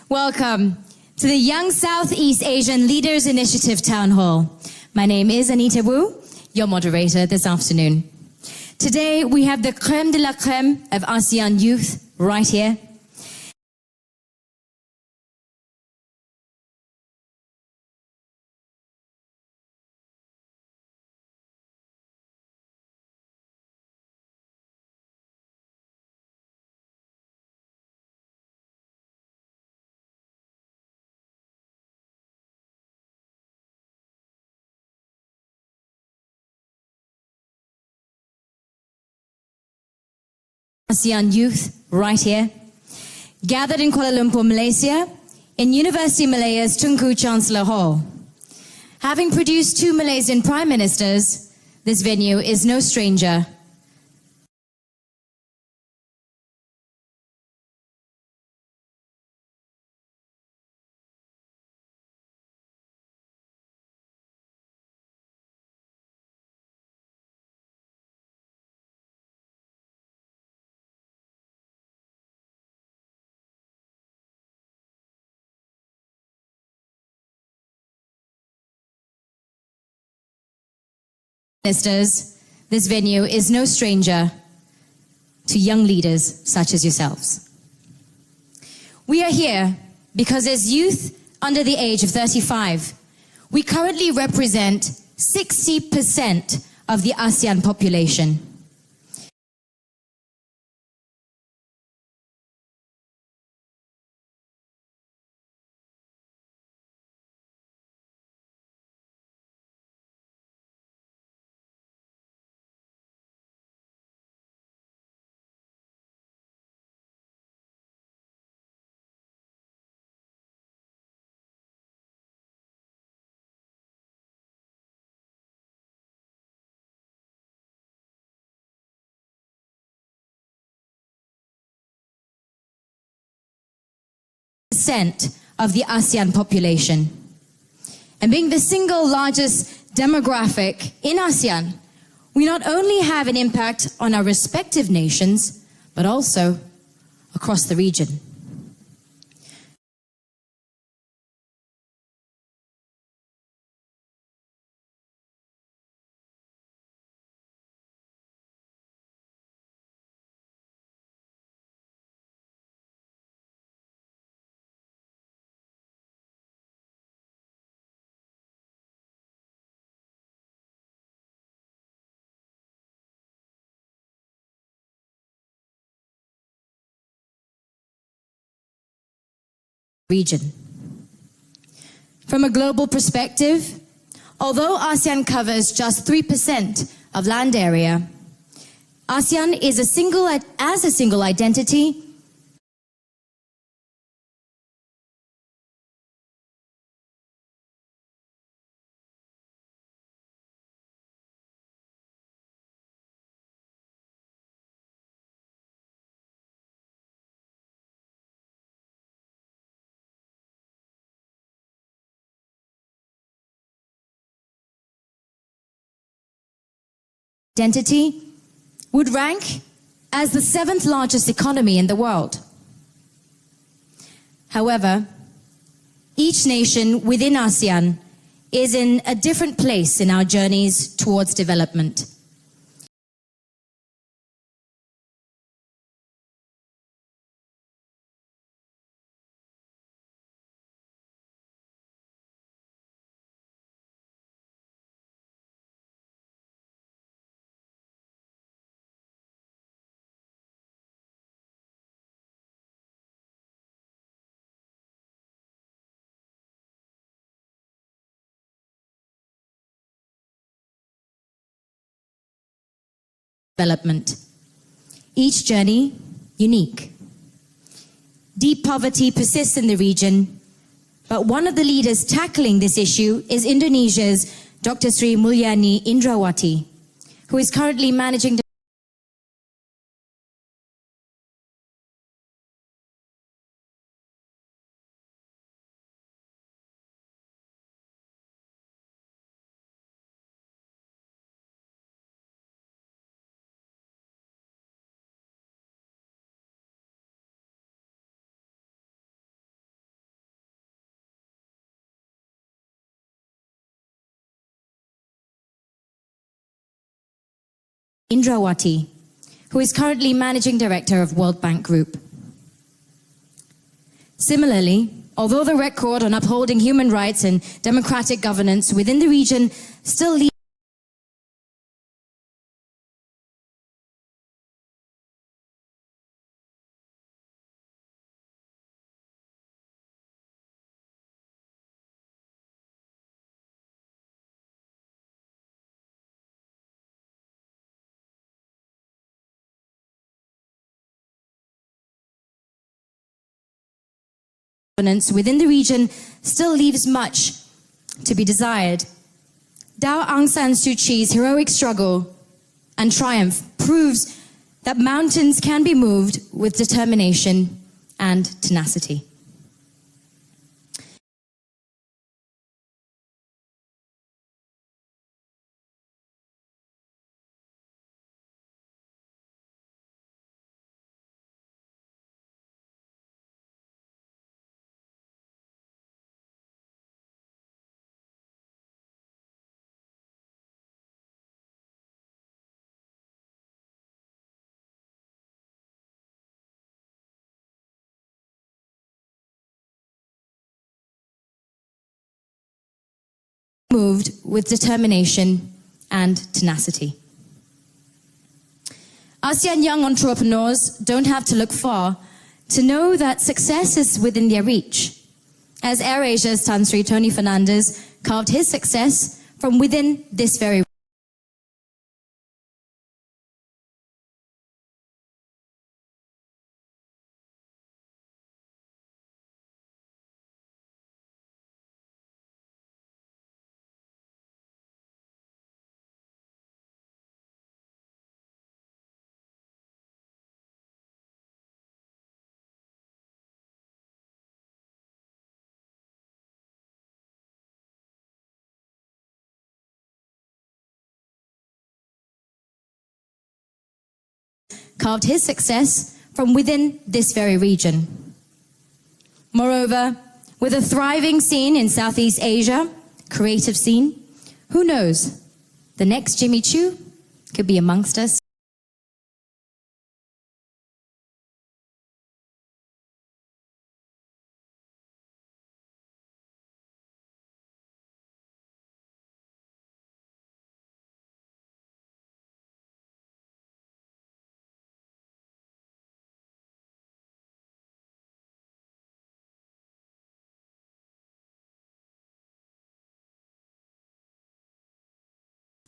Welcome to the Young Southeast Asian Leaders Initiative Town Hall. My name is Anita Wu, your moderator this afternoon. Today we have the crème de la crème of ASEAN youth right here. ASEAN youth right here, gathered in Kuala Lumpur, Malaysia, in University Malaya's Tunku Chancellor Hall. Having produced 2 Malaysian prime ministers, this venue is no stranger. Ministers, this venue is no stranger to young leaders such as yourselves. We are here because as youth under the age of 35, we currently represent 60% of the ASEAN population. Of the ASEAN population. And being the single largest demographic in ASEAN, we not only have an impact on our respective nations, but also across the region. From a global perspective, although ASEAN covers just 3% of land area, ASEAN is a single identity would rank as the 7th largest economy in the world. However, each nation within ASEAN is in a different place in our journeys towards development. Each journey unique. Deep poverty persists in the region, but one of the leaders tackling this issue is Indonesia's Dr. Sri Mulyani Indrawati, who is currently managing Indrawati, who is currently Managing Director of World Bank Group. Similarly, although the record on upholding human rights and democratic governance within the region still leaves within the region still leaves much to be desired. Daw Aung San Suu Kyi's heroic struggle and triumph proves that mountains can be moved with determination and tenacity. Moved with determination and tenacity. ASEAN young entrepreneurs don't have to look far to know that success is within their reach, as AirAsia's Tan Sri Tony Fernandez carved his success from within this very carved his success from within this very region. Moreover, with a thriving scene in Southeast Asia, creative scene, who knows, the next Jimmy Choo could be amongst us.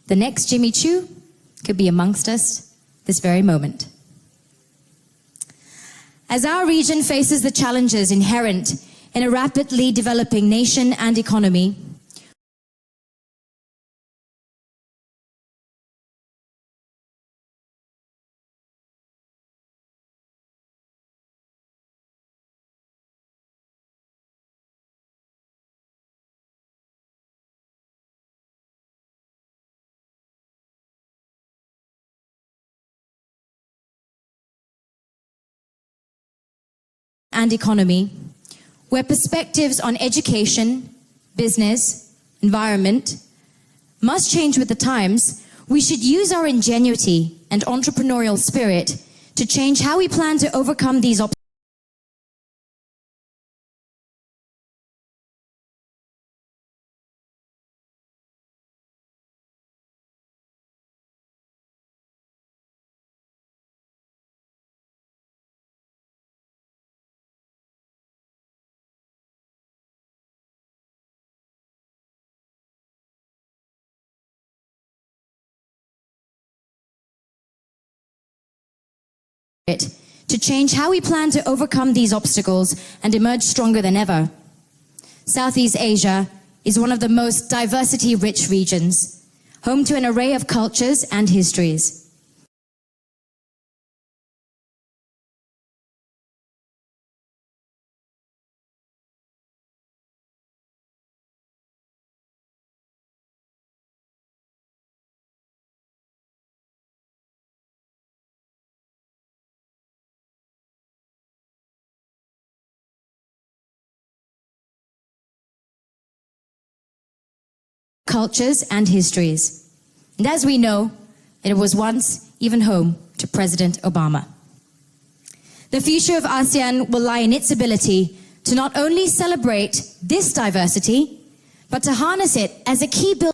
The next Jimmy Choo could be amongst us this very moment. As our region faces the challenges inherent in a rapidly developing nation and economy, where perspectives on education, business, environment must change with the times, we should use our ingenuity and entrepreneurial spirit to change how we plan to overcome these obstacles. To change how we plan to overcome these obstacles and emerge stronger than ever. Southeast Asia is one of the most diversity-rich regions, home to an array of cultures and histories. Cultures and histories. And as we know, It was once even home to President Obama. The future of ASEAN will lie in its ability to not only celebrate this diversity, but to harness it as a key building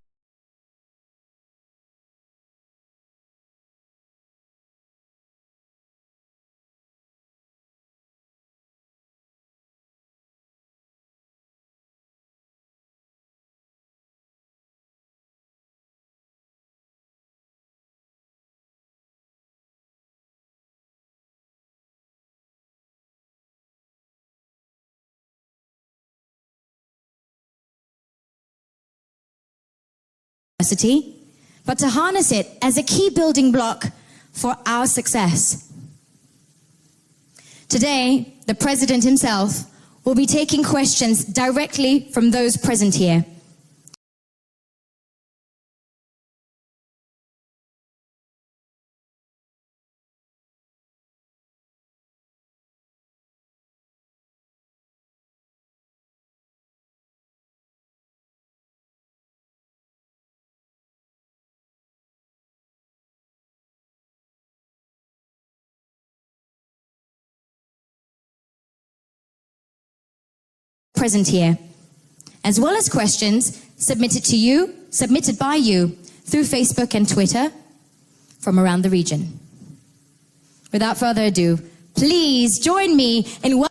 diversity, but to harness it as a key building block for our success. Today, the President himself will be taking questions directly from those present here. Present here, as well as questions submitted by you through Facebook and Twitter from around the region. Without further ado, please join me in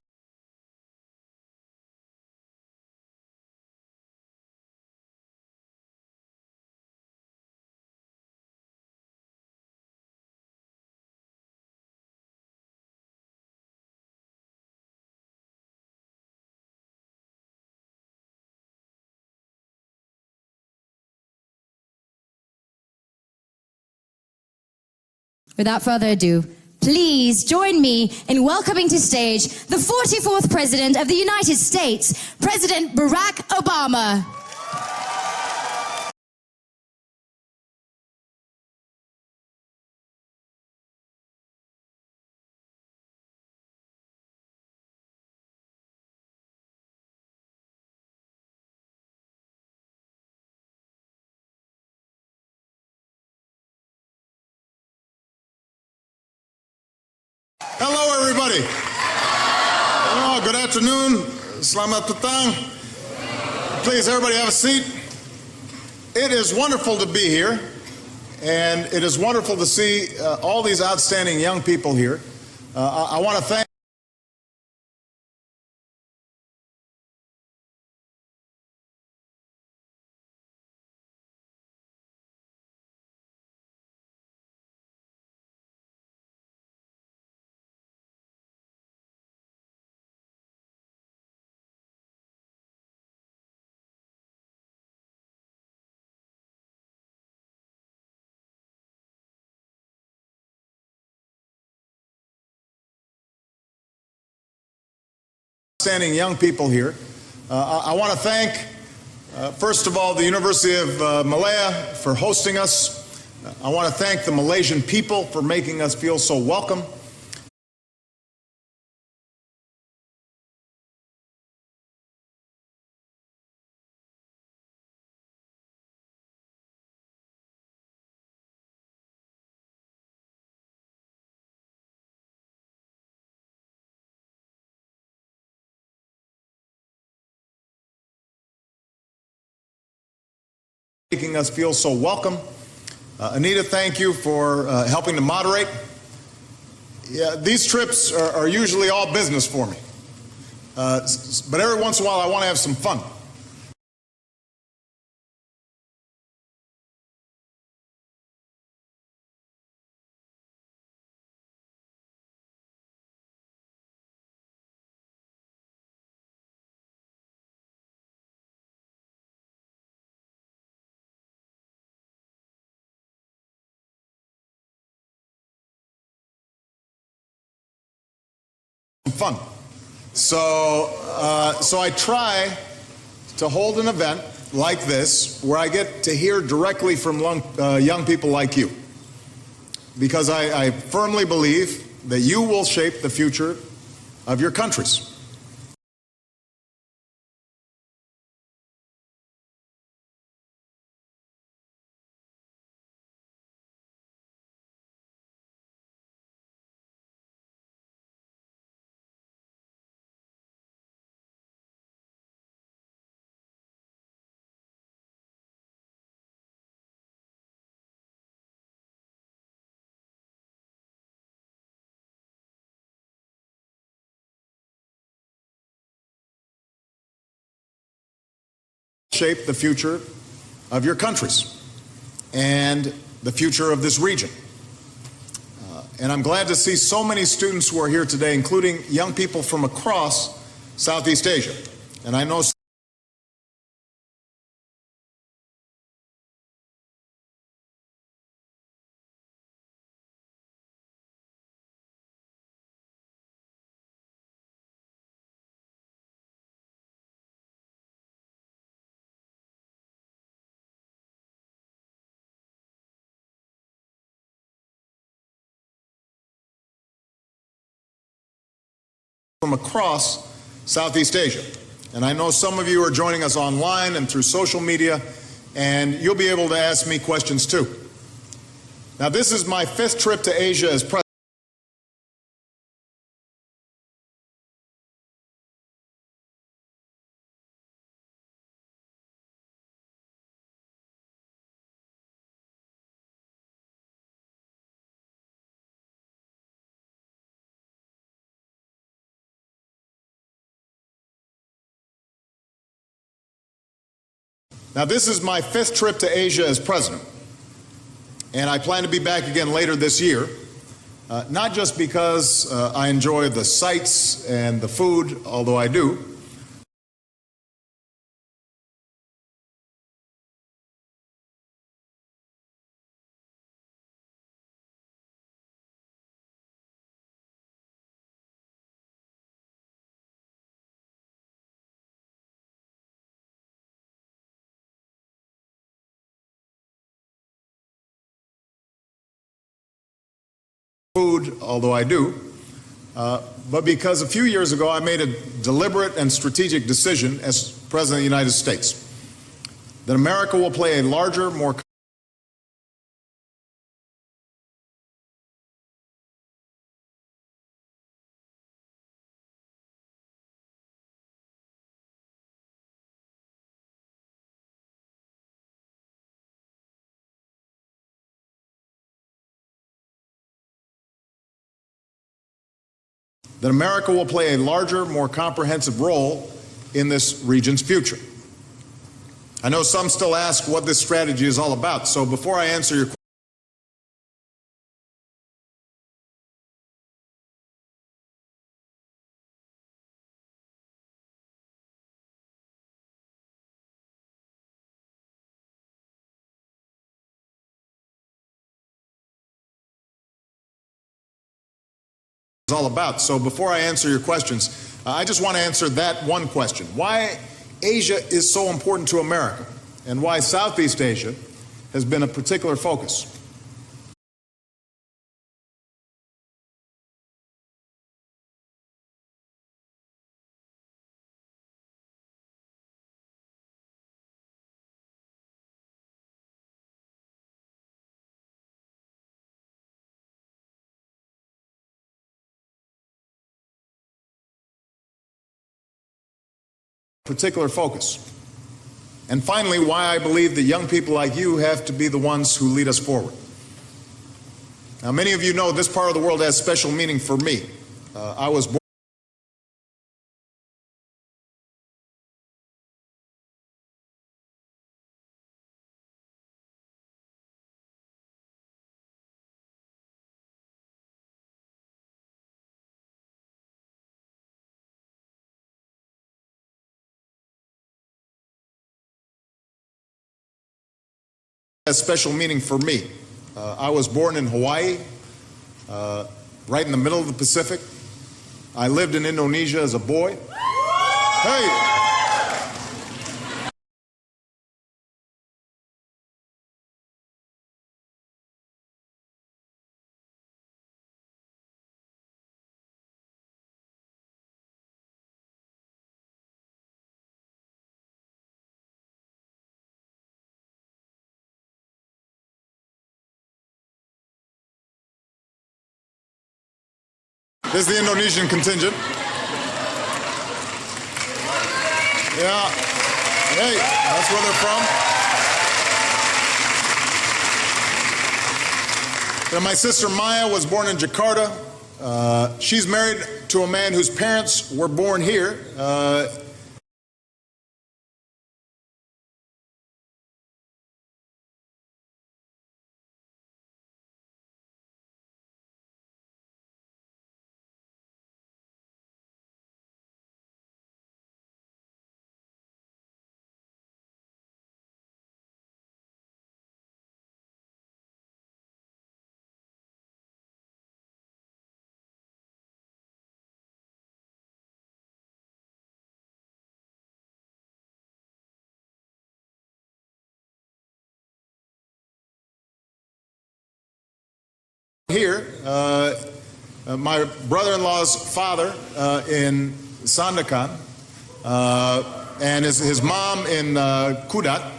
Without further ado, please join me in welcoming to stage the 44th President of the United States, President Barack Obama. Hello, everybody. Oh, good afternoon. Selamat datang. Please, everybody have a seat. It is wonderful to be here, and it is wonderful to see all these outstanding young people here. I want to thank outstanding young people here. I want to thank, first of all, the University of Malaya for hosting us. I want to thank the Malaysian people for making us feel so welcome. Making us feel so welcome. Anita, thank you for helping to moderate. Yeah, these trips are usually all business for me. But every once in a while I want to have some fun. Fun. So I try to hold an event like this where I get to hear directly from young people like you, because I firmly believe that you will shape the future of your countries. shape the future of your countries and the future of this region. And I'm glad to see so many students who are here today, including young people from across Southeast Asia. And I know from across Southeast Asia. And I know some of you are joining us online and through social media, and you'll be able to ask me questions too. Now, this is my 5th trip to Asia as president. Now, this is my 5th trip to Asia as president, and I plan to be back again later this year, not just because I enjoy the sights and the food, although I do, but because a few years ago I made a deliberate and strategic decision as President of the United States that America will play a larger, more more comprehensive role in this region's future. I know some still ask what this strategy is all about, so before I answer your question, I just want to answer that one question. Why Asia is so important to America and why Southeast Asia has been a particular focus. And finally, why I believe that young people like you have to be the ones who lead us forward. Now, many of you know this part of the world has special meaning for me. I was born has special meaning for me. I was born in Hawaii, right in the middle of the Pacific. I lived in Indonesia as a boy. Hey! This is the Indonesian contingent. Yeah. Hey, that's where they're from. And my sister Maya was born in Jakarta. She's married to a man whose parents were born here. Here, my brother-in-law's father in Sandakan, and his mom in Kudat.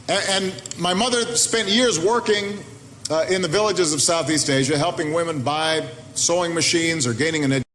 And my mother spent years working in the villages of Southeast Asia, helping women buy sewing machines or gaining an education.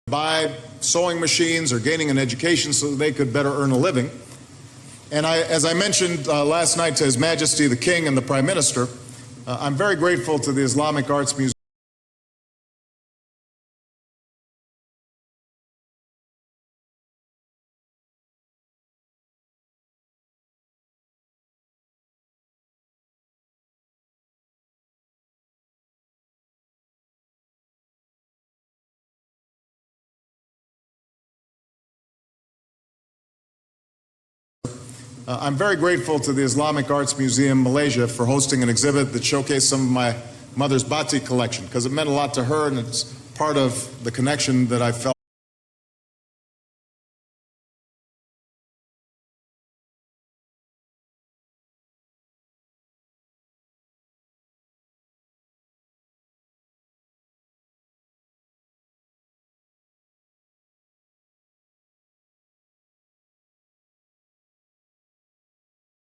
Buy sewing machines or gaining an education so they could better earn a living. And as I mentioned last night to His Majesty the King and the Prime Minister, I'm very grateful to the Islamic Arts Museum. I'm very grateful to the Islamic Arts Museum Malaysia for hosting an exhibit that showcased some of my mother's batik collection, because it meant a lot to her and it's part of the connection that I felt.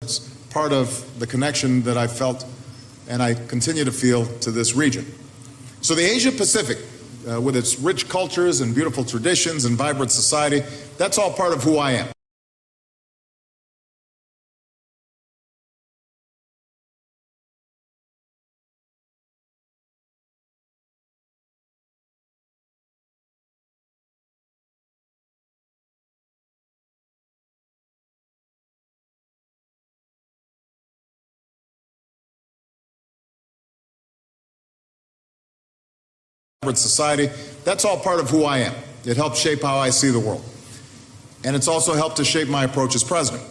It's part of the connection that I felt and I continue to feel to this region. So the Asia Pacific, with its rich cultures and beautiful traditions and vibrant society, that's all part of who I am. Society, that's all part of who I am. It helps shape how I see the world. And it's also helped to shape my approach as president.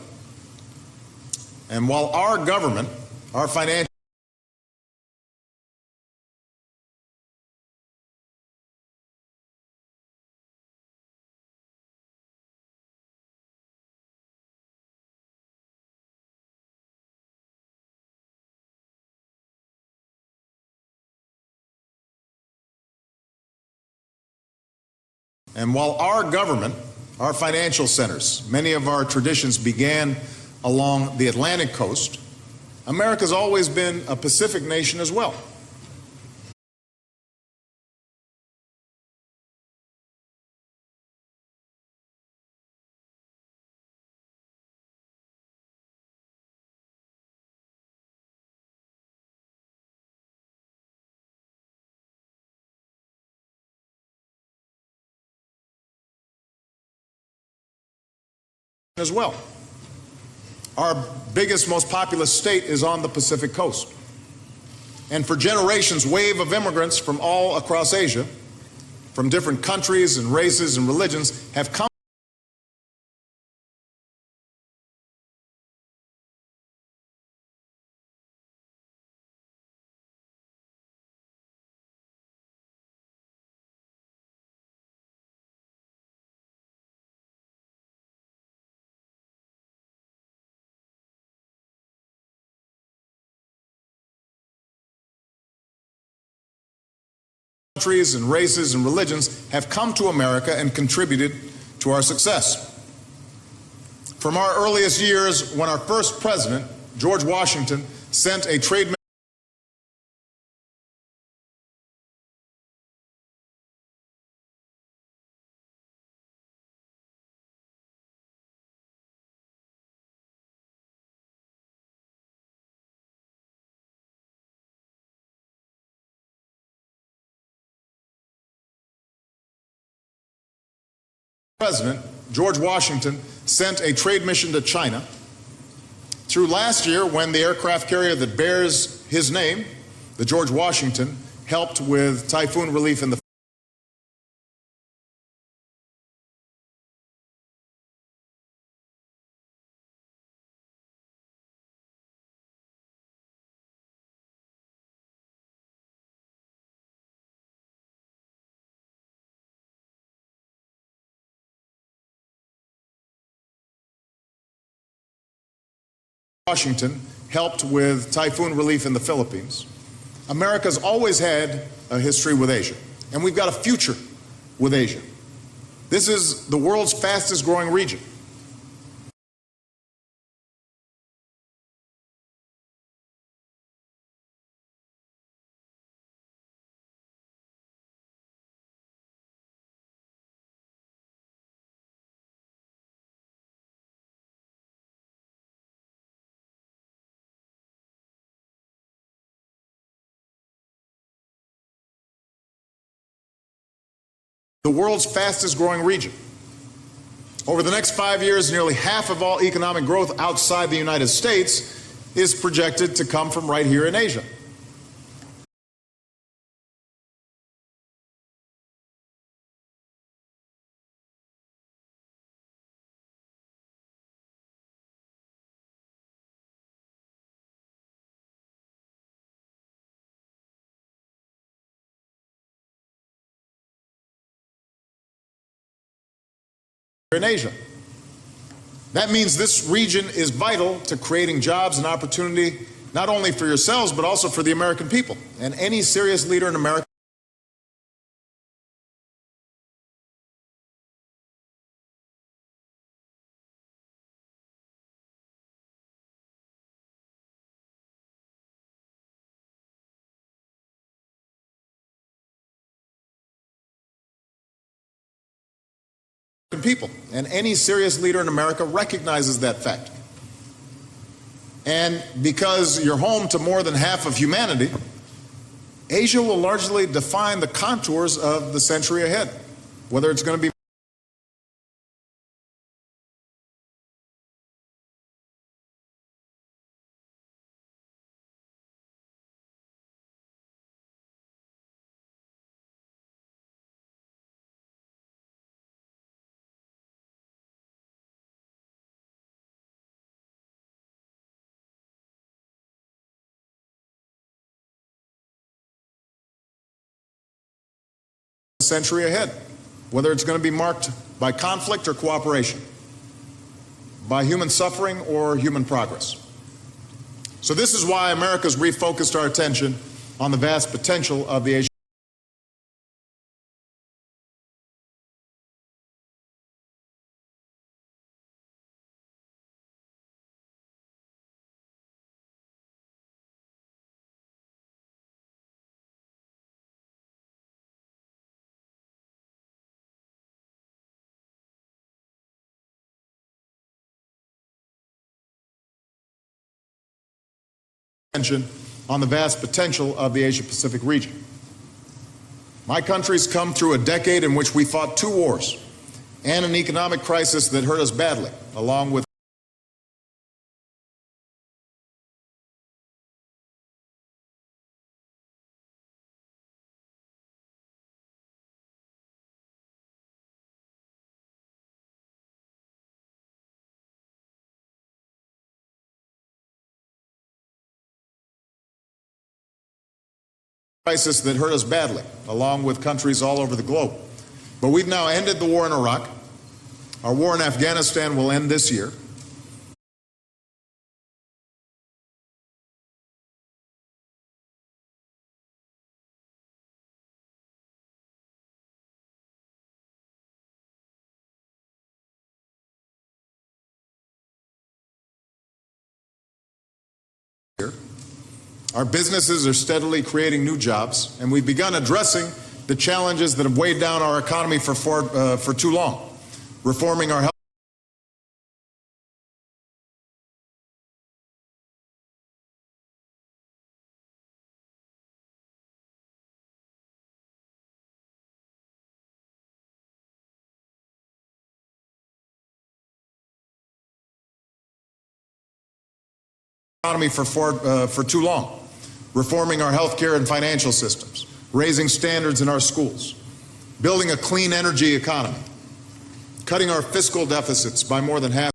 And while our government, our financial And while our government, our financial centers, many of our traditions began along the Atlantic coast, America's always been a Pacific nation as well. As well. Our biggest, most populous state is on the Pacific coast. And for generations, wave of immigrants from all across Asia, from different countries and races and religions, have come countries and races and religions have come to America and contributed to our success. From our earliest years, when our first president, George Washington, sent a trade President George Washington sent a trade mission to China. Through last year, when the aircraft carrier that bears his name, the George Washington, helped with typhoon relief in the Washington helped with typhoon relief in the Philippines. America's always had a history with Asia, and we've got a future with Asia. This is the world's fastest growing region. The world's fastest growing region. Over the next 5 years, nearly half of all economic growth outside the United States is projected to come from right here in Asia. In Asia. That means this region is vital to creating jobs and opportunity, not only for yourselves, but also for the American people. And any serious leader in America people. And any serious leader in America recognizes that fact. And because you're home to more than half of humanity, Asia will largely define the contours of the century ahead, whether it's going to be century ahead, whether it's going to be marked by conflict or cooperation, by human suffering or human progress. So this is why America's refocused our attention on the vast potential of the Asian on the vast potential of the Asia-Pacific region. My country's come through a decade in which we fought 2 wars and an economic crisis that hurt us badly, along with crisis that hurt us badly, along with countries all over the globe. But we've now ended the war in Iraq. Our war in Afghanistan will end this year. Our businesses are steadily creating new jobs, and we've begun addressing the challenges that have weighed down our economy for too long, reforming our health economy for too long, reforming our healthcare and financial systems, raising standards in our schools, building a clean energy economy, cutting our fiscal deficits by more than half.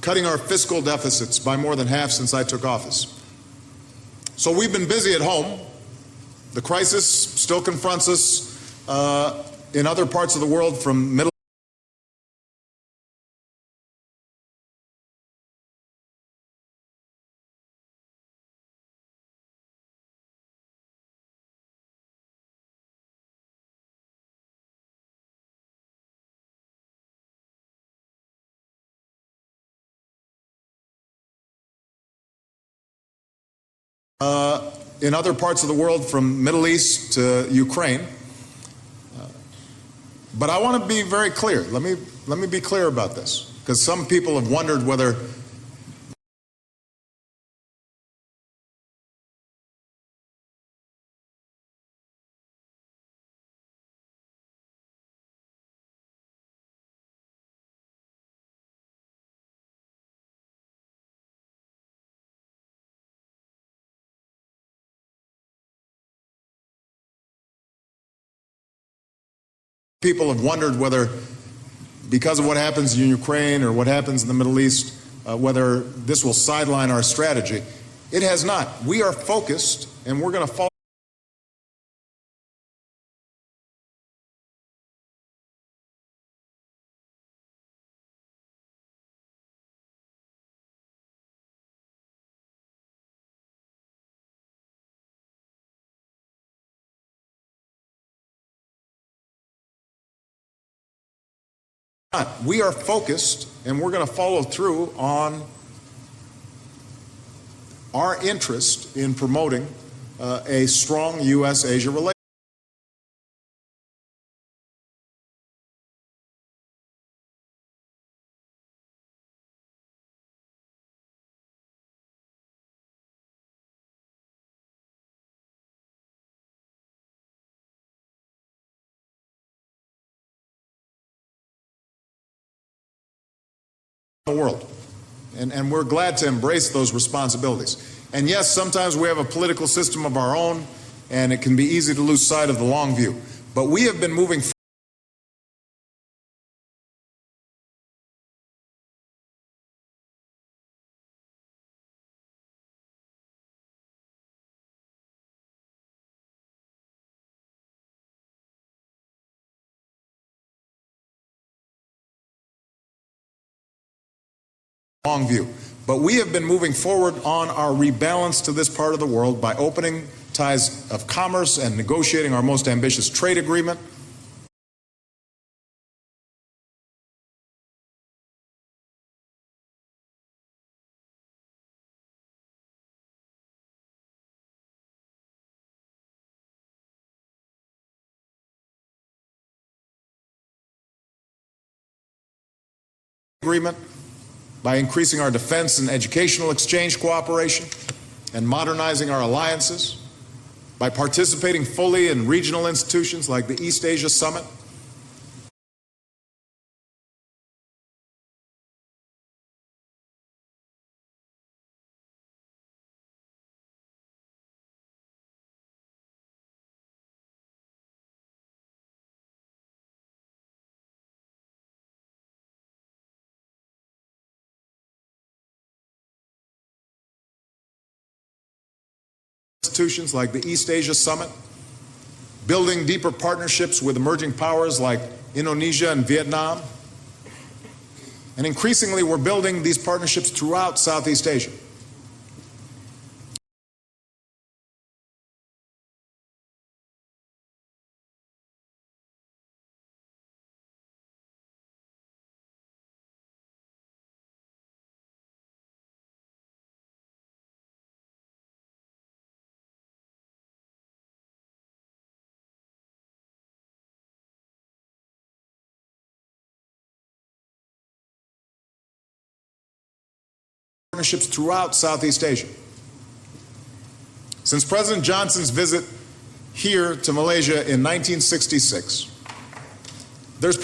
Cutting our fiscal deficits by more than half since I took office. So we've been busy at home. The crisis still confronts us in other parts of the world, from Middle in other parts of the world, from Middle East to Ukraine. But I want to be very clear. Let me be clear about this, because some people have wondered whether because of what happens in Ukraine or what happens in the Middle East, whether this will sideline our strategy. It has not. We are focused, and we're going to follow We are focused, and we're going to follow through on our interest in promoting a strong U.S.-Asia relationship. The world. And we're glad to embrace those responsibilities. And yes, sometimes we have a political system of our own, and it can be easy to lose sight of the long view. But we have been moving long view. But we have been moving forward on our rebalance to this part of the world by opening ties of commerce and negotiating our most ambitious trade agreement. By increasing our defense and educational exchange cooperation and modernizing our alliances, by participating fully in regional institutions like the East Asia Summit, building deeper partnerships with emerging powers like Indonesia and Vietnam. And increasingly, we're building these partnerships throughout Southeast Asia. partnerships throughout Southeast Asia. Since President Johnson's visit here to Malaysia in 1966, there's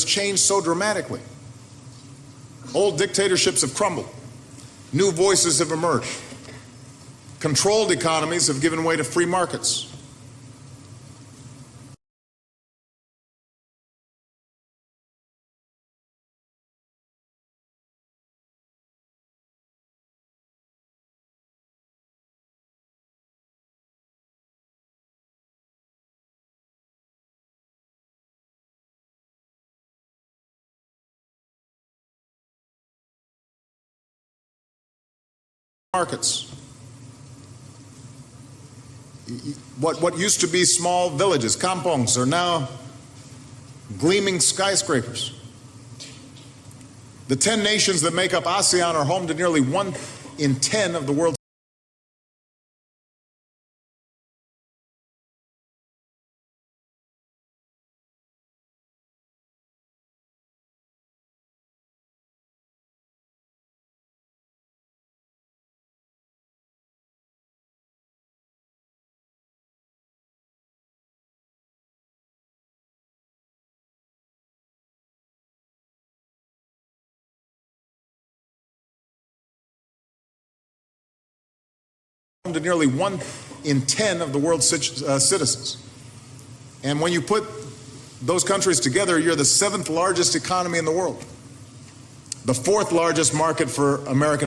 changed so dramatically. Old dictatorships have crumbled. New voices have emerged. Controlled economies have given way to free markets. Markets. What used to be small villages, kampongs, are now gleaming skyscrapers. The 10 nations that make up ASEAN are home to nearly 1 in 10 of the world's to nearly 1 in 10 of the world's citizens. And when you put those countries together, you're the 7th largest economy in the world, the 4th largest market for American.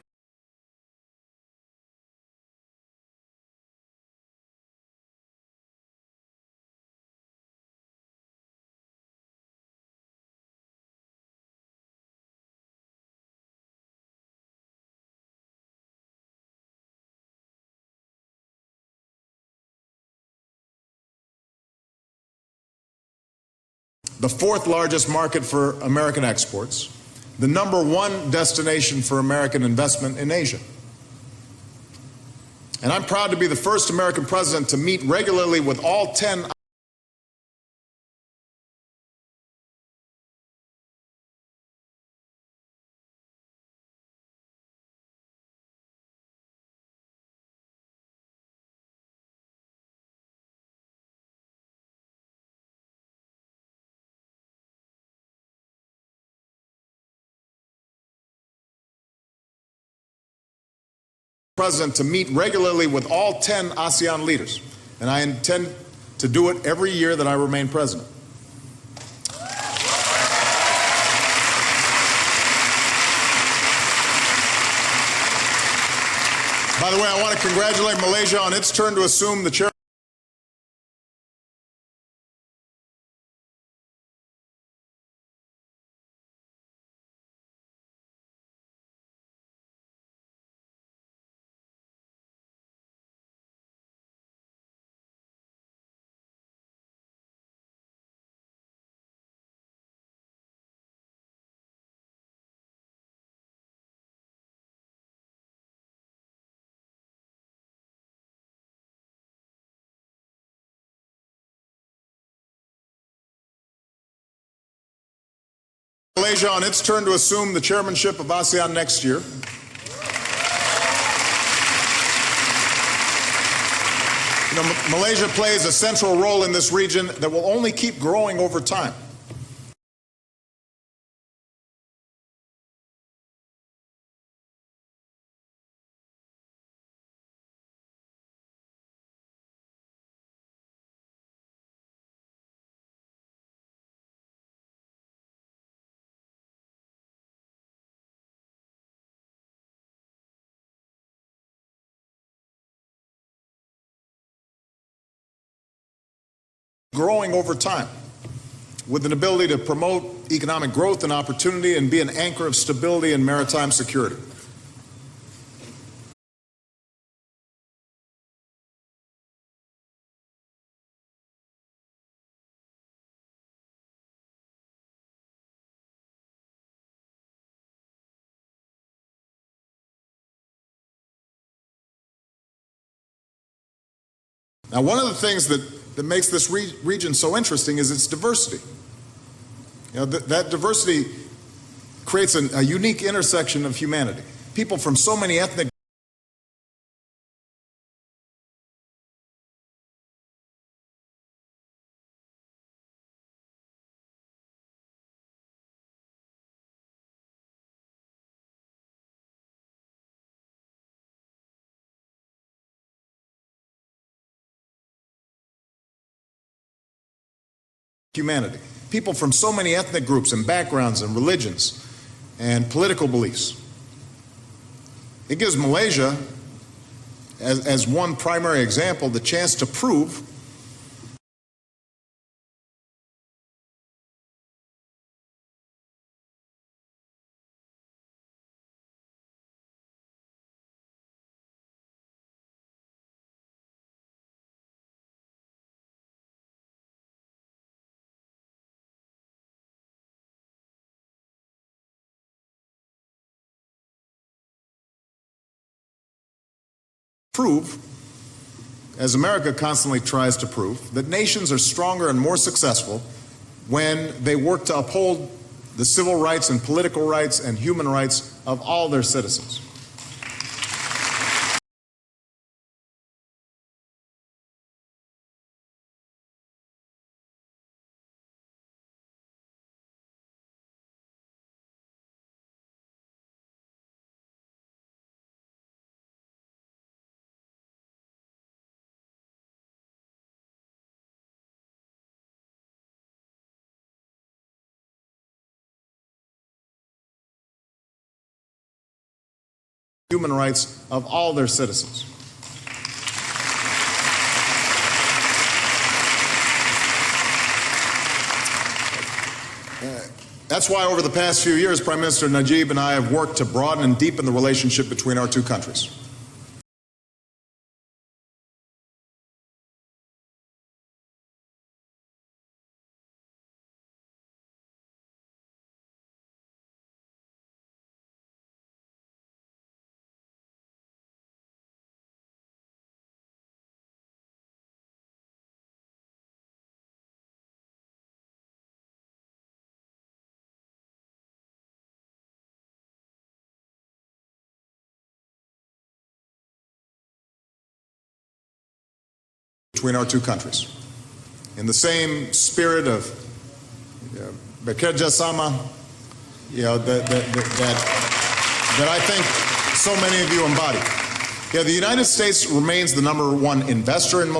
The 4th largest market for American exports, the #1 destination for American investment in Asia. And I'm proud to be the first American president to meet regularly with all 10 president to meet regularly with all 10 ASEAN leaders, and I intend to do it every year that I remain president. By the way, I want to congratulate Malaysia on its turn to assume the chair. Malaysia on its turn to assume the chairmanship of ASEAN next year. Malaysia plays a central role in this region that will only keep growing over time. Growing over time, with an ability to promote economic growth and opportunity and be an anchor of stability and maritime security. Now, one of the things that makes this region so interesting is its diversity. You know, that diversity creates a unique intersection of humanity. People from so many ethnic humanity. People from so many ethnic groups and backgrounds and religions and political beliefs. It gives Malaysia, as one primary example, the chance to prove as America constantly tries to prove, that nations are stronger and more successful when they work to uphold the civil rights and political rights and human rights of all their citizens. Human rights of all their citizens. That's why over the past few years, Prime Minister Najib and I have worked to broaden and deepen the relationship between our two countries. In the same spirit of Bekerja Sama, that I think so many of you embody. The United States remains the #1 investor in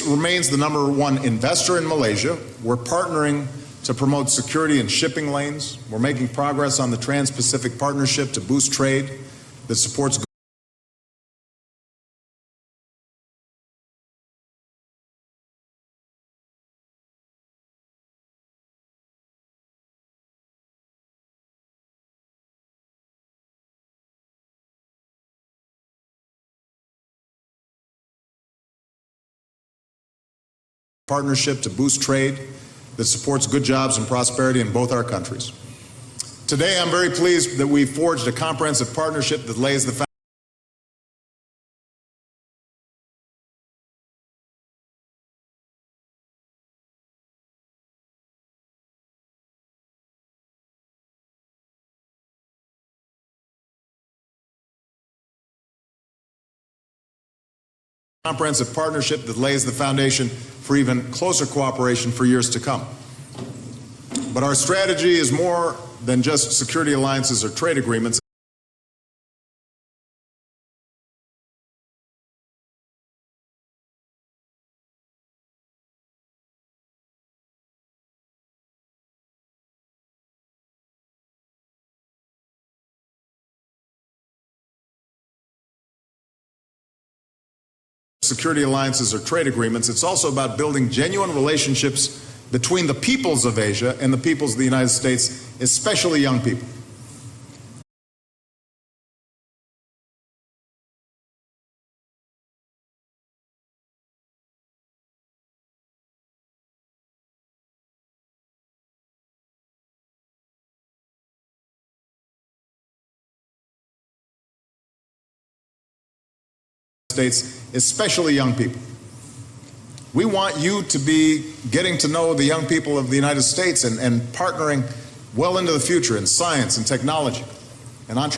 remains the #1 investor in Malaysia. We're partnering to promote security in shipping lanes. We're making progress on the Trans-Pacific Partnership to boost trade that supports good jobs and prosperity in both our countries. Today, I'm very pleased that we forged a comprehensive partnership that lays the foundation for even closer cooperation for years to come. But our strategy is more than just security alliances or trade agreements. security alliances or trade agreements. It's also about building genuine relationships between the peoples of Asia and the peoples of the United States, especially young people. States, especially young people. We want you to be getting to know the young people of the United States and partnering well into the future in science and technology and entrepreneurship.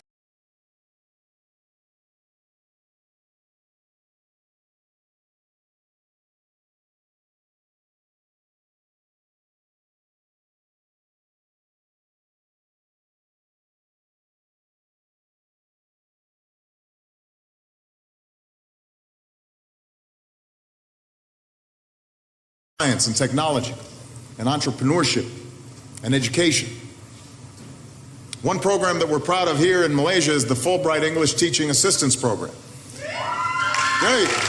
Science and technology and entrepreneurship and education. One program that we're proud of here in Malaysia is the Fulbright English Teaching Assistance Program. Great.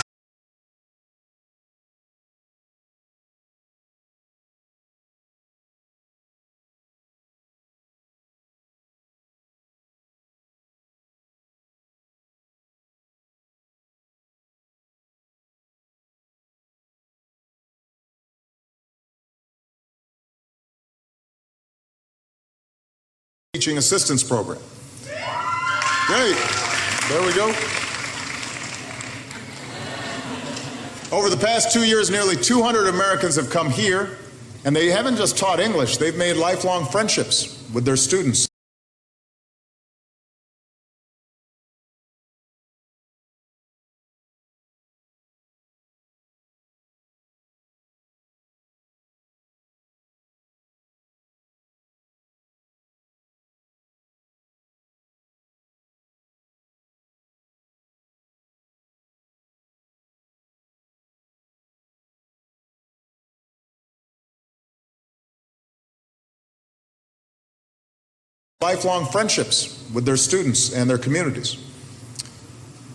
Teaching Assistance Program. Great. There we go. Over the past 2 years, nearly 200 Americans have come here, and they haven't just taught English, they've made lifelong friendships with their students. Lifelong friendships with their students and their communities.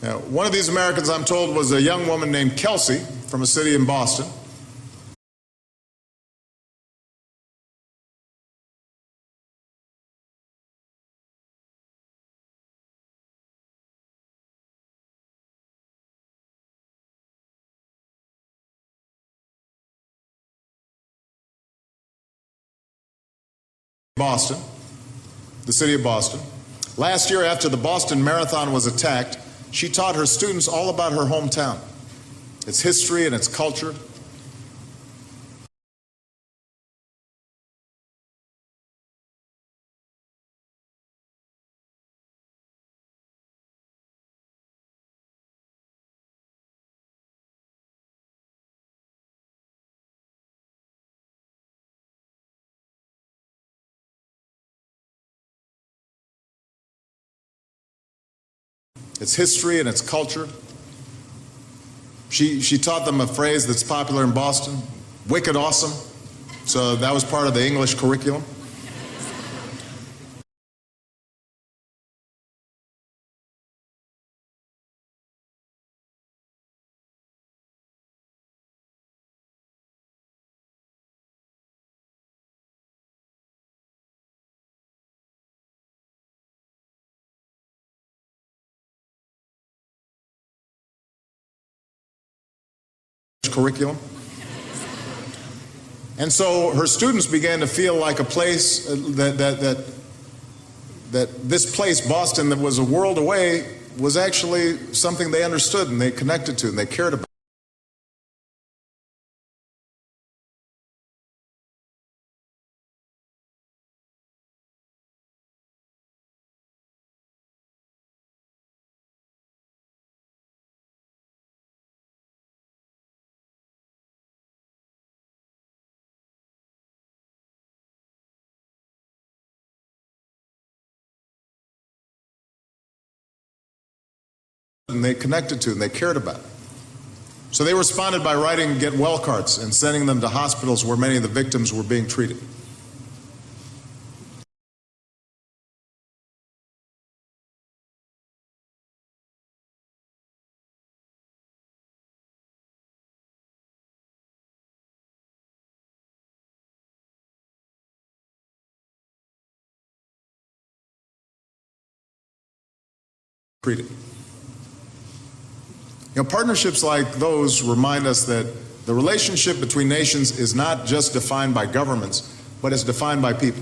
Now, one of these Americans, I'm told, was a young woman named Kelsey from a city in Boston. Boston, the city of Boston. Last year, after the Boston Marathon was attacked, she taught her students all about her hometown, its history and its culture. Its history and its culture. She taught them a phrase that's popular in Boston, wicked awesome. So that was part of the English curriculum. Curriculum. And so her students began to feel like a place that this place, Boston, that was a world away, was actually something they understood and they connected to and they cared about. And they connected to and they cared about. So they responded by writing get well cards and sending them to hospitals where many of the victims were being treated. treated. Partnerships like those remind us that the relationship between nations is not just defined by governments, but it's defined by people.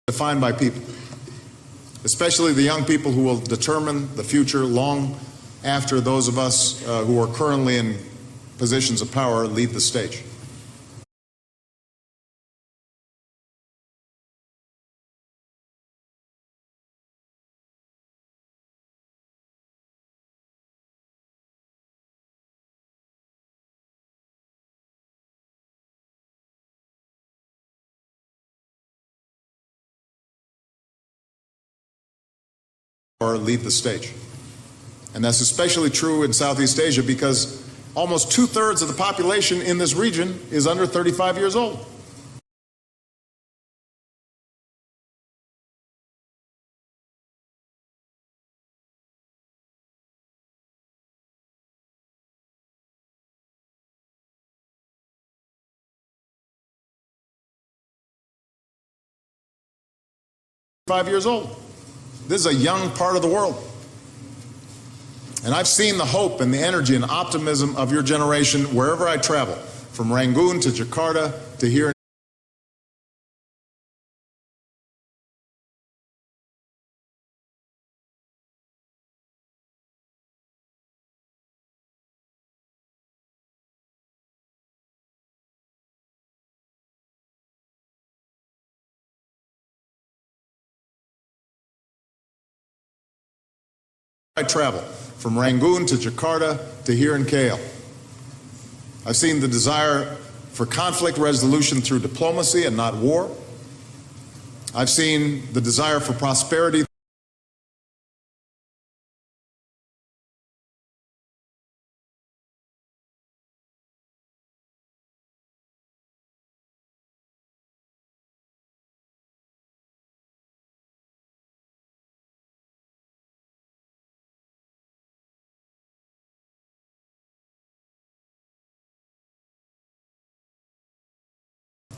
Defined by people, especially the young people who will determine the future long after those of us who are currently in positions of power leave the stage. Or leave the stage. And that's especially true in Southeast Asia because almost 2/3 of the population in this region is under 35 years old. This is a young part of the world. And I've seen the hope and the energy and optimism of your generation wherever I travel, from Rangoon to Jakarta to here. I travel from Rangoon to Jakarta to here in KL. I've seen the desire for conflict resolution through diplomacy and not war. I've seen the desire for prosperity.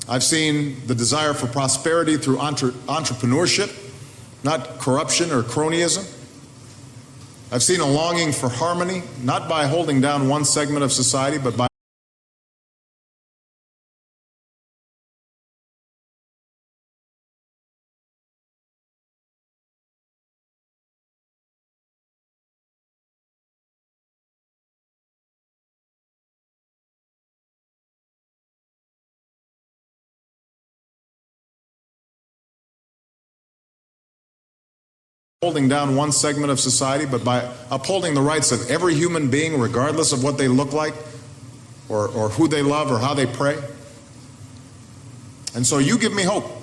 I've seen the desire for prosperity through entrepreneurship, not corruption or cronyism. I've seen a longing for harmony, not by holding down one segment of society, but by holding down one segment of society, but by upholding the rights of every human being, regardless of what they look like, or who they love, or how they pray. And so you give me hope.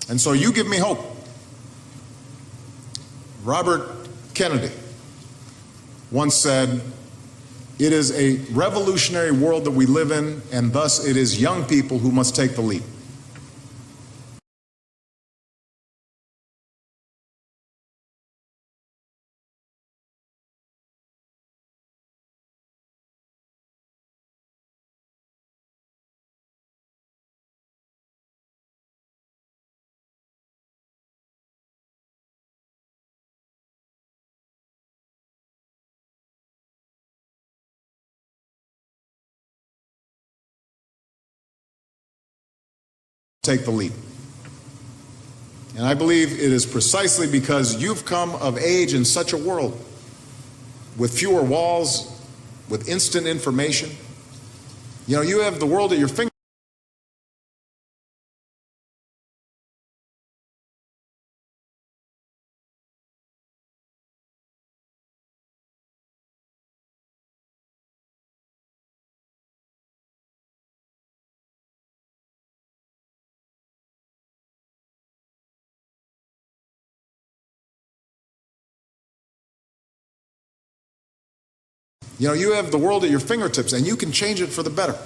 And so you give me hope. Robert Kennedy once said, "It is a revolutionary world that we live in, and thus it is young people who must take the lead." Take the lead. And I believe it is precisely because you've come of age in such a world with fewer walls, with instant information. You have the world at your fingertips. You know, you have the world at your fingertips, and you can change it for the better.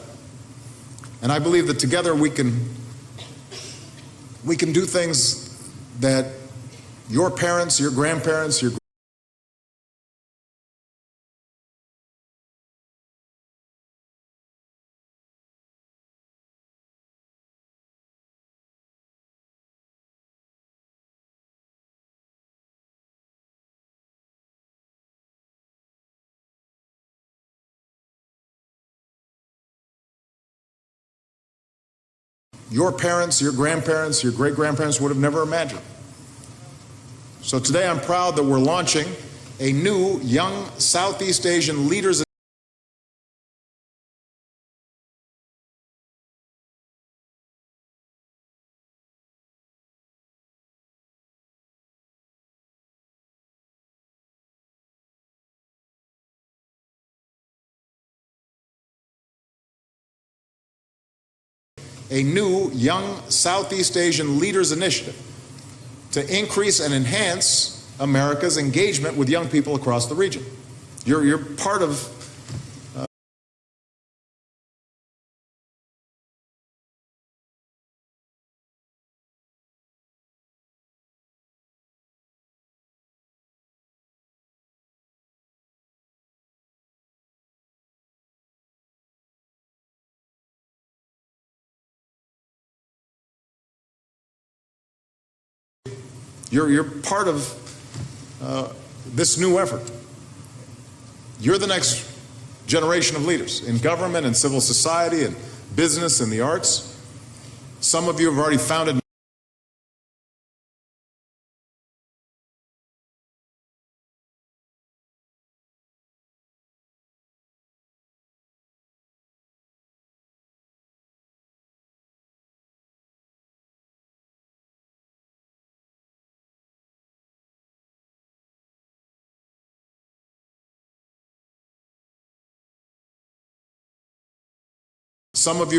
And I believe that together we can do things that your parents, your grandparents, your parents, your grandparents, your great-grandparents would have never imagined. So today I'm proud that we're launching a new Young Southeast Asian Leaders Initiative to increase and enhance America's engagement with young people across the region. You're part of You're part of this new effort. You're the next generation of leaders in government and civil society and business and the arts. Some of you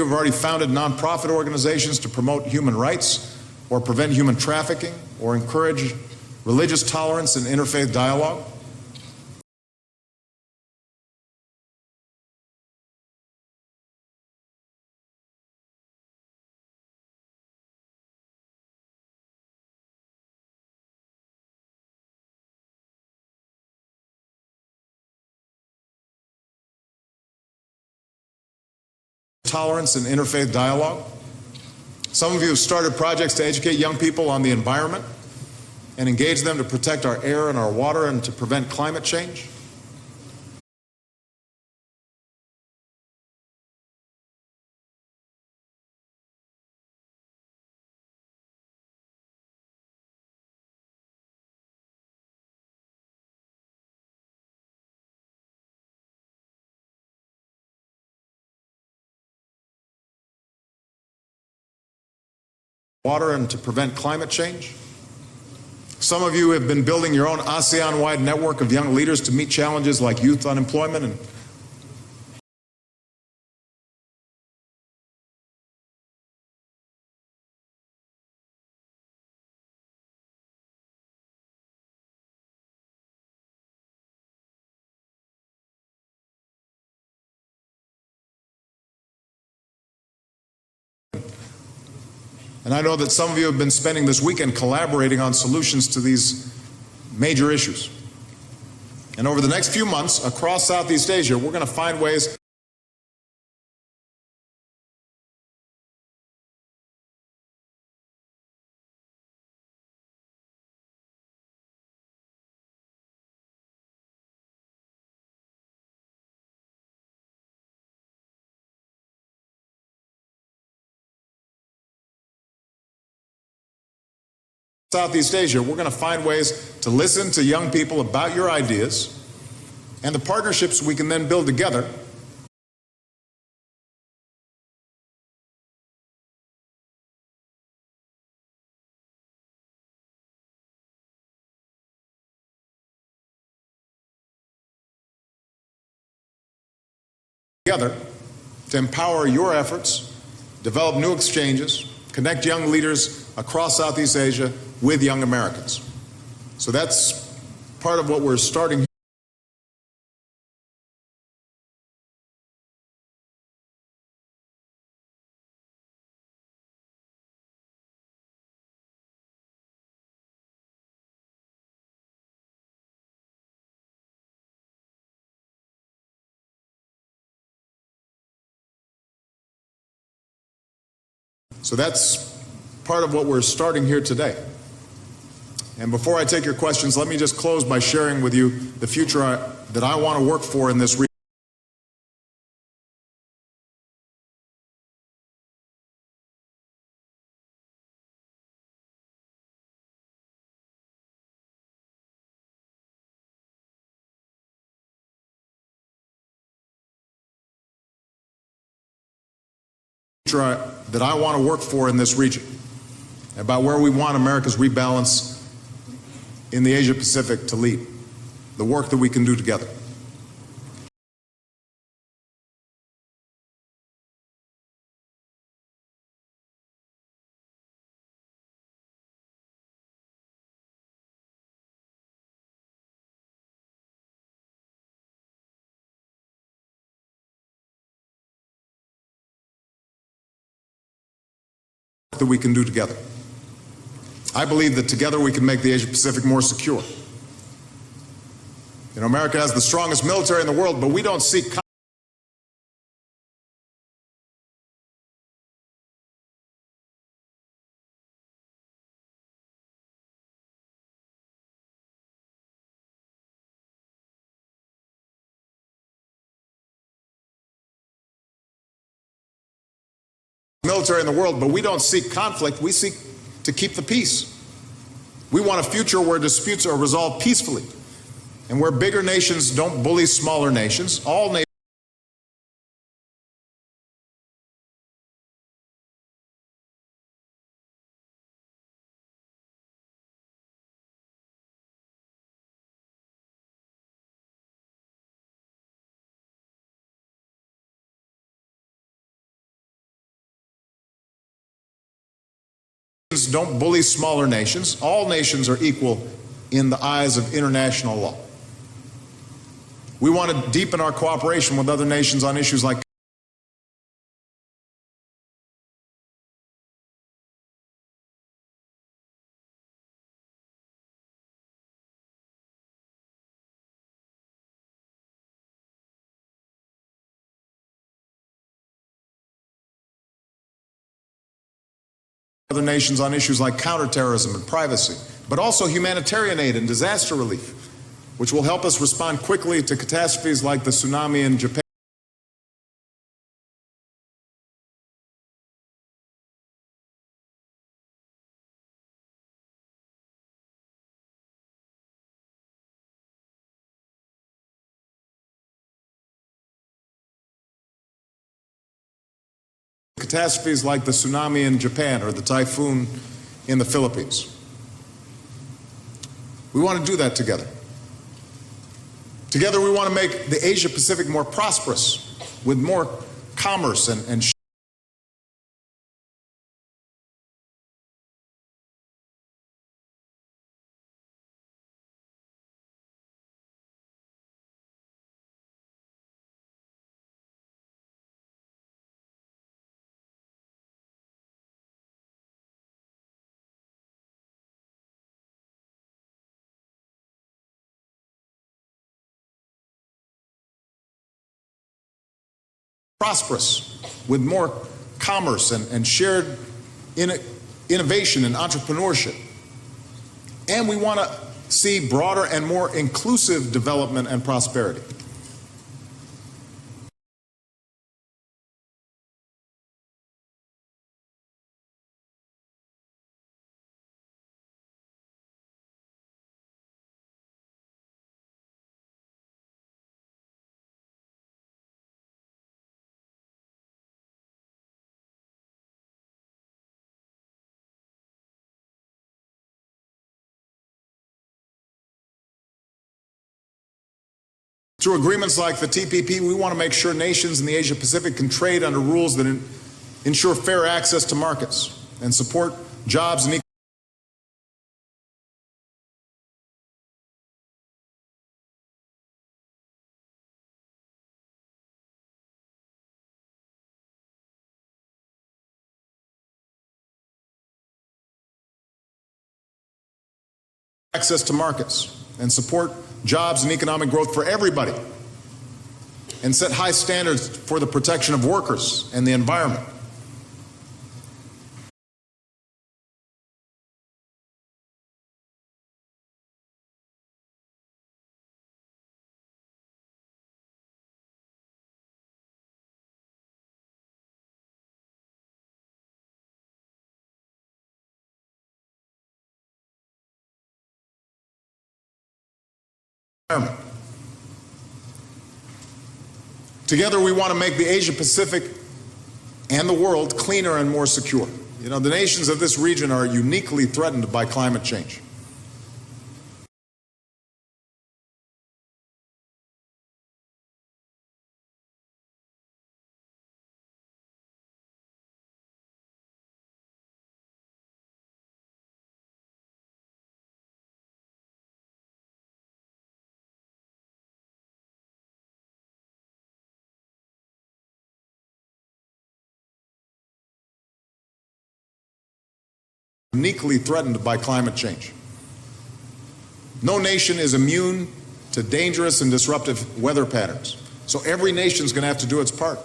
have already founded nonprofit organizations to promote human rights or prevent human trafficking or encourage religious tolerance and interfaith dialogue. Tolerance and interfaith dialogue. Some of you have started projects to educate young people on the environment and engage them to protect our air and our water and to prevent climate change. Water and to prevent climate change. Some of you have been building your own ASEAN-wide network of young leaders to meet challenges like youth unemployment and I know that some of you have been spending this weekend collaborating on solutions to these major issues. And over the next few months, across Southeast Asia, we're going to find ways to listen to young people about your ideas and the partnerships we can then build together to empower your efforts, develop new exchanges, connect young leaders across Southeast Asia with young Americans. So that's part of what we're starting So that's part of what we're starting here today. And before I take your questions, let me just close by sharing with you the future that I want to work for in this region. That I want to work for in this region, about where we want America's rebalance in the Asia Pacific to lead, the work that we can do together. That we can do together. I believe that together we can make the Asia Pacific more secure. You know, America has the strongest military in the world, but we don't seek military in the world, but we don't seek conflict. We seek to keep the peace. We want a future where disputes are resolved peacefully and where bigger nations don't bully smaller nations. All nations don't bully smaller nations. All nations are equal in the eyes of international law. We want to deepen our cooperation with other nations on issues like other nations on issues like counterterrorism and privacy, but also humanitarian aid and disaster relief, which will help us respond quickly to catastrophes like the tsunami in Japan. Catastrophes like the tsunami in Japan or the typhoon in the Philippines. We want to do that together. Together we want to make the Asia Pacific more prosperous with more commerce and prosperous with more commerce and shared innovation and entrepreneurship. And we want to see broader and more inclusive development and prosperity. Through agreements like the TPP, we want to make sure nations in the Asia Pacific can trade under rules that ensure fair access to markets and support jobs and access to markets and support jobs and economic growth for everybody, and set high standards for the protection of workers and the environment. environment. Together, we want to make the Asia Pacific and the world cleaner and more secure. You know, the nations of this region are uniquely threatened by climate change. Uniquely threatened by climate change. No nation is immune to dangerous and disruptive weather patterns. So every nation is going to have to do its part.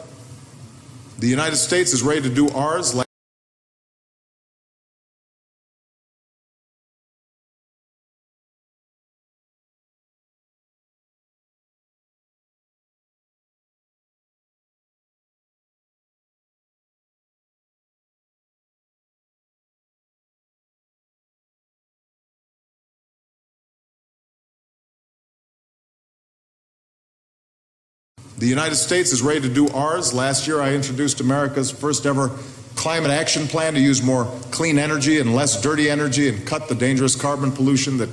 The United States is ready to do ours. The United States is ready to do ours. Last year, I introduced America's first ever climate action plan to use more clean energy and less dirty energy and cut the dangerous carbon pollution that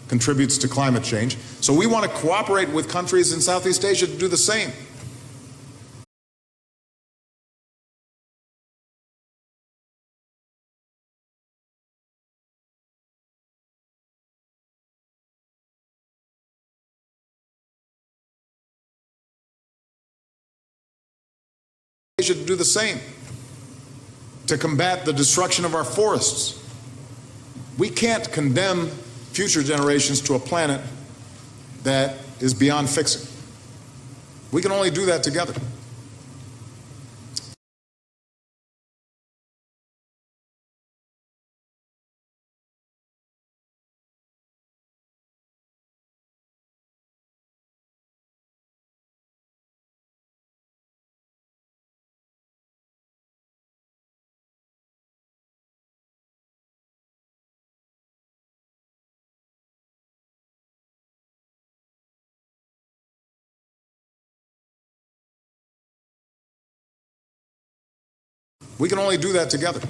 contributes to climate change. So we want to cooperate with countries in Southeast Asia to do the same. Asia to do the same to combat the destruction of our forests. We can't condemn future generations to a planet that is beyond fixing. We can only do that together. We can only do that together.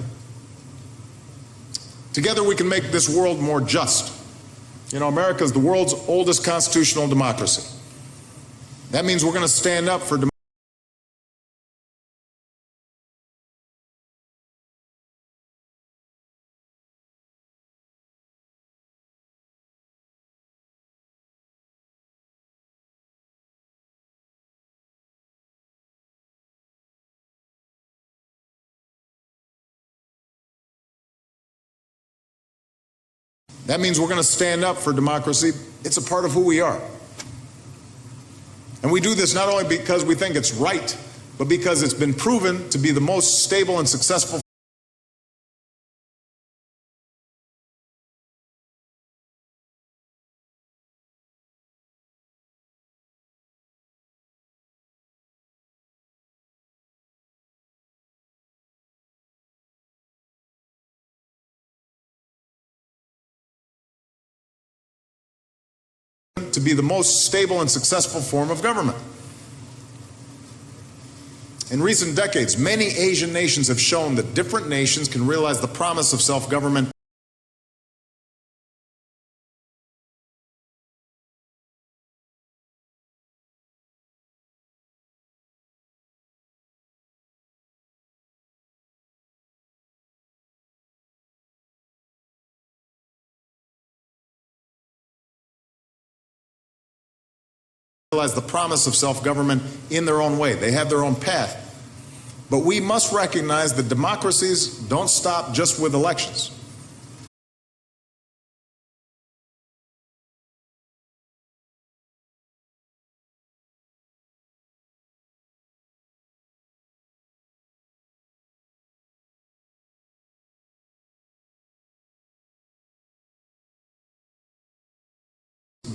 Together we can make this world more just. You know, America is the world's oldest constitutional democracy. That means we're going to stand up for democracy. That means we're going to stand up for democracy. It's a part of who we are. And we do this not only because we think it's right, but because it's been proven to be the most stable and successful form of government. In recent decades, many Asian nations have shown that different nations can realize the promise of self-government in their own way. They have their own path. But we must recognize that democracies don't stop just with elections.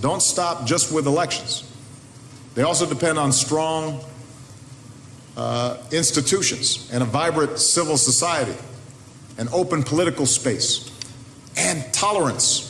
don't stop just with elections. They also depend on strong institutions and a vibrant civil society, an open political space, and tolerance.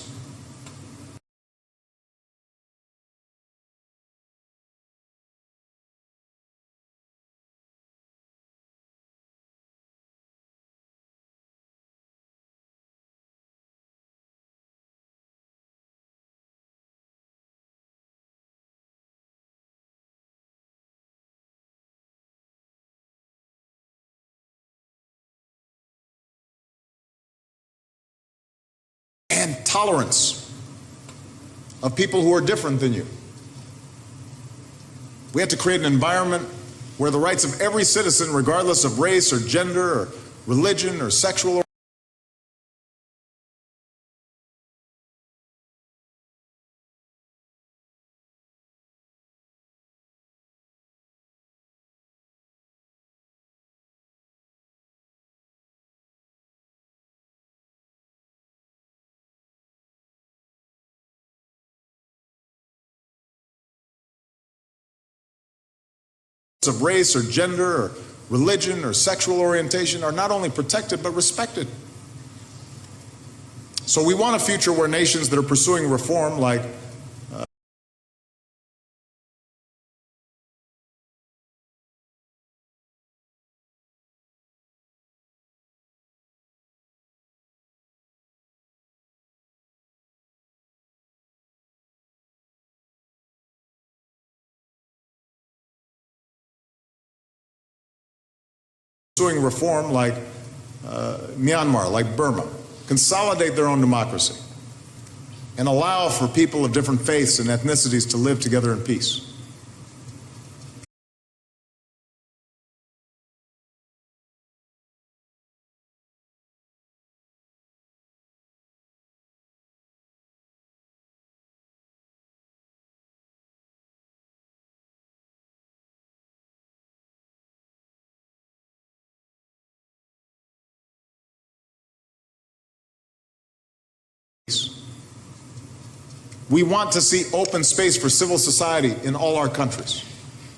And tolerance of people who are different than you. We have to create an environment where the rights of every citizen, regardless of race or gender or religion or sexual of race or gender or religion or sexual orientation are not only protected but respected. So we want a future where nations that are pursuing reform like Myanmar, like Burma, consolidate their own democracy and allow for people of different faiths and ethnicities to live together in peace. We want to see open space for civil society in all our countries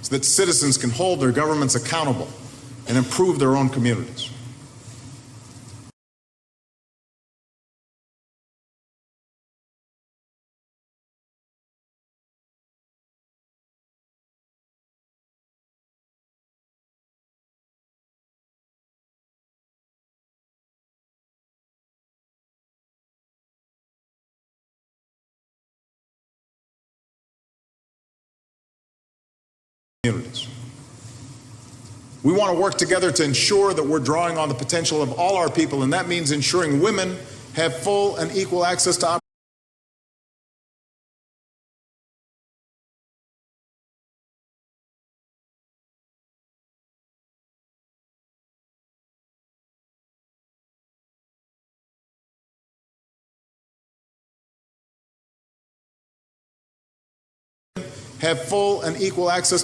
so that citizens can hold their governments accountable and improve their own communities. We want to work together to ensure that we're drawing on the potential of all our people, and that means ensuring women have full and equal access to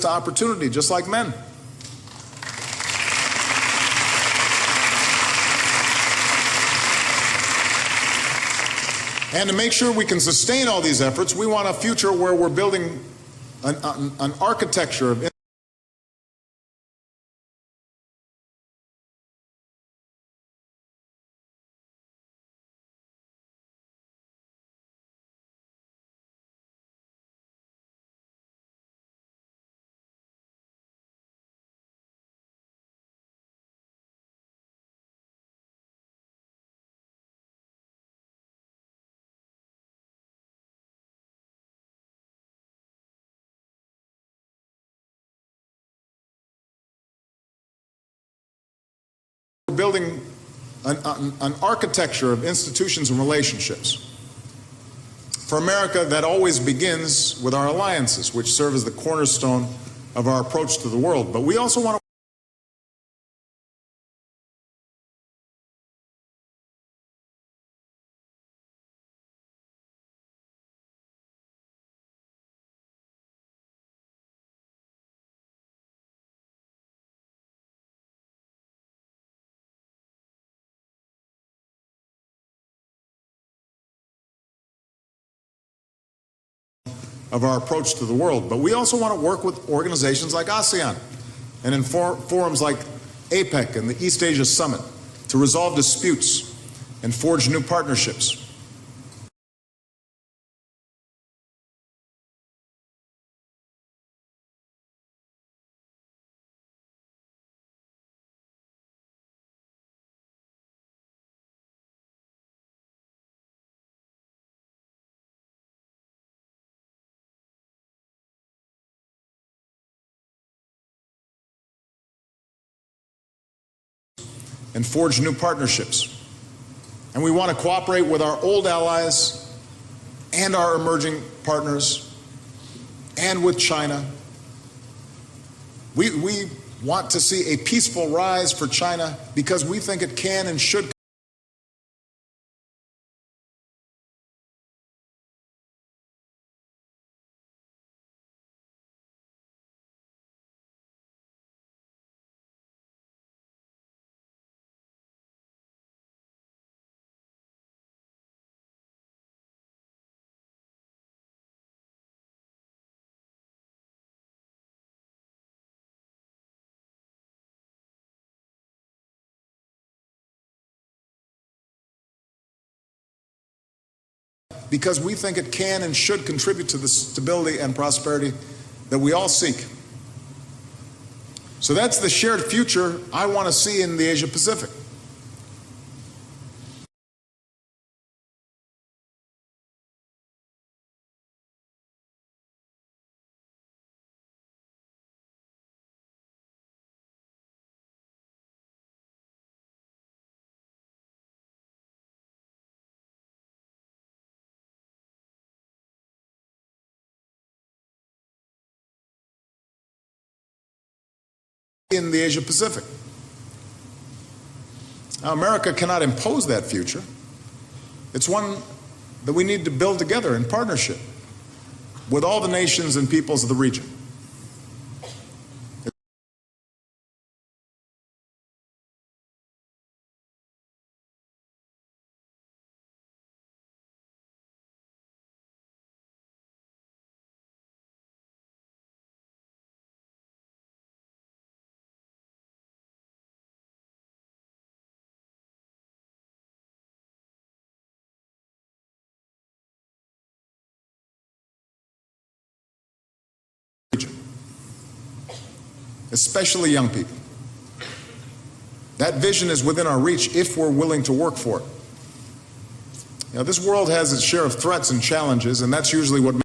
opportunity, just like men. And to make sure we can sustain all these efforts, we want a future where we're building an architecture of building an architecture of institutions and relationships for America that always begins with our alliances, which serve as the cornerstone of our approach to the world. But we also want to of our approach to the world. But we also want to work with organizations like ASEAN and in forums like APEC and the East Asia Summit to resolve disputes and forge new partnerships. And forge new partnerships. And we want to cooperate with our old allies and our emerging partners and with China. We want to see a peaceful rise for China because we think it can and should because we think it can and should contribute to the stability and prosperity that we all seek. So that's the shared future I want to see in the Asia Pacific. In the Asia Pacific. Now, America cannot impose that future. It's one that we need to build together in partnership with all the nations and peoples of the region. Especially young people. That vision is within our reach if we're willing to work for it. You know, this world has its share of threats and challenges, and that's usually what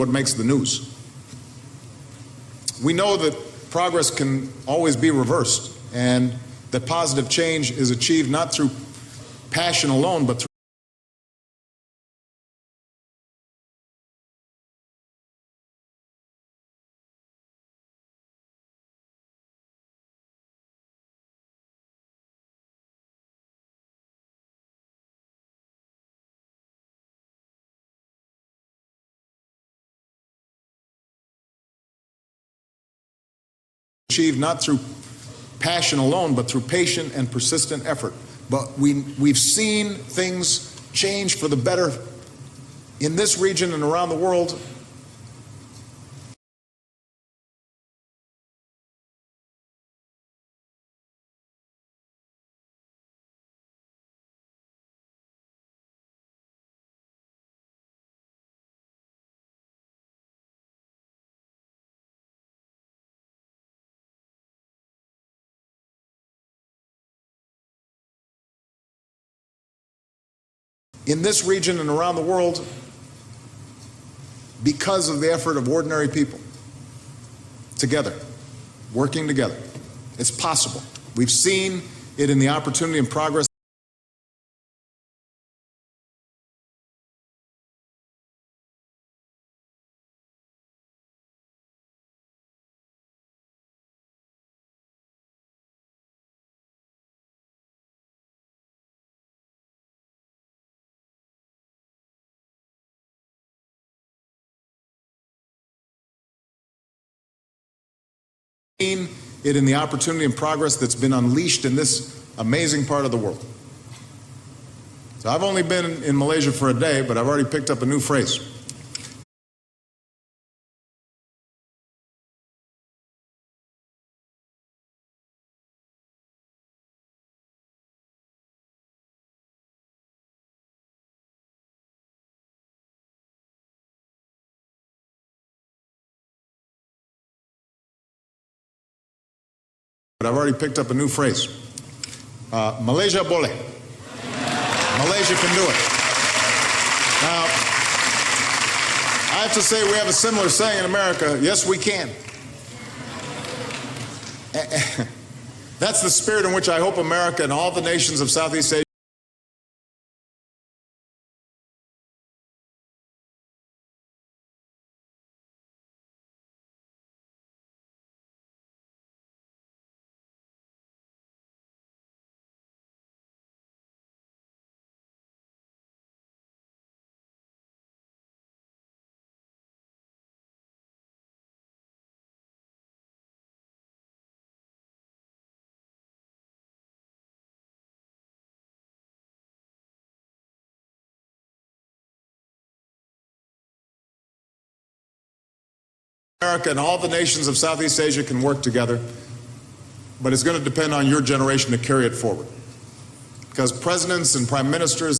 makes the news. We know that progress can always be reversed, and that positive change is achieved not through passion alone, but through passion alone, but through patient and persistent effort. But we've seen things change for the better in this region and around the world. In this region and around the world, because of the effort of ordinary people, together, working together. It's possible. We've seen it in the opportunity and progress it in the opportunity and progress that's been unleashed in this amazing part of the world. So I've only been in Malaysia for a day, but I've already picked up a new phrase. Malaysia boleh. Malaysia can do it. Now, I have to say we have a similar saying in America, yes, we can. That's the spirit in which I hope America and all the nations of Southeast Asia and all the nations of Southeast Asia can work together, but it's going to depend on your generation to carry it forward. Because presidents and prime ministers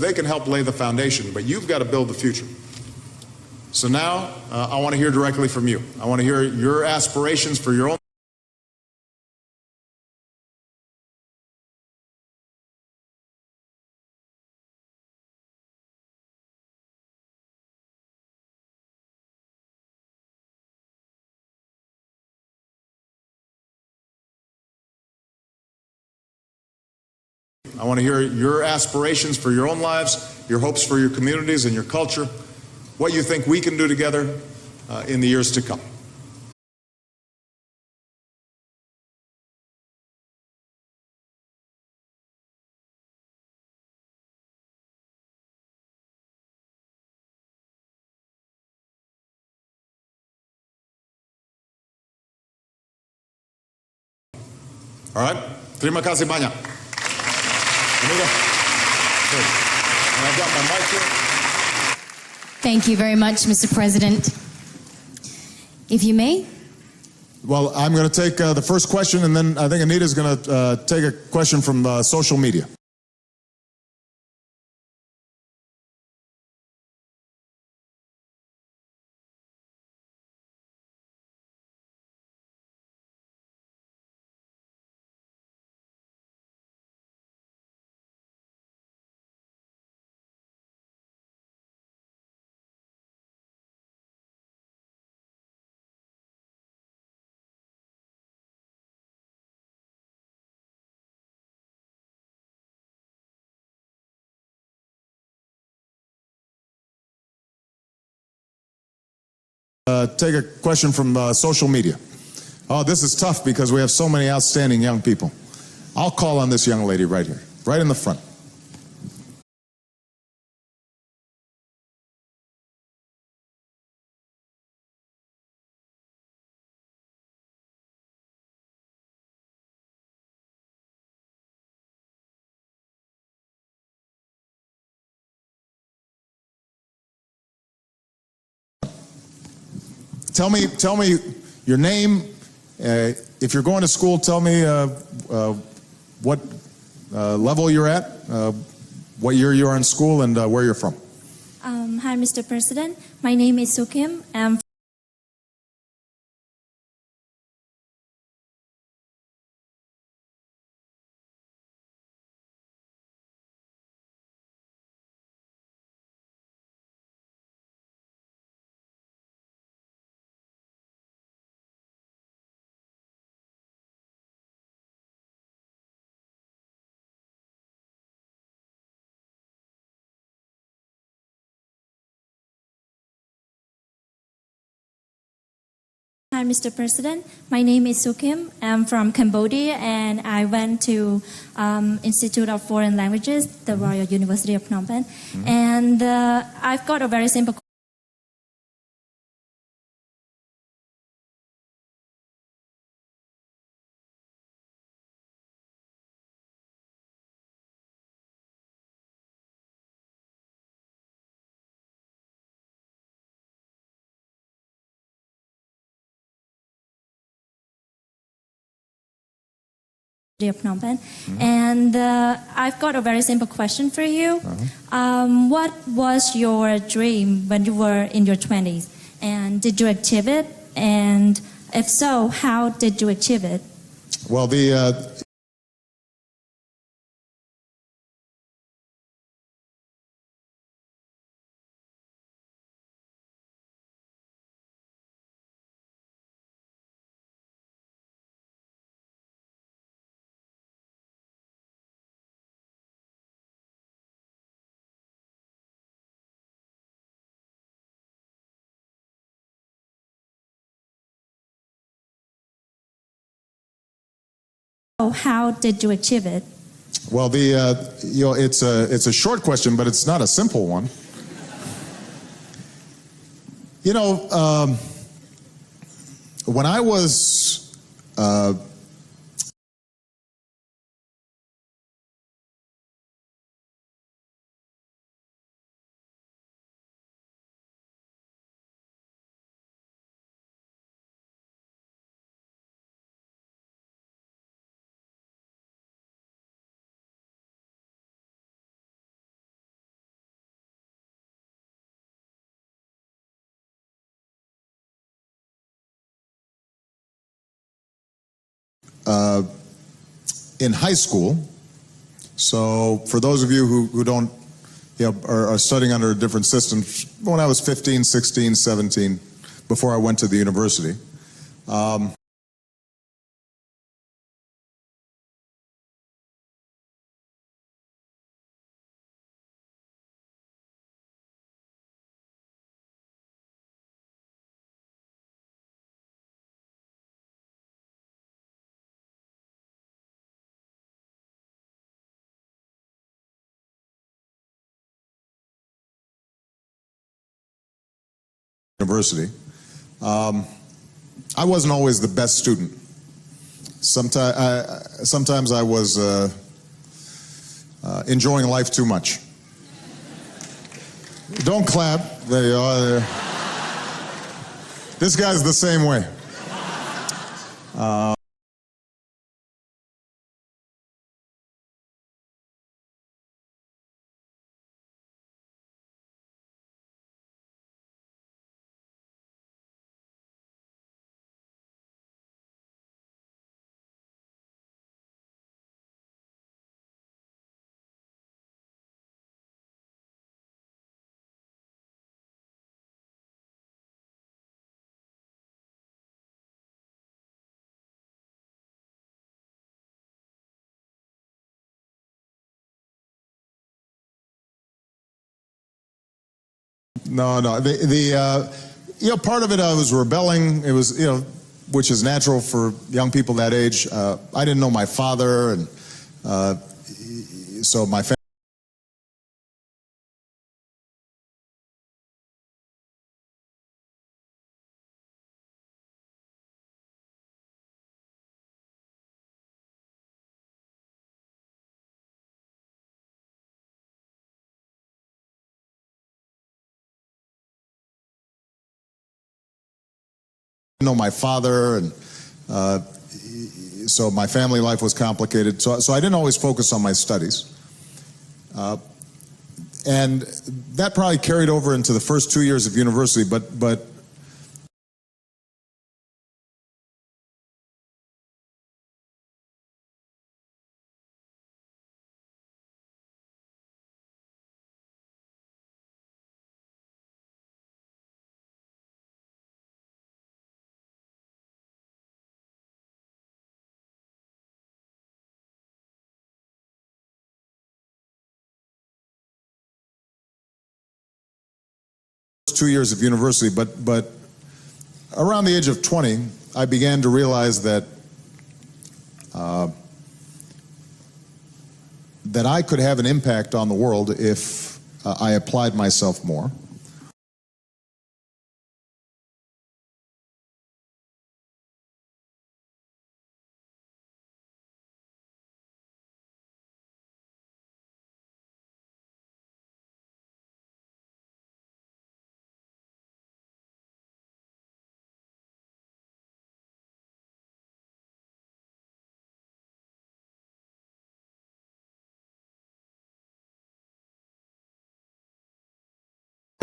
they can help lay the foundation, but you've got to build the future. So now, I want to hear directly from you. I want to hear your aspirations for your own. I want to hear your aspirations for your own lives, your hopes for your communities and your culture, what you think we can do together in the years to come. All right? Terima kasih banyak. I've got my mic here. Thank you very much, Mr. President. If you may. Well, I'm going to take the first question, and then I think Anita's going to take a question from social media. Take a question from social media. Oh, this is tough because we have so many outstanding young people. I'll call on this young lady right here, right in the front. Tell me your name. If you're going to school, tell me what level you're at, what year you are in school, and where you're from. Hi, Mr. President. My name is Sukim. I'm Hi, Mr. President. My name is Sukim. I'm from Cambodia, and I went to Institute of Foreign Languages, the Royal University of Phnom Penh. And I've got a very simple of Phnom Penh. And I've got a very simple question for you. What was your dream when you were in your 20s? And did you achieve it? And if so, how did you achieve it? Well, So how did you achieve it? Well, it's a short question, but it's not a simple one. When I was in high school, so for those of you who don't, are studying under a different system, when I was 15, 16, 17, before I went to the university, I wasn't always the best student. Sometimes I was enjoying life too much. Don't clap. There you are. This guy's the same way. No. Part of it I was rebelling. It was, which is natural for young people that age. I didn't know my father, and so my family. Know my father, and so my family life was complicated. So I didn't always focus on my studies, and that probably carried over into the first 2 years of university. But Around the age of 20, I began to realize that that I could have an impact on the world if I applied myself more.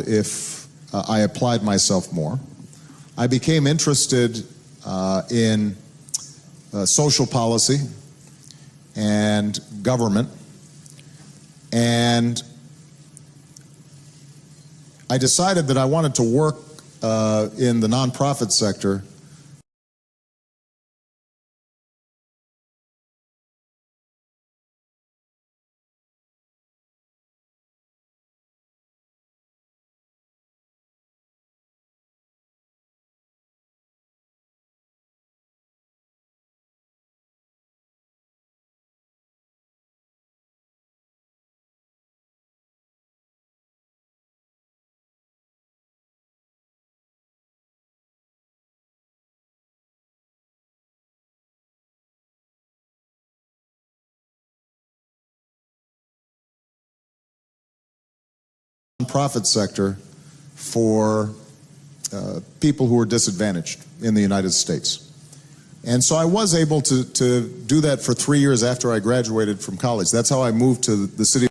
If I applied myself more, I became interested in social policy and government, and I decided that I wanted to work in the nonprofit sector. Nonprofit sector for people who are disadvantaged in the United States. And so I was able to do that for 3 years after I graduated from college. That's how I moved to the city.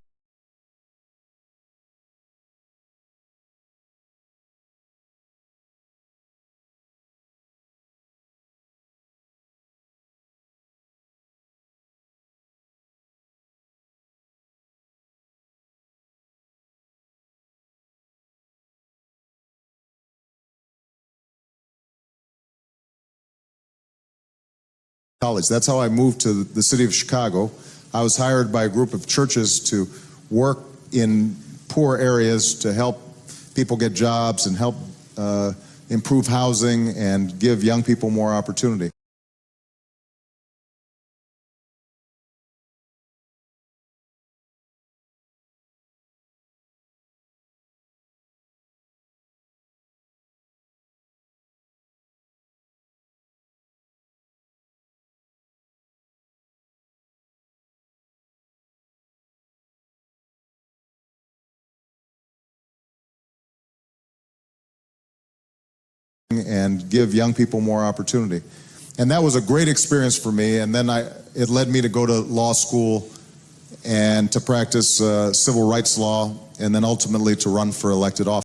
That's how I moved to the city of Chicago. I was hired by a group of churches to work in poor areas to help people get jobs and help improve housing and give young people more opportunity. And give young people more opportunity. And that was a great experience for me. And then it led me to go to law school and to practice civil rights law, and then ultimately to run for elected office.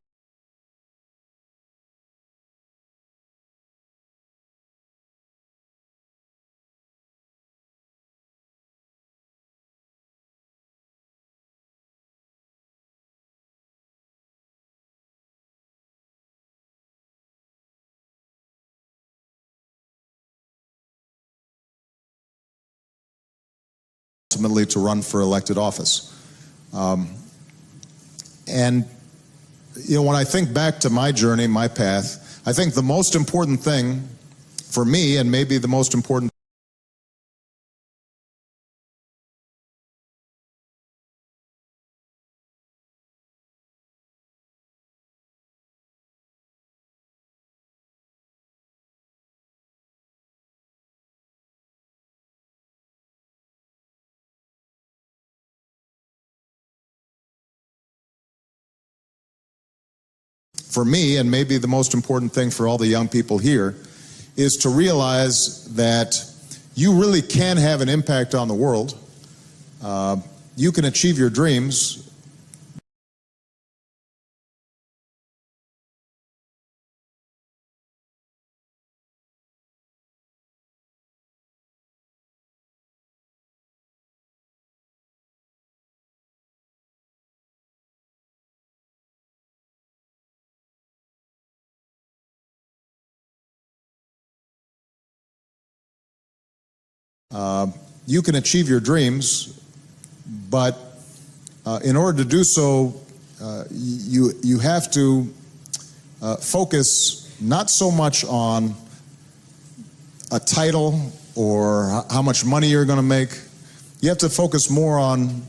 Ultimately to run for elected office. And you know, when I think back to my journey, my path, I think the most important thing for me, and maybe the most important for me, and maybe the most important thing for all the young people here, is to realize that you really can have an impact on the world. You can achieve your dreams. You can achieve your dreams, but in order to do so, you have to focus not so much on a title or how much money you're going to make. You have to focus more on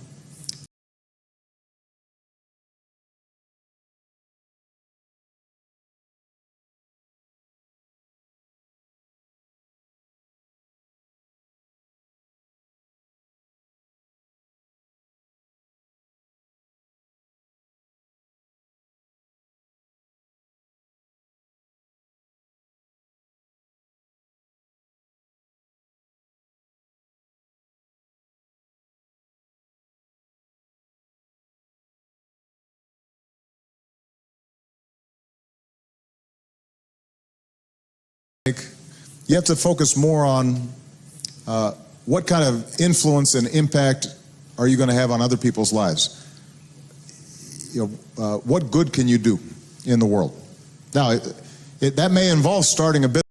you have to focus more on what kind of influence and impact are you going to have on other people's lives. What good can you do in the world? Now, that may involve starting a business.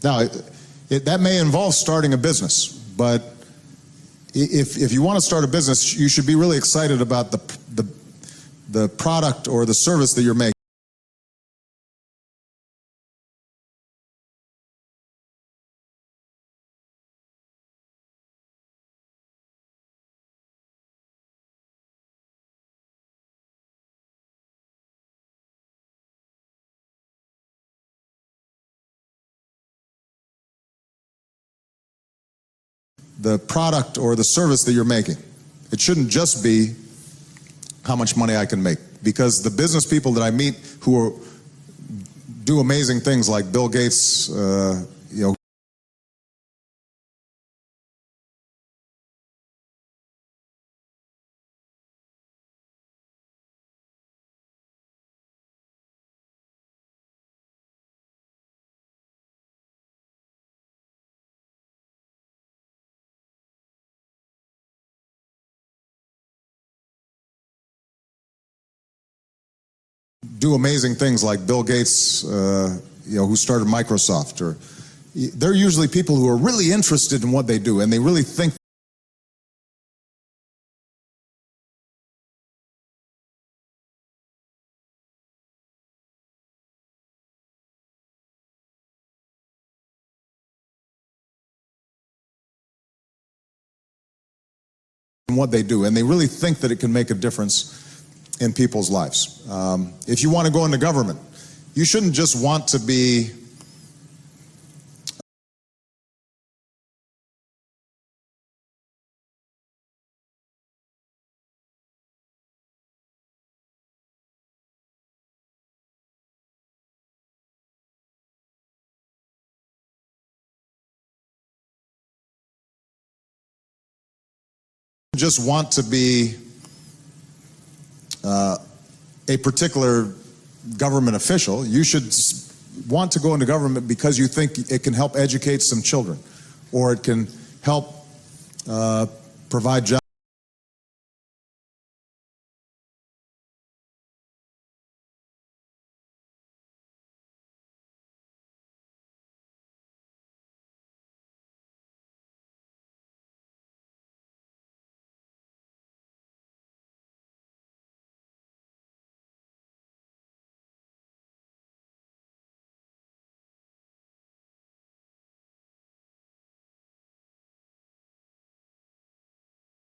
Now, that may involve starting a business, but if you want to start a business, you should be really excited about the product or the service that you're making. The product or the service that you're making. It shouldn't just be how much money I can make, because the business people that I meet who do amazing things like Bill Gates, do amazing things like Bill Gates, who started Microsoft, or they're usually people who are really interested in what they do and they really think in what they do and they really think that it can make a difference in people's lives. If you want to go into government, you shouldn't just want to be a particular government official. You should want to go into government because you think it can help educate some children, or it can help provide jobs.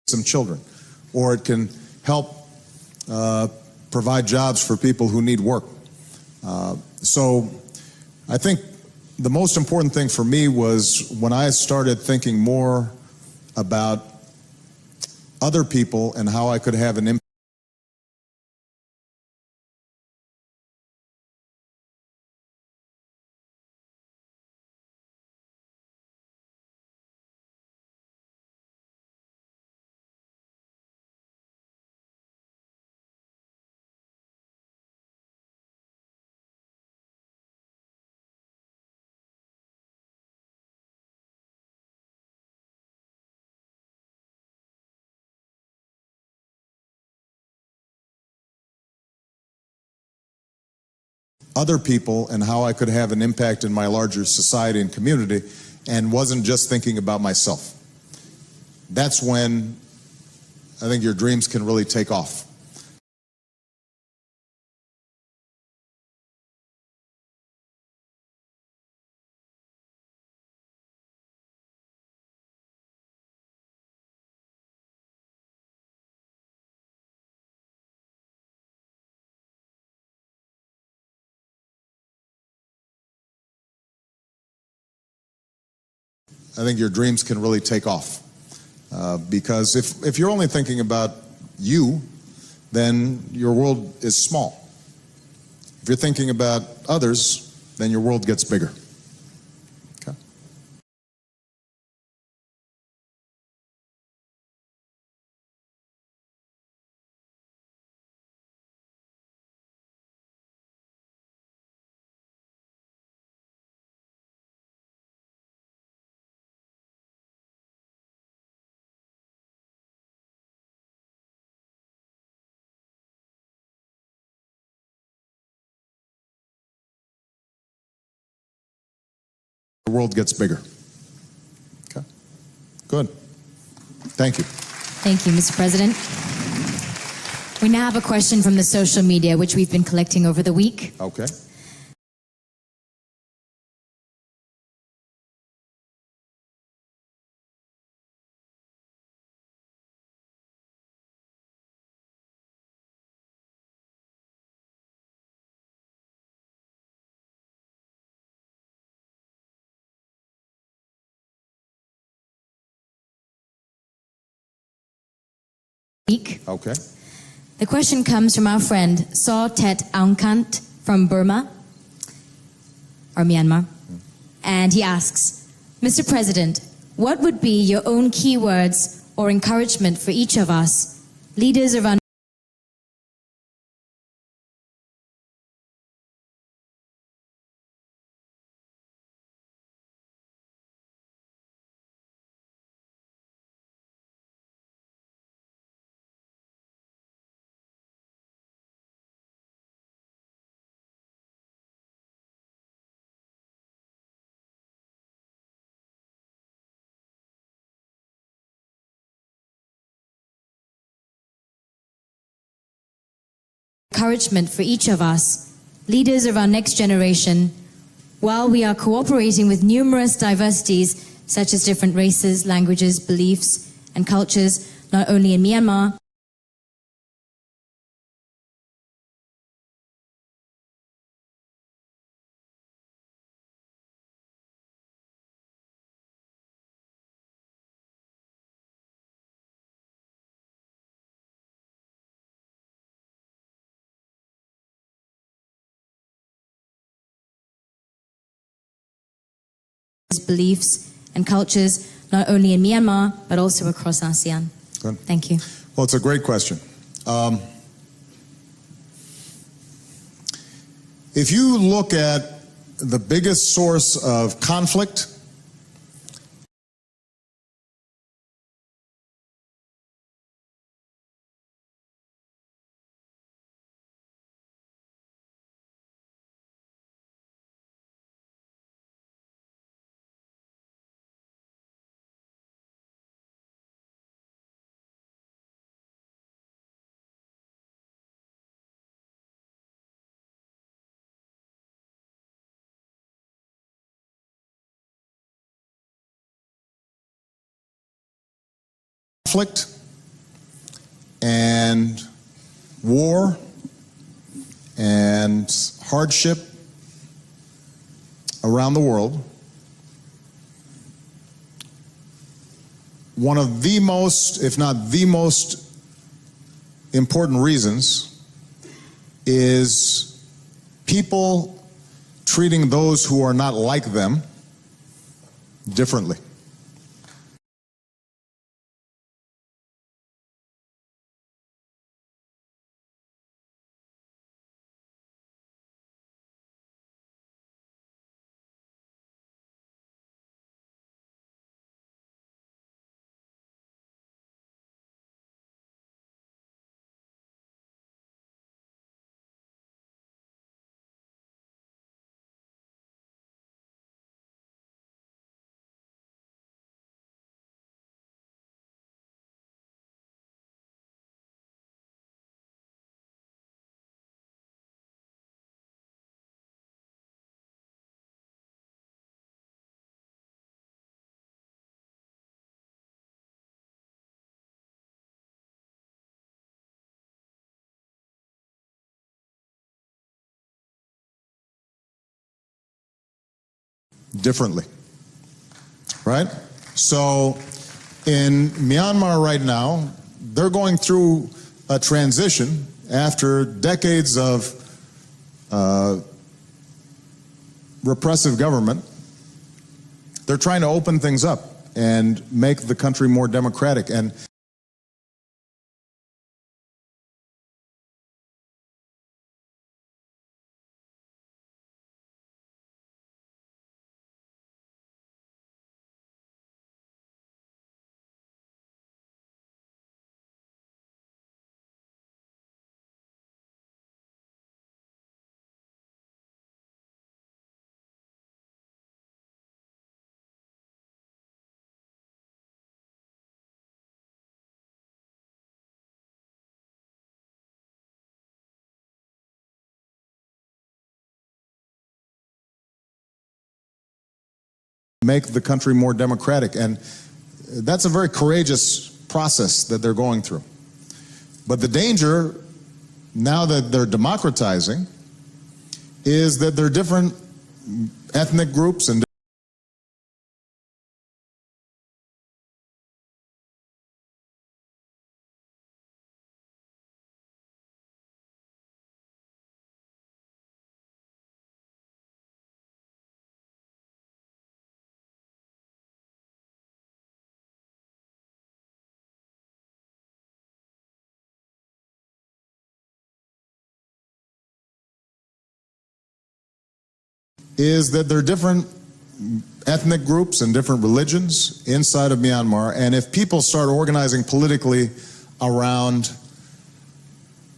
Some children, or it can help provide jobs for people who need work. So I think the most important thing for me was when I started thinking more about other people and how I could have an impact other people and how I could have an impact in my larger society and community, and wasn't just thinking about myself. That's when I think your dreams can really take off. I think your dreams can really take off. Because if you're only thinking about you, then your world is small. If you're thinking about others, then your world gets bigger. Okay? The world gets bigger. Okay? Good. Thank you. Thank you, Mr. President. We now have a question from the social media, which we've been collecting over the week. Okay. Okay. The question comes from our friend Saw Tet Aungkant from Burma, or Myanmar. And he asks, Mr. President, what would be your own keywords or encouragement for each of us, leaders of our encouragement for each of us, leaders of our next generation, while we are cooperating with numerous diversities such as different races, languages, beliefs, and cultures, not only in Myanmar, beliefs, and cultures, not only in Myanmar, but also across ASEAN. Good. Thank you. Well, it's a great question. If you look at the biggest source of conflict, and war and hardship around the world, one of the most, if not the most important reasons is people treating those who are not like them differently. differently, right? So in Myanmar right now, they're going through a transition after decades of repressive government. They're trying to open things up and make the country more democratic. And make the country more democratic. And that's a very courageous process that they're going through. But the danger, now that they're democratizing, is that there are different ethnic groups and is that there are different ethnic groups and different religions inside of Myanmar, and if people start organizing politically around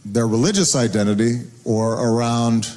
their religious identity or around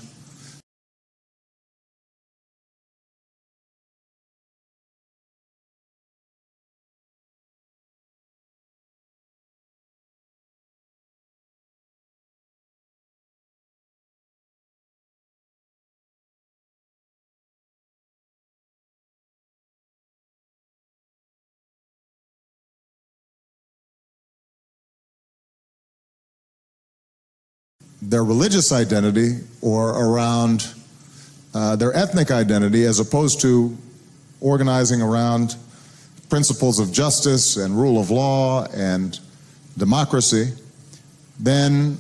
their religious identity or around their ethnic identity, as opposed to organizing around principles of justice and rule of law and democracy, then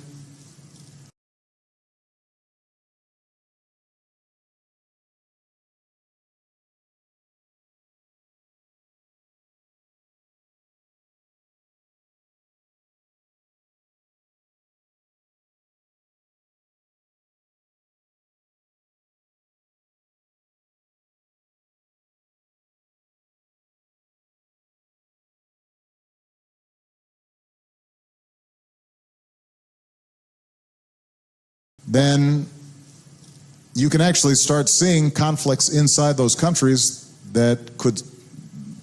you can actually start seeing conflicts inside those countries that could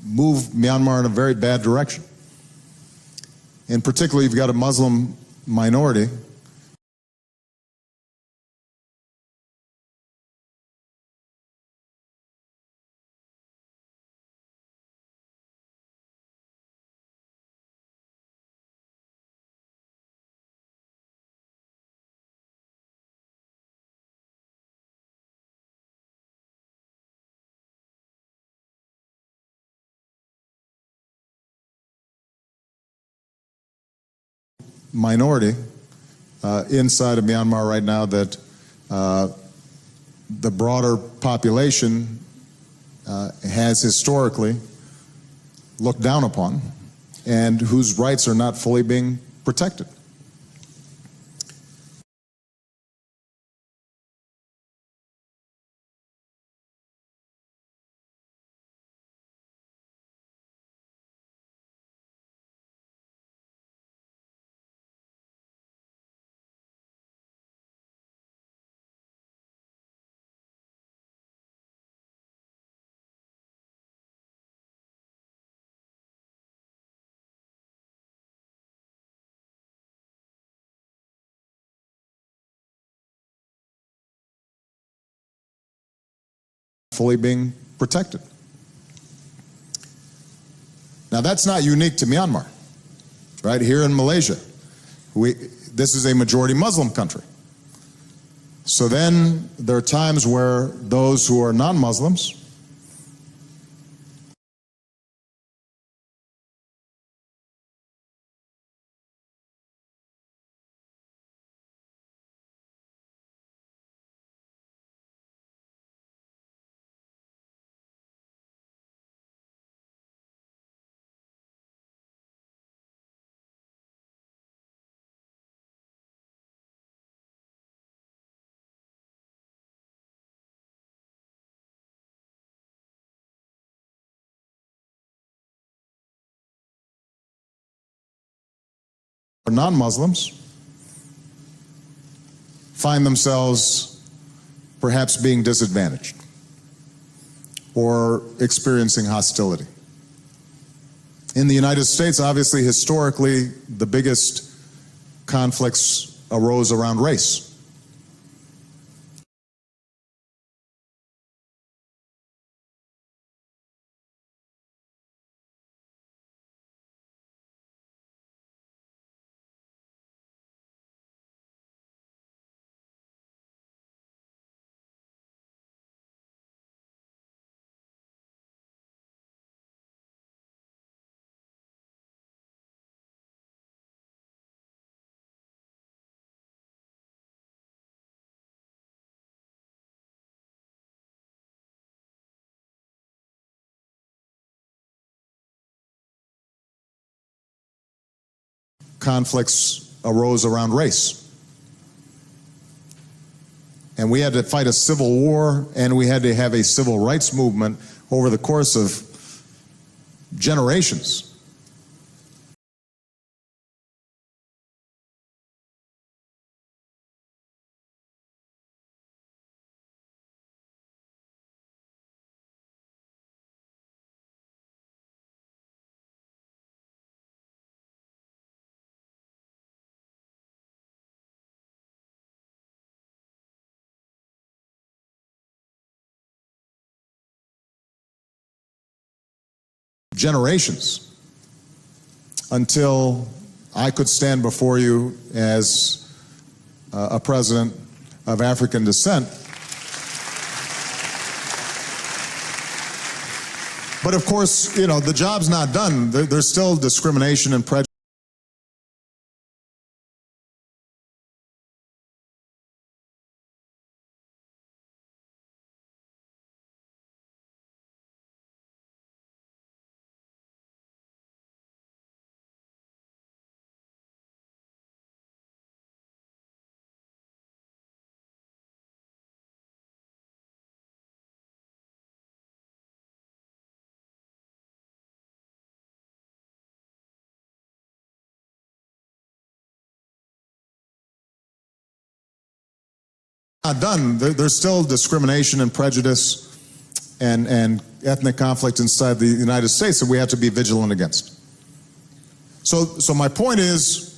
move Myanmar in a very bad direction. In particular, you've got a Muslim minority . Inside of Myanmar right now that the broader population has historically looked down upon and whose rights are not fully being protected. Fully being protected. Now that's not unique to Myanmar, right? Here in Malaysia, this is a majority Muslim country. So then there are times where those who are non-Muslims or non-Muslims find themselves perhaps being disadvantaged or experiencing hostility. In the United States, obviously, historically, the biggest conflicts arose around race. Conflicts arose around race. And we had to fight a civil war, and we had to have a civil rights movement over the course of generations. Generations until I could stand before you as a president of African descent. But of course, you know, the job's not done. There's still discrimination and prejudice. Not done. There's still discrimination and prejudice and ethnic conflict inside the United States that we have to be vigilant against. So my point is,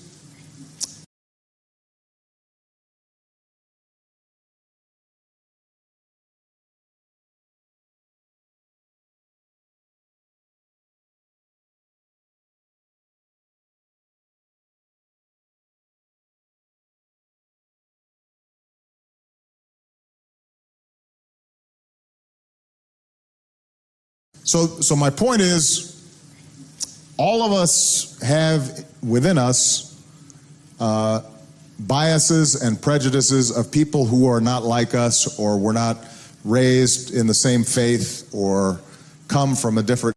So my point is, all of us have within us biases and prejudices of people who are not like us, or were not raised in the same faith, or come from a different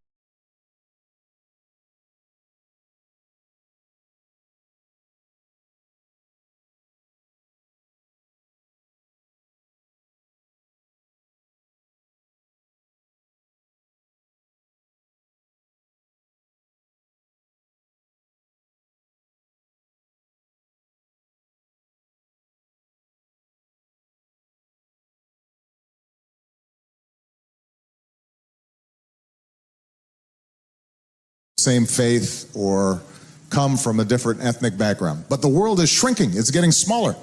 same faith, or come from a different ethnic background. But the world is shrinking. It's getting smaller.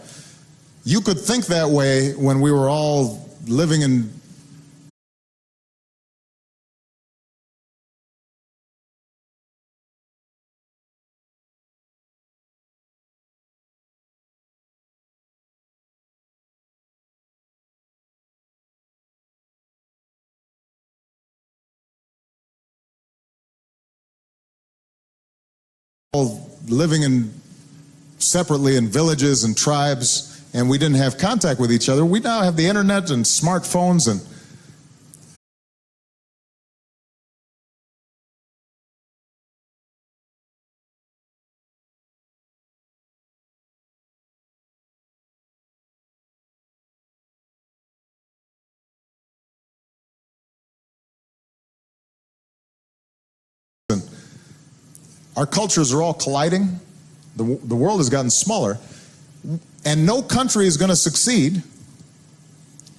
You could think that way when we were all living in separately in villages and tribes, and we didn't have contact with each other. We now have the internet and smartphones, and our cultures are all colliding, The world has gotten smaller, and no country is going to succeed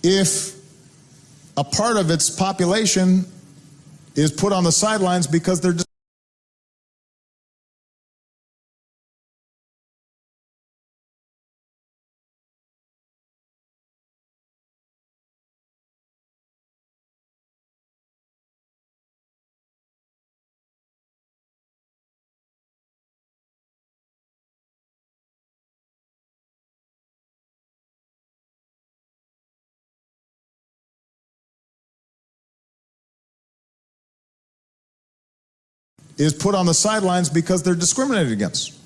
if a part of its population is put on the sidelines because they're just put on the sidelines because they're discriminated against.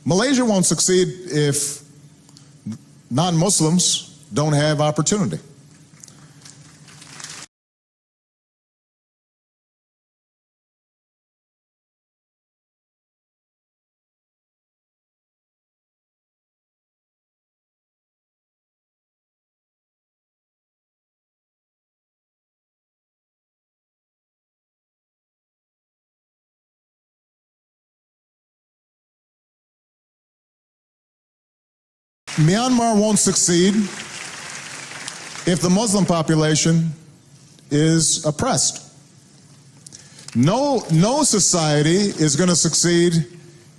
Malaysia won't succeed if non-Muslims don't have opportunity. Myanmar won't succeed if the Muslim population is oppressed. No society is going to succeed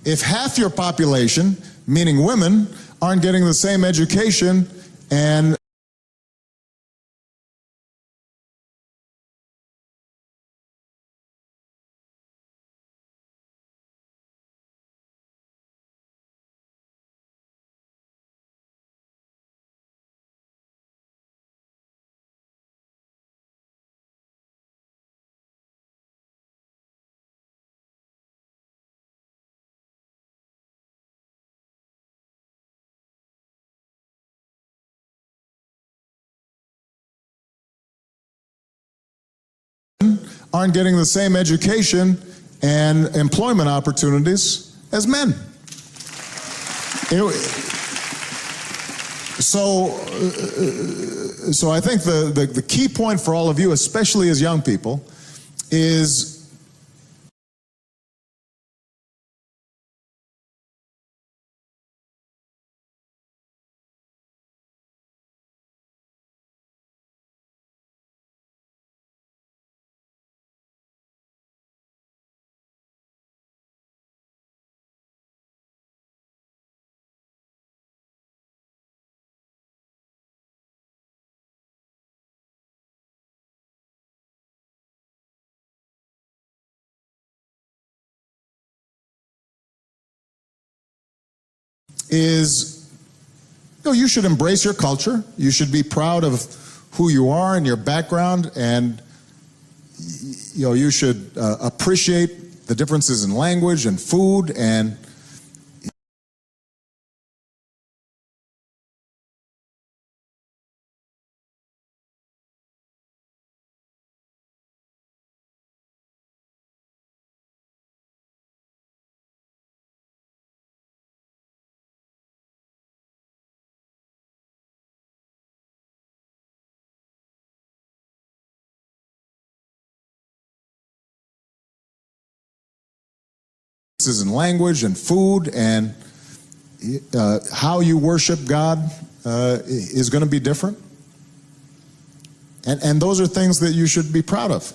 if half your population, meaning women, aren't getting the same education and aren't getting the same education and employment opportunities as men. So I think the key point for all of you, especially as young people, is you should embrace your culture. You should be proud of who you are and your background, and you should appreciate the differences in language and food and in language and food and how you worship God is going to be different. And those are things that you should be proud of.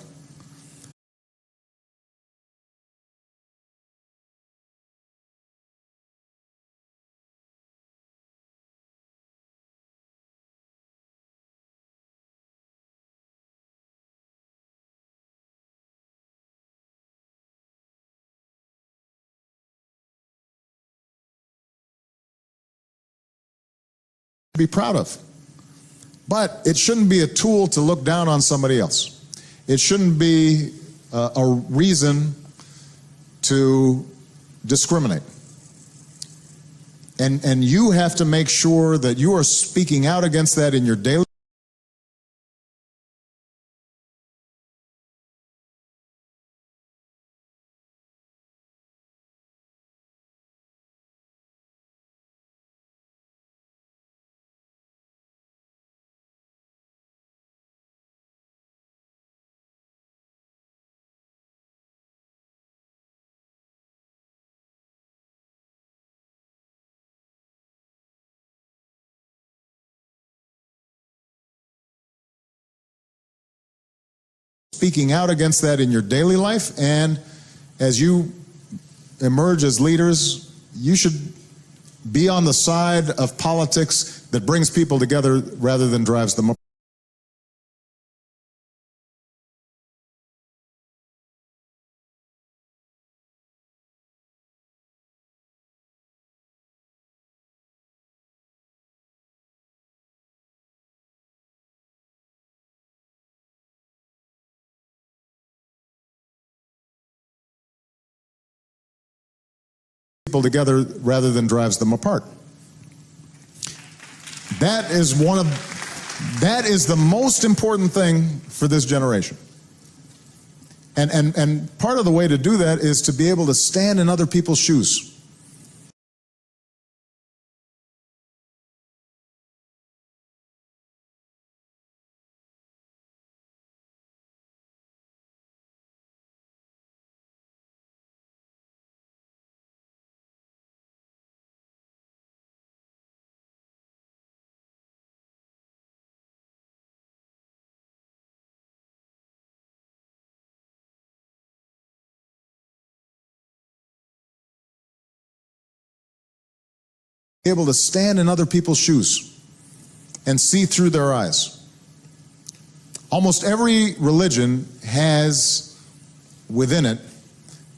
Be proud of. But it shouldn't be a tool to look down on somebody else. It shouldn't be a reason to discriminate. And you have to make sure that you are speaking out against that in your daily speaking out against that in your daily life, and as you emerge as leaders, you should be on the side of politics that brings people together rather than drives them apart. People together rather than drives them apart. That is the most important thing for this generation. And part of the way to do that is to be able to stand in other people's shoes. Able to stand in other people's shoes and see through their eyes. Almost every religion has within it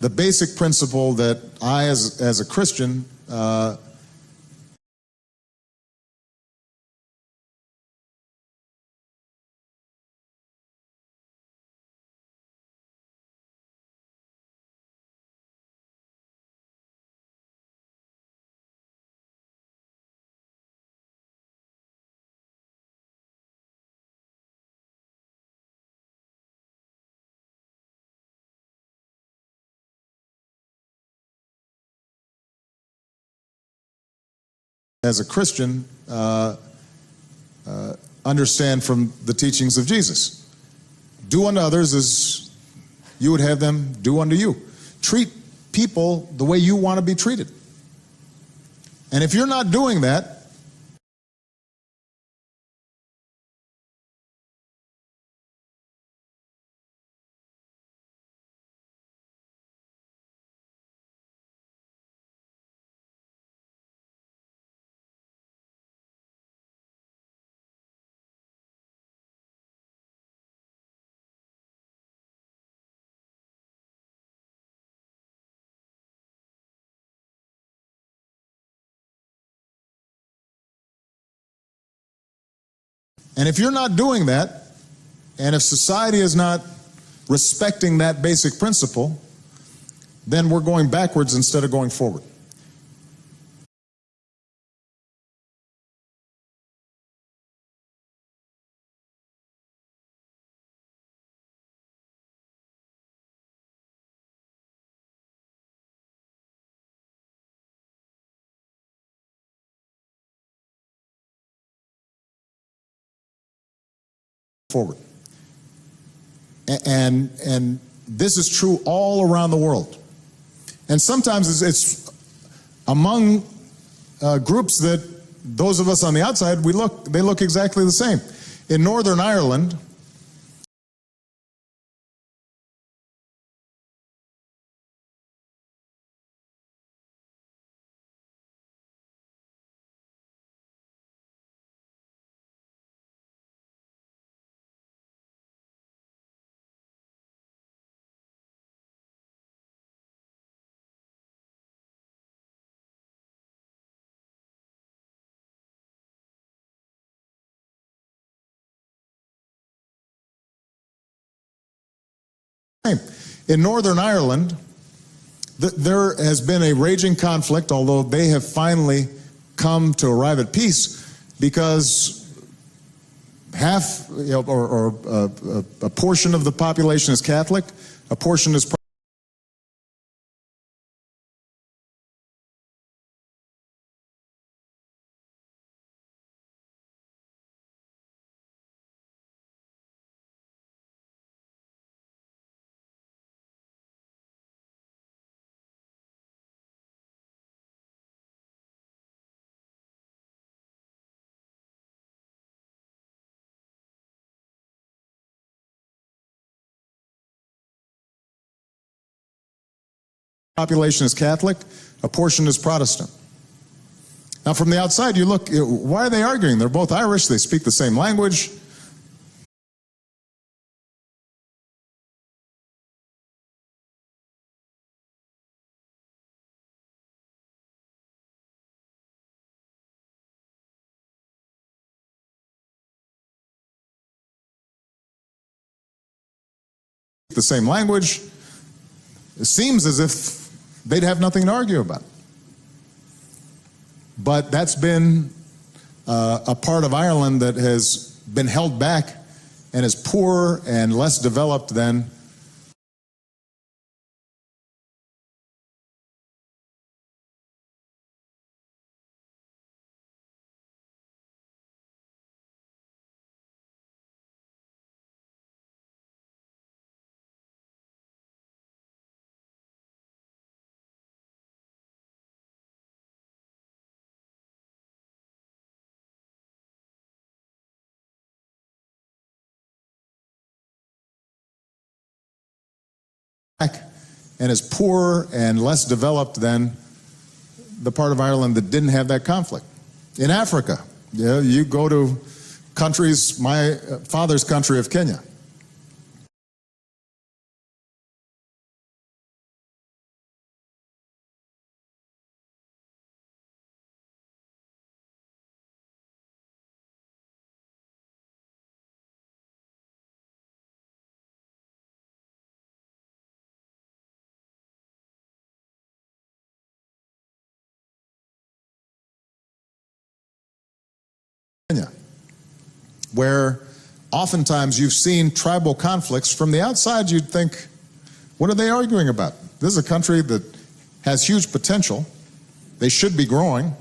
the basic principle that I, as a Christian, understand from the teachings of Jesus. Do unto others as you would have them do unto you. Treat people the way you want to be treated. And if you're not doing that, and if society is not respecting that basic principle, then we're going backwards instead of going forward. And this is true all around the world. And sometimes it's among groups that those of us on the outside, they look exactly the same. In Northern Ireland, there has been a raging conflict, although they have finally come to arrive at peace, because half or a portion of the population is Catholic, a portion is Population is Catholic, a portion is Protestant. Now from the outside you look, why are they arguing? They're both Irish, they speak the same language. The same language. It seems as if they'd have nothing to argue about. But that's been a part of Ireland that has been held back and is poorer and less developed than and is poorer and less developed than the part of Ireland that didn't have that conflict. In Africa, you go to countries, my father's country of Kenya. Where oftentimes you've seen tribal conflicts. From the outside you'd think, what are they arguing about? This is a country that has huge potential. They should be growing.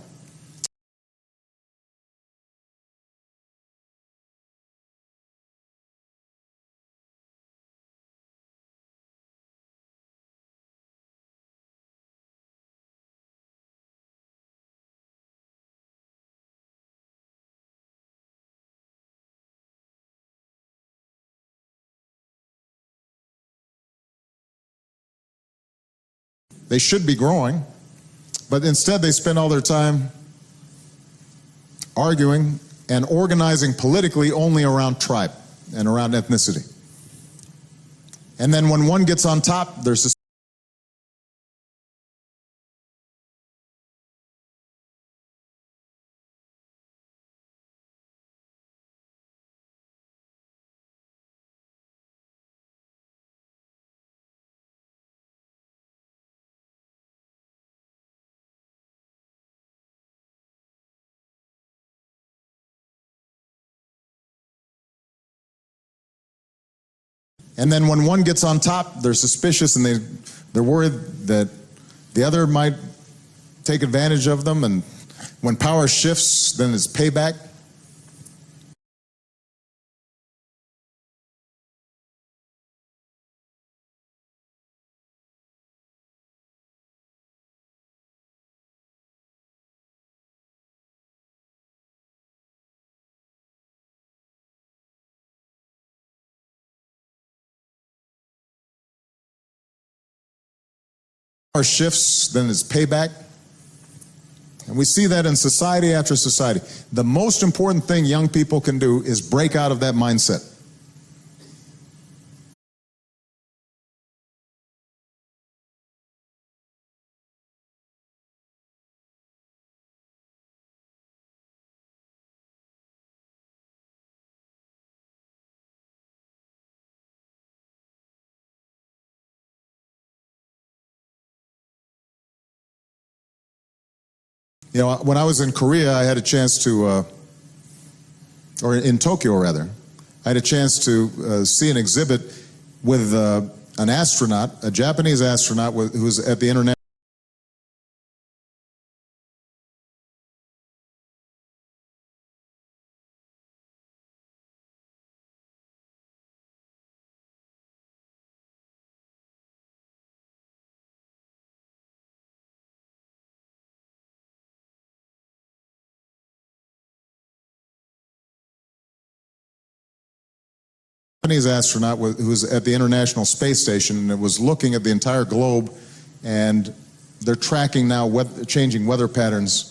They should be growing, but instead they spend all their time arguing and organizing politically only around tribe and around ethnicity. And then when one gets on top, there's this And then when one gets on top, they're suspicious and they're worried that the other might take advantage of them, and when power shifts, then it's payback. Power shifts, then it's payback. And we see that in society after society. The most important thing young people can do is break out of that mindset. You know, when I was in Korea, I had a chance to, or in Tokyo rather, I had a chance to see an exhibit with an astronaut, a Japanese astronaut who was at the International astronaut who was at the International Space Station and was looking at the entire globe And they're tracking now changing weather patterns,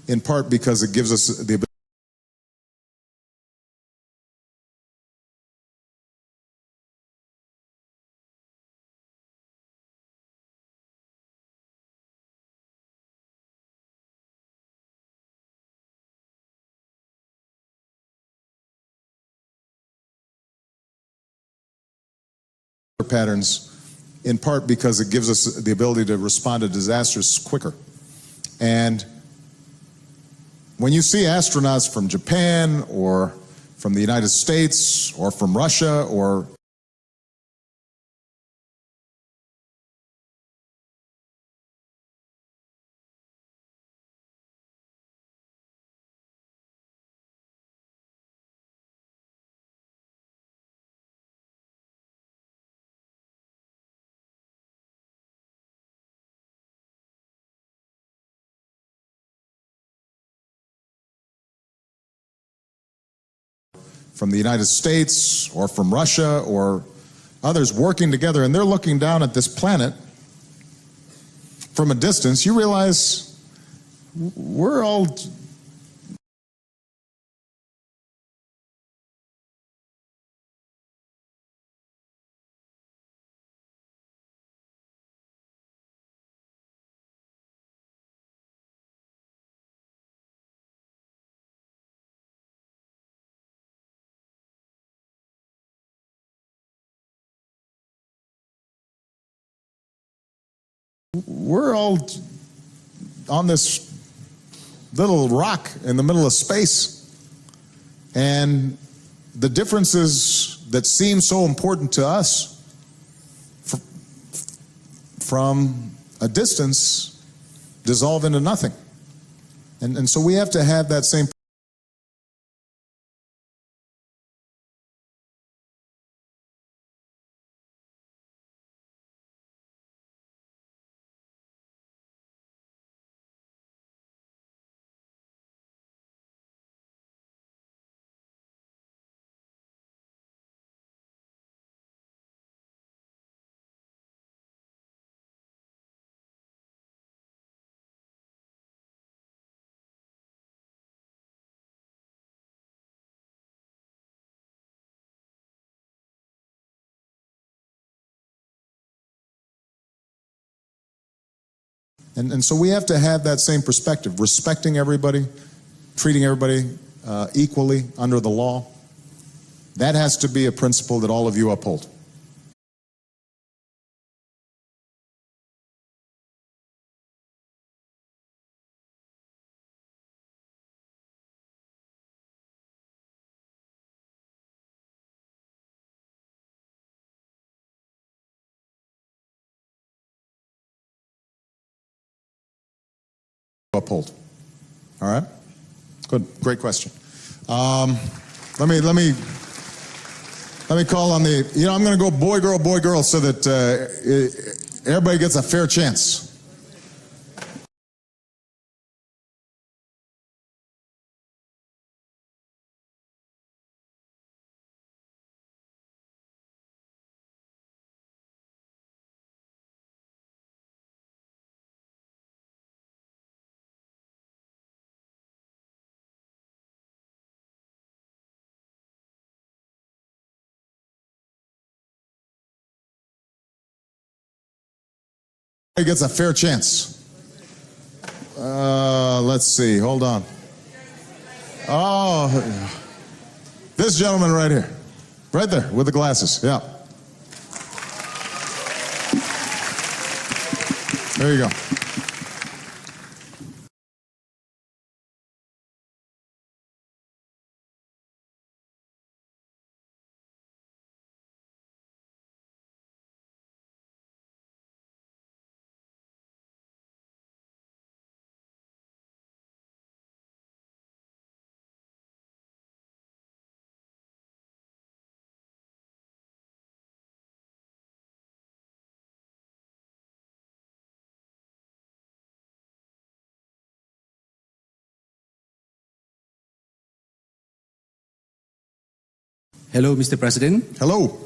in part because it gives us the ability patterns, in part because it gives us the ability to respond to disasters quicker. And when you see astronauts from Japan or from the United States or from Russia or from the United States or from Russia or others working together, and they're looking down at this planet from a distance, you realize we're all on this little rock in the middle of space. And the differences that seem so important to us from a distance dissolve into nothing. And so we have to have that same And so we have to have that same perspective, respecting everybody, treating everybody equally under the law. That has to be a principle that all of you uphold. Uphold. All right? Good. Great question. Let me call on the, I'm going to go boy, girl, so that everybody gets a fair chance. Gets a fair chance. Let's see. Hold on. Oh, this gentleman right here. Right there with the glasses. Yeah. There you go. Hello, Mr. President. Hello.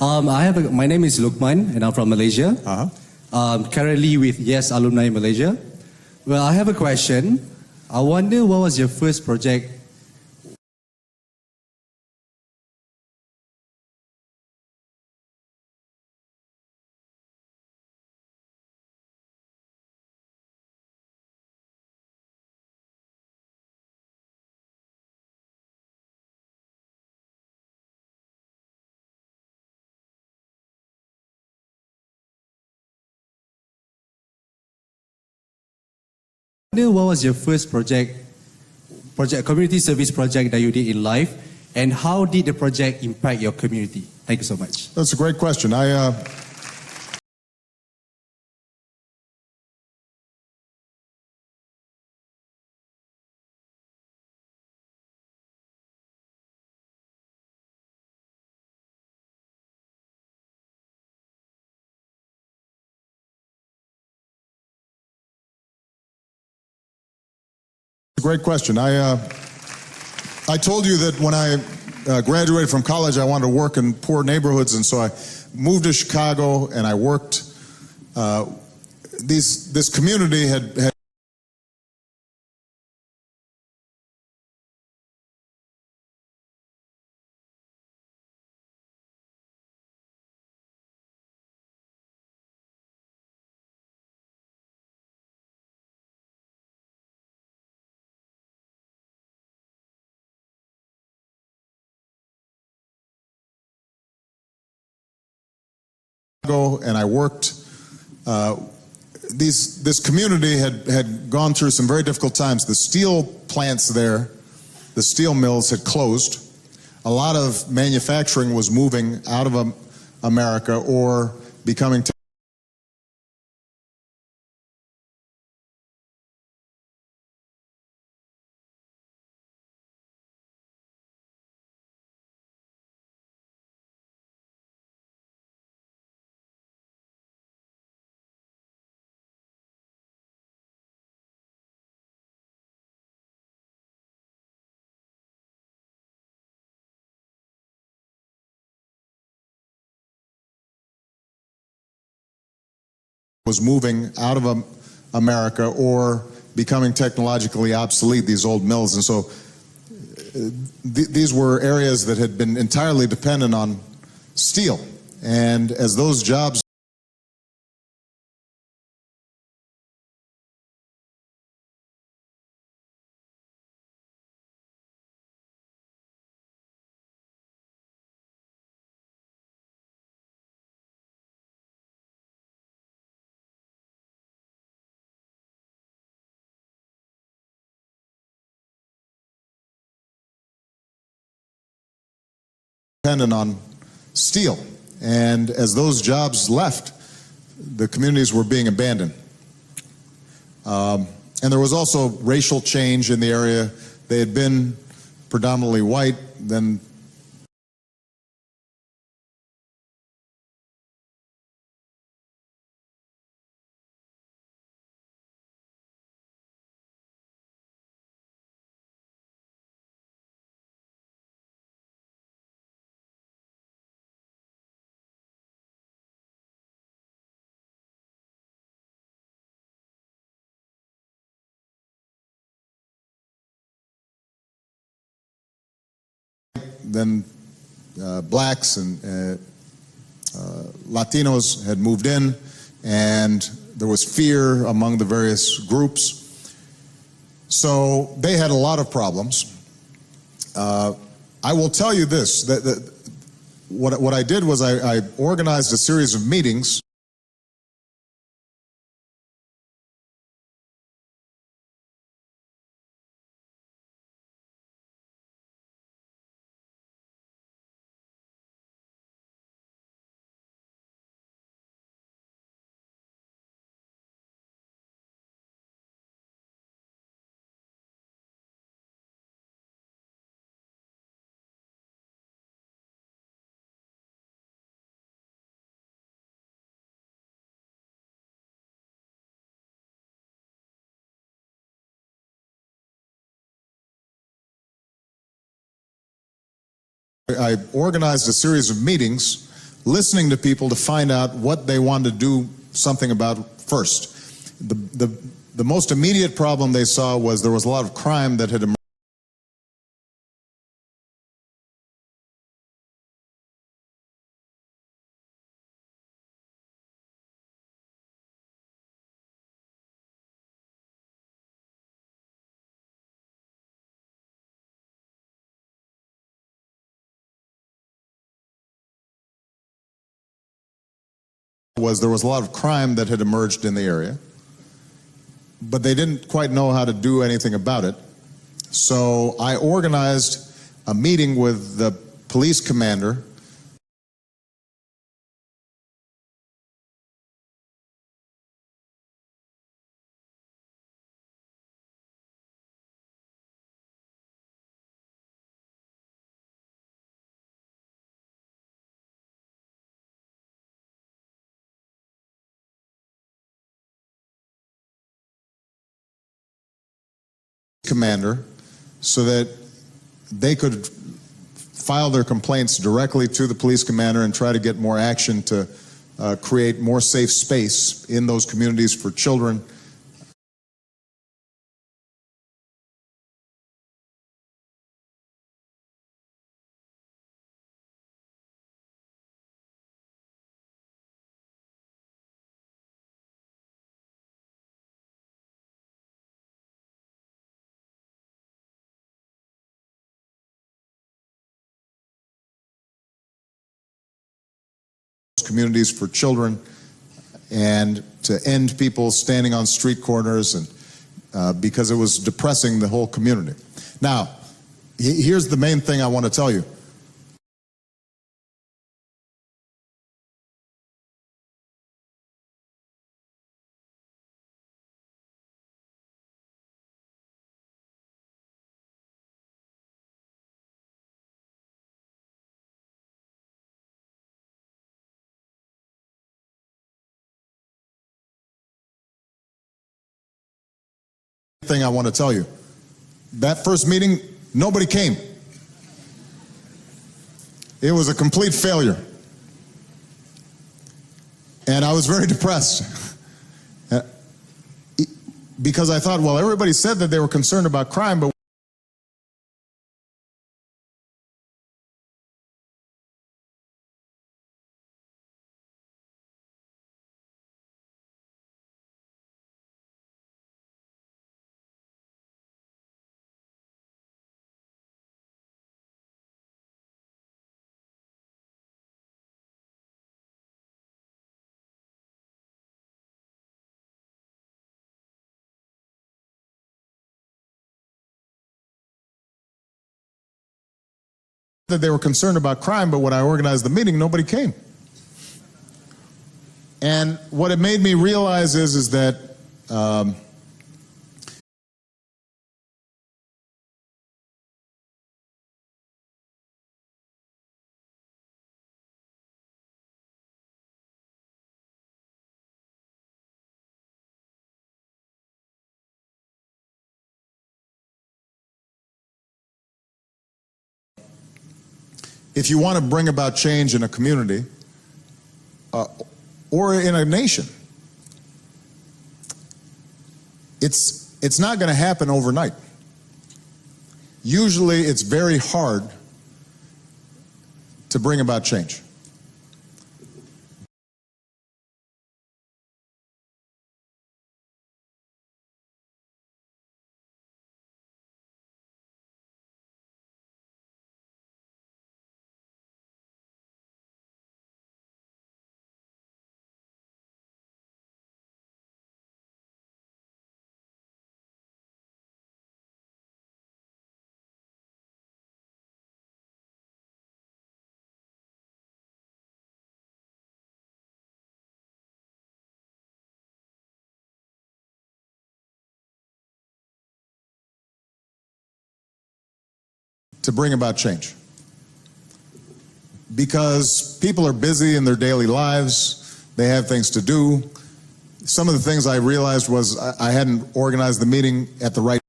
My name is Lukman, and I'm from Malaysia. currently with Yes Alumni Malaysia. Well, I have a question. I wonder what was your first project? What was your first project, community service project that you did in life, and how did the project impact your community? Thank you so much. That's a great question. Great question. I told you that when I graduated from college, I wanted to work in poor neighborhoods, and so I moved to Chicago and I worked. This community had and I worked. This community had gone through some very difficult times. The steel plants there, the steel mills had closed. A lot of manufacturing was moving out of America or becoming was moving out of America or becoming technologically obsolete, these old mills. And so these were areas that had been entirely dependent on steel. And as those jobs dependent on steel. And as those jobs left, the communities were being abandoned. And there was also racial change in the area. They had been predominantly white, then blacks and Latinos had moved in, and there was fear among the various groups. So they had a lot of problems. I will tell you this, that what I did was I organized a series of meetings listening to people to find out what they wanted to do something about first. The most immediate problem they saw was there was a lot of crime that had emerged. There was a lot of crime that had emerged in the area, but they didn't quite know how to do anything about it. So I organized a meeting with the police commander so that they could file their complaints directly to the police commander and try to get more action to create more safe space in those communities for children. Communities for children, and to end people standing on street corners, and because it was depressing the whole community. Now, here's the main thing I want to tell you. Thing I want to tell you. That first meeting, nobody came. It was a complete failure. And I was very depressed. Because I thought, well, everybody said that they were concerned about crime, but that they were concerned about crime, but when I organized the meeting, nobody came. And what it made me realize is that if you want to bring about change in a community or in a nation, it's not going to happen overnight. Usually it's very hard to bring about change. To bring about change. Because people are busy in their daily lives, they have things to do. Some of the things I realized was I hadn't organized the meeting at the right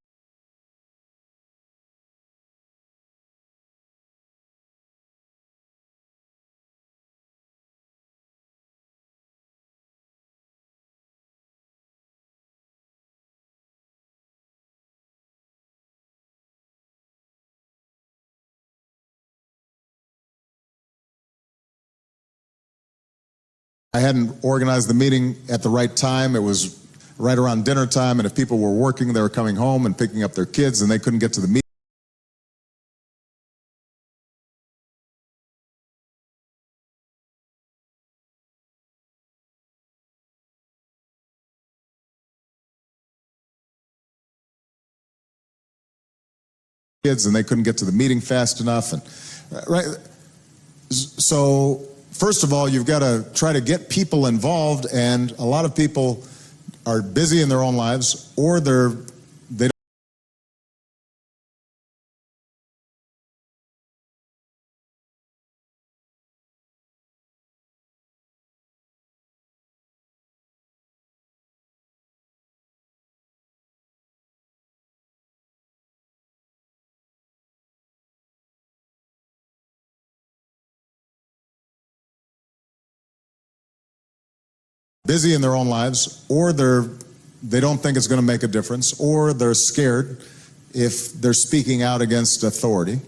I hadn't organized the meeting at the right time. It was right around dinner time, and if people were working, they were coming home and picking up their kids, and they couldn't get to the meeting. Fast enough, and right. So first of all, you've got to try to get people involved, and a lot of people are busy in their own lives, or they don't. Busy in their own lives, or they don't think it's going to make a difference, or they're scared if they're speaking out against authority.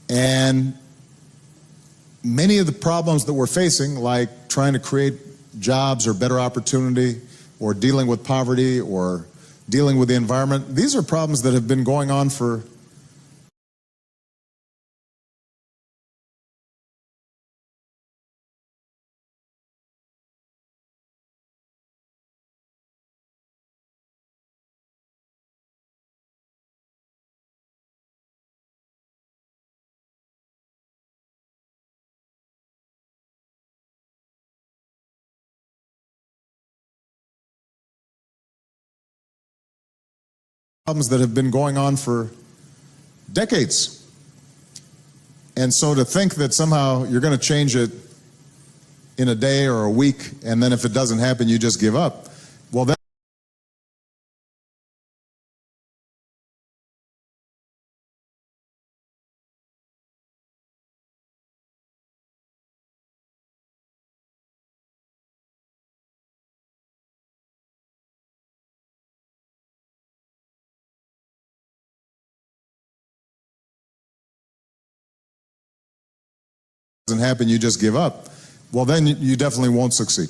And many of the problems that we're facing, like trying to create jobs or better opportunity, or dealing with poverty, or dealing with the environment, these are problems that have been going on for problems that have been going on for decades. And so to think that somehow you're going to change it in a day or a week, and then if it doesn't happen, you just give up, well, that doesn't happen, you just give up, well, then you definitely won't succeed.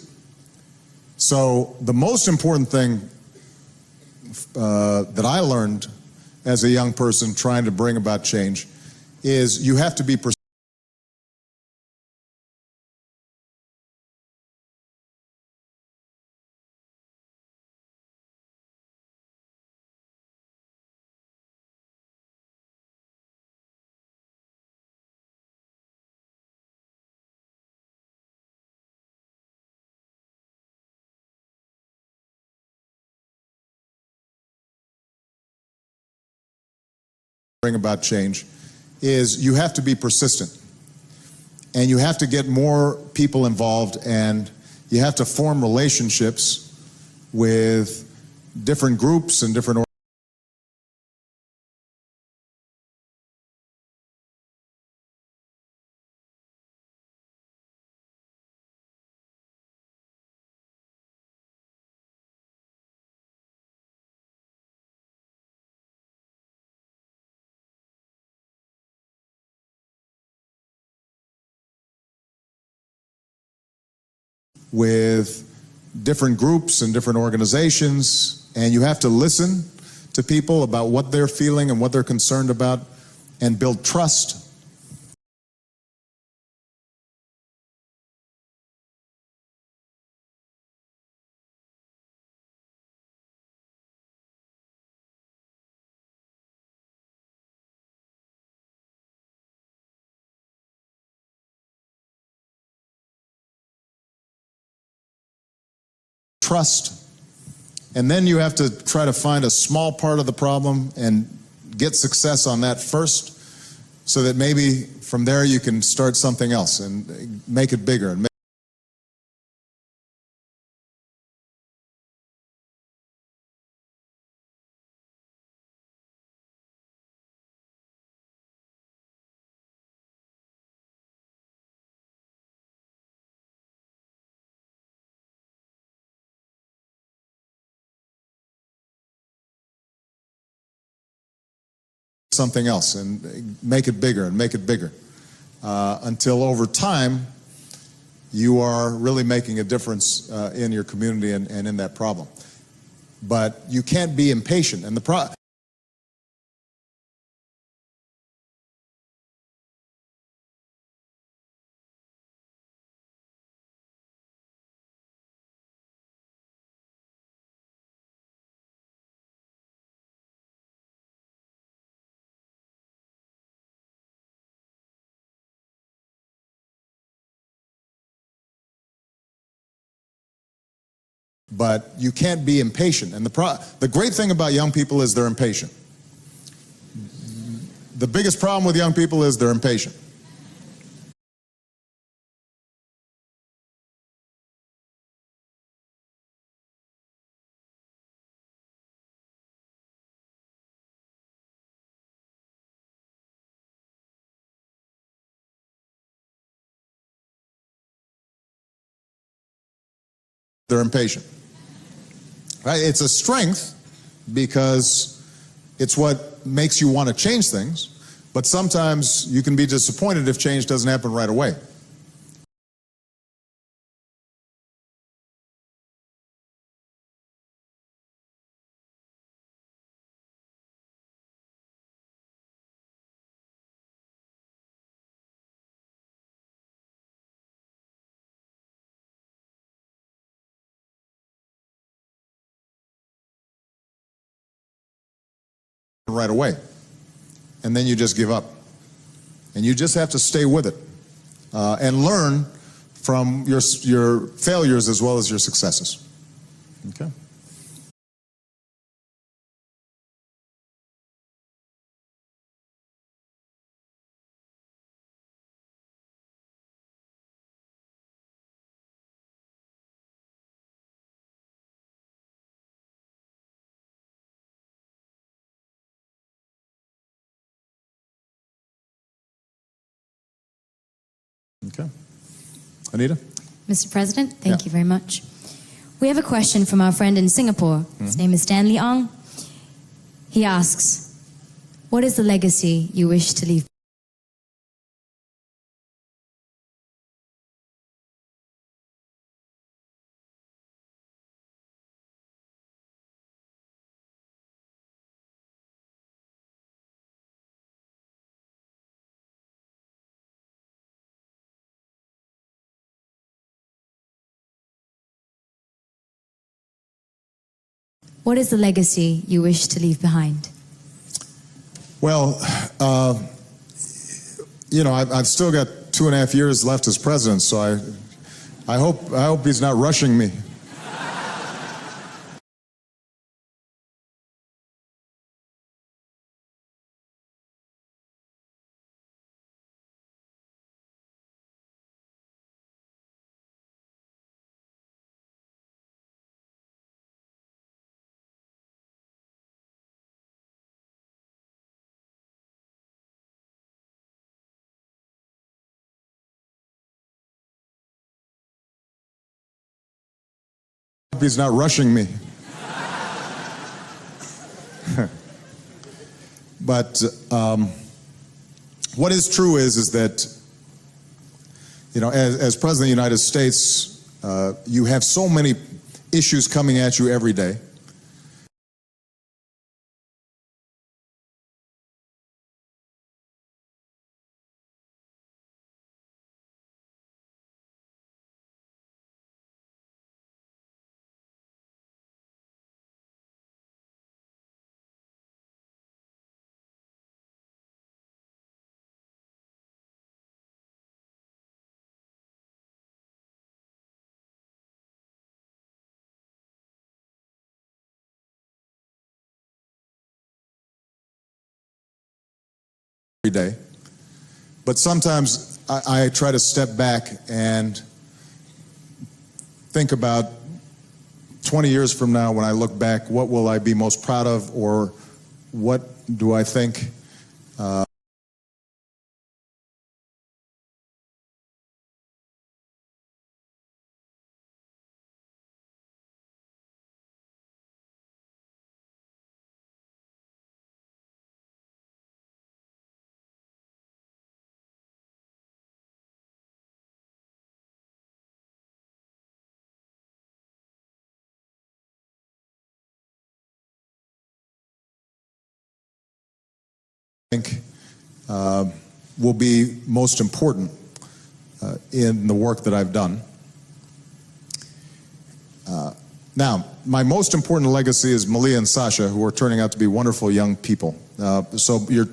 So the most important thing that I learned as a young person trying to bring about change is you have to be persistent. About change is you have to be persistent, and you have to get more people involved, and you have to form relationships with different groups and different organizations, and you have to listen to people about what they're feeling and what they're concerned about, and build trust. And then you have to try to find a small part of the problem and get success on that first, so that maybe from there you can start something else and make it bigger and something else and make it bigger and make it bigger until over time you are really making a difference in your community and in that problem. But you can't be impatient. And but you can't be impatient. And the great thing about young people is they're impatient. The biggest problem with young people is they're impatient. They're impatient. Right? It's a strength because it's what makes you want to change things, but sometimes you can be disappointed if change doesn't happen right away. Right away. And then you just give up. And you just have to stay with it and learn from your failures as well as your successes. Okay? Okay. Anita? Mr. President, thank you very much. We have a question from our friend in Singapore. His name is Stanley Ong. He asks, what is the legacy you wish to leave? What is the legacy you wish to leave behind? Well, you know, I've still got 2.5 years left as president, so I hope he's not rushing me. I hope he's not rushing me. But what is true is that, you know, as President of the United States, you have so many issues coming at you every day. Day. But sometimes I try to step back and think about 20 years from now when I look back, what will I be most proud of, or what do I think think will be most important in the work that I've done. Now, my most important legacy is Malia and Sasha, who are turning out to be wonderful young people. So your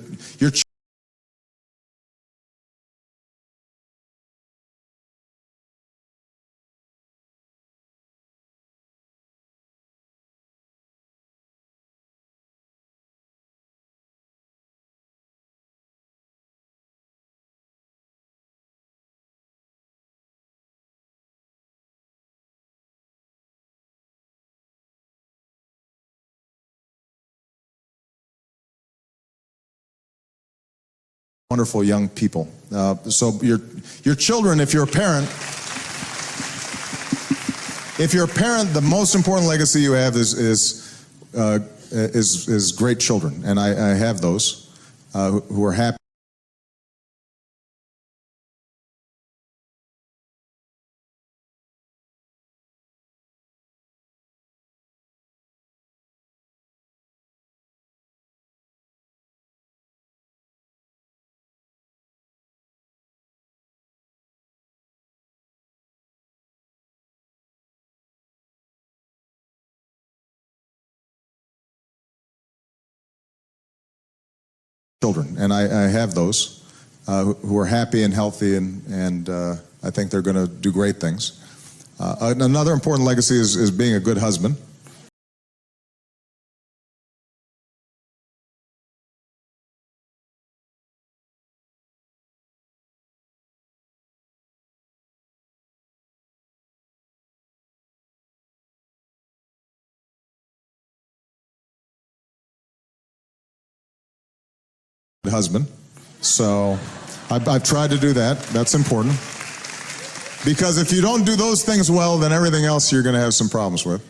wonderful young people. So your children, if you're a parent, the most important legacy you have is great children, and I have those who are happy. Children, and I have those who are happy and healthy, and I think they're going to do great things. Another important legacy is being a good husband. Husband. So I've tried to do that. That's important. Because if you don't do those things well, then everything else you're going to have some problems with.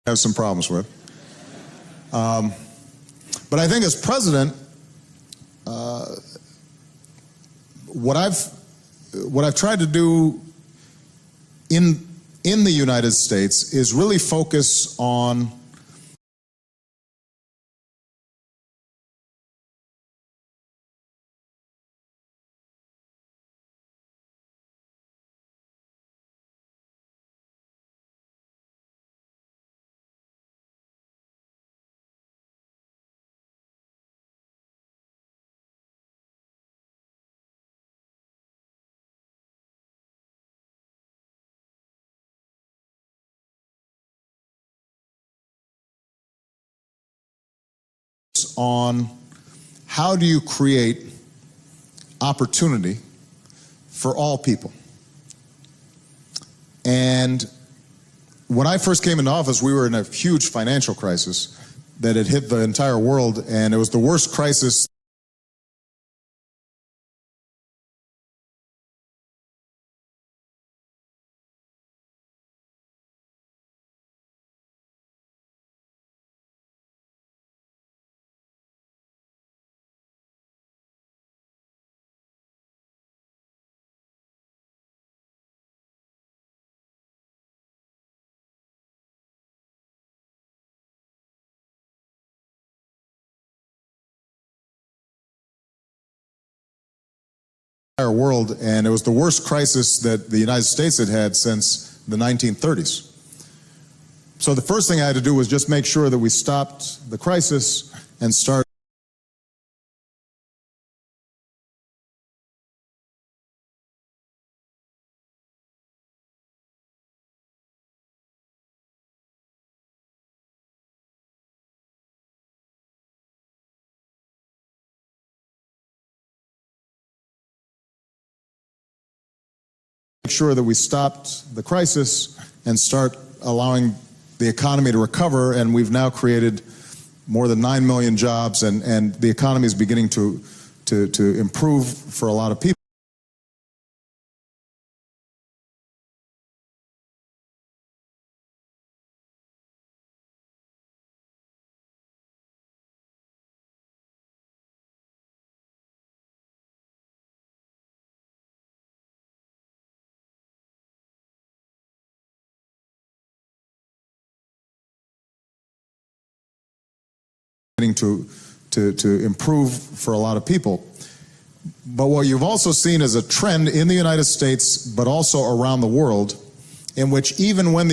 Have some problems with. But I think as president, what I've tried to do in the United States is really focus on how do you create opportunity for all people. And when I first came into office, we were in a huge financial crisis that had hit the entire world, and it was the worst crisis world, and it was the worst crisis that the United States had had since the 1930s. So the first thing I had to do was just make sure that we stopped the crisis and started sure that we stopped the crisis and start allowing the economy to recover, and we've now created more than 9 million jobs, and the economy is beginning to improve for a lot of people. to improve for a lot of people. But what you've also seen is a trend in the United States, but also around the world, in which even when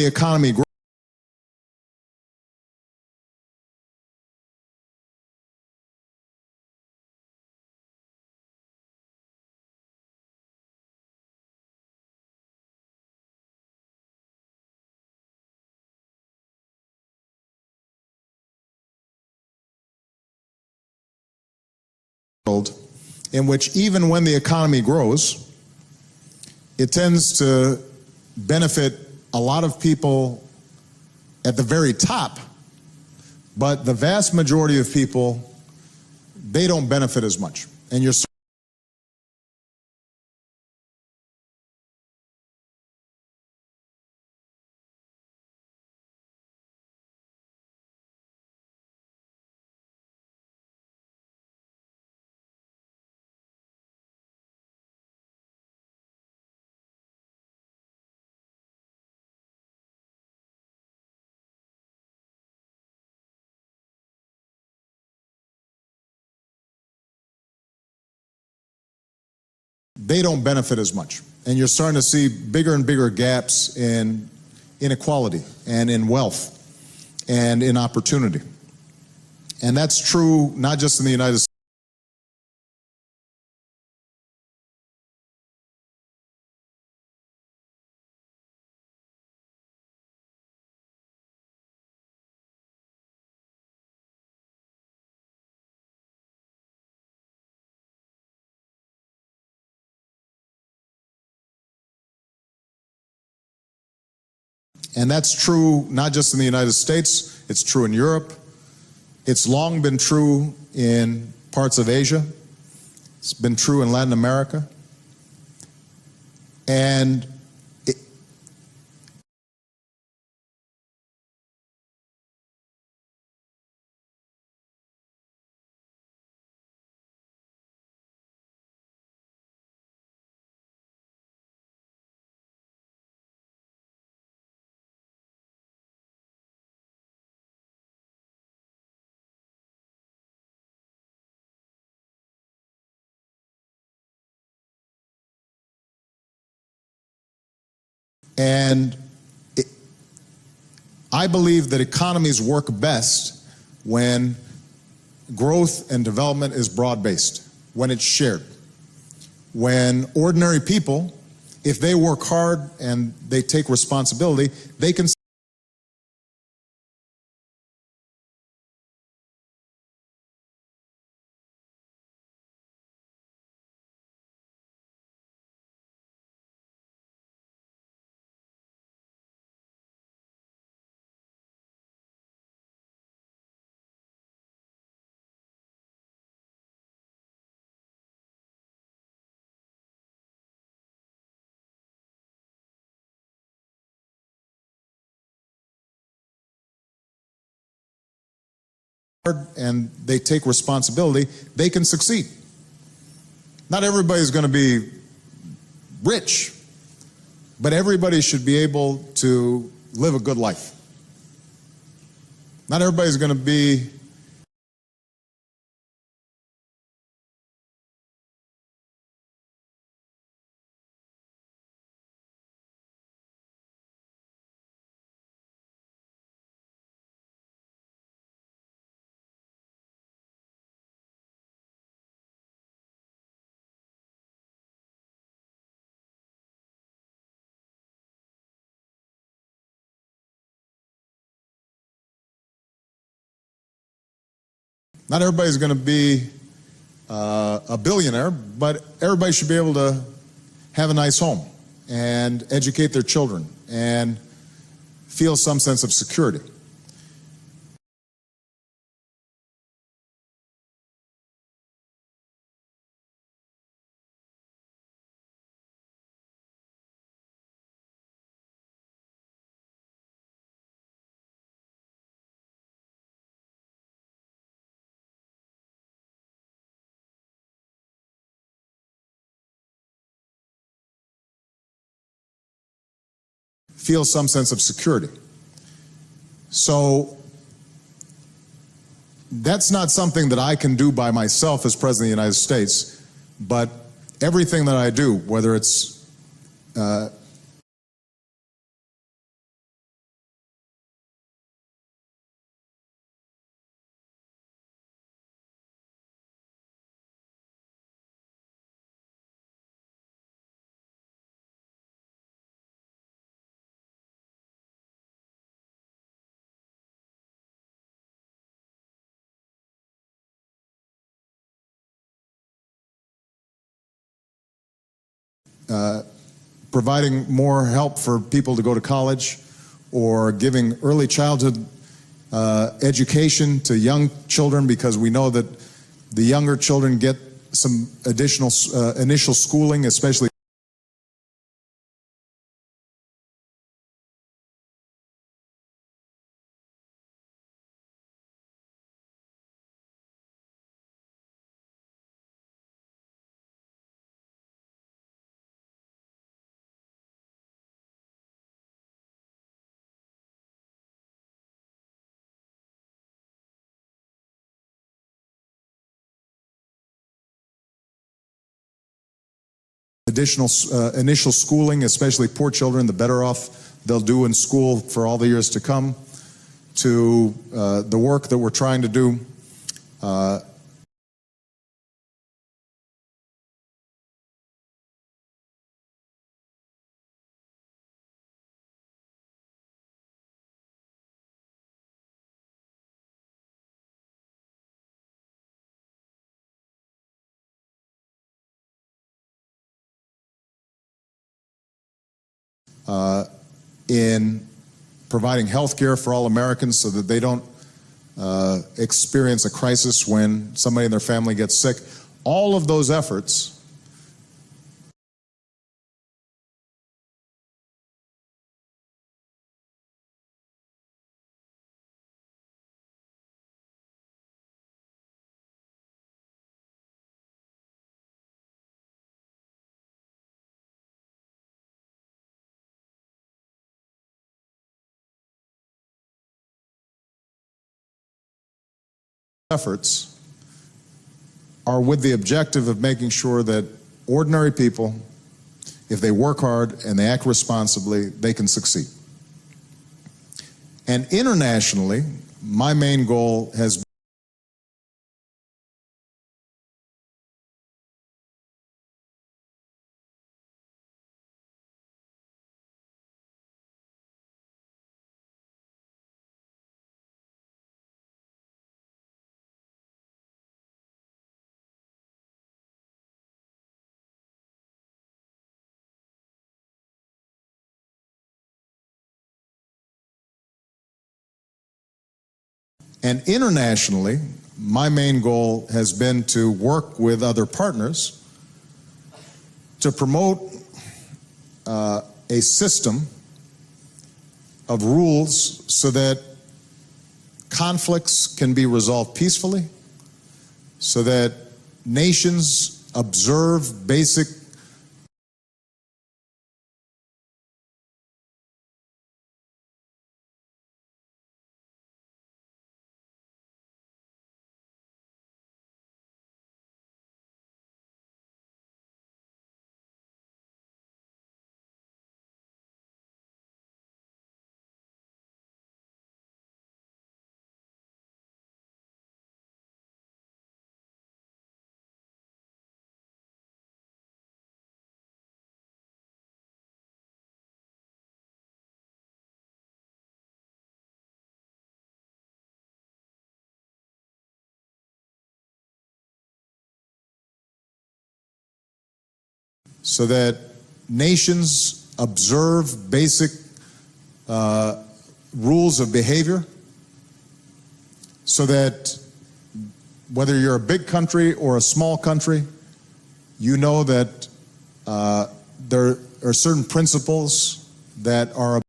the economy grows, it tends to benefit a lot of people at the very top, but the vast majority of people, they don't benefit as much. And you're they don't benefit as much. And you're starting to see bigger and bigger gaps in inequality and in wealth and in opportunity. And that's true not just in the United States. And that's true not just in the United States, it's true in Europe. It's long been true in parts of Asia. It's been true in Latin America. And I believe that economies work best when growth and development is broad-based, when it's shared. When ordinary people, if they work hard and they take responsibility, they can and they take responsibility, they can succeed. Not everybody's going to be rich, but everybody should be able to live a good life. Not everybody's going to be Not everybody's going to be a billionaire, but everybody should be able to have a nice home and educate their children and feel some sense of security. Feel some sense of security. So that's not something that I can do by myself as President of the United States, but everything that I do, whether it's providing more help for people to go to college, or giving early childhood education to young children, because we know that the younger children get some additional initial schooling, especially additional initial schooling, especially poor children, the better off they'll do in school for all the years to come, to the work that we're trying to do in providing health care for all Americans so that they don't experience a crisis when somebody in their family gets sick. All of those efforts are with the objective of making sure that ordinary people, if they work hard and they act responsibly, they can succeed. And internationally, my main goal has been And internationally, my main goal has been to work with other partners to promote a system of rules so that conflicts can be resolved peacefully, so that nations observe basic so that nations observe basic rules of behavior, so that whether you're a big country or a small country, you know that there are certain principles that are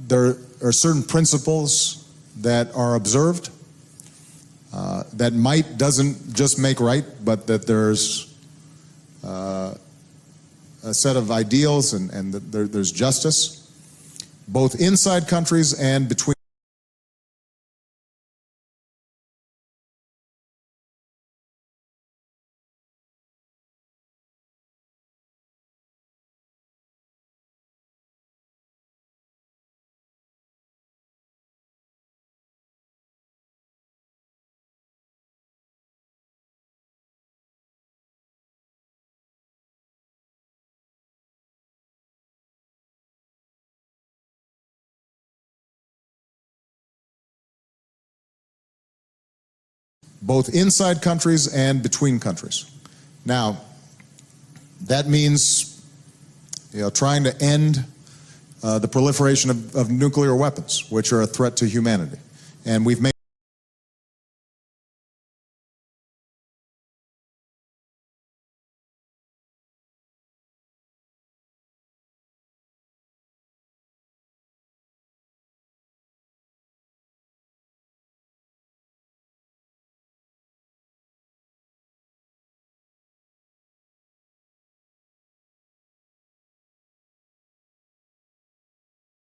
there are certain principles that are observed that might doesn't just make right, but that there's a set of ideals and that there's justice, both inside countries and between. Both inside countries and between countries. Now, that means, trying to end the proliferation of nuclear weapons, which are a threat to humanity. And we've made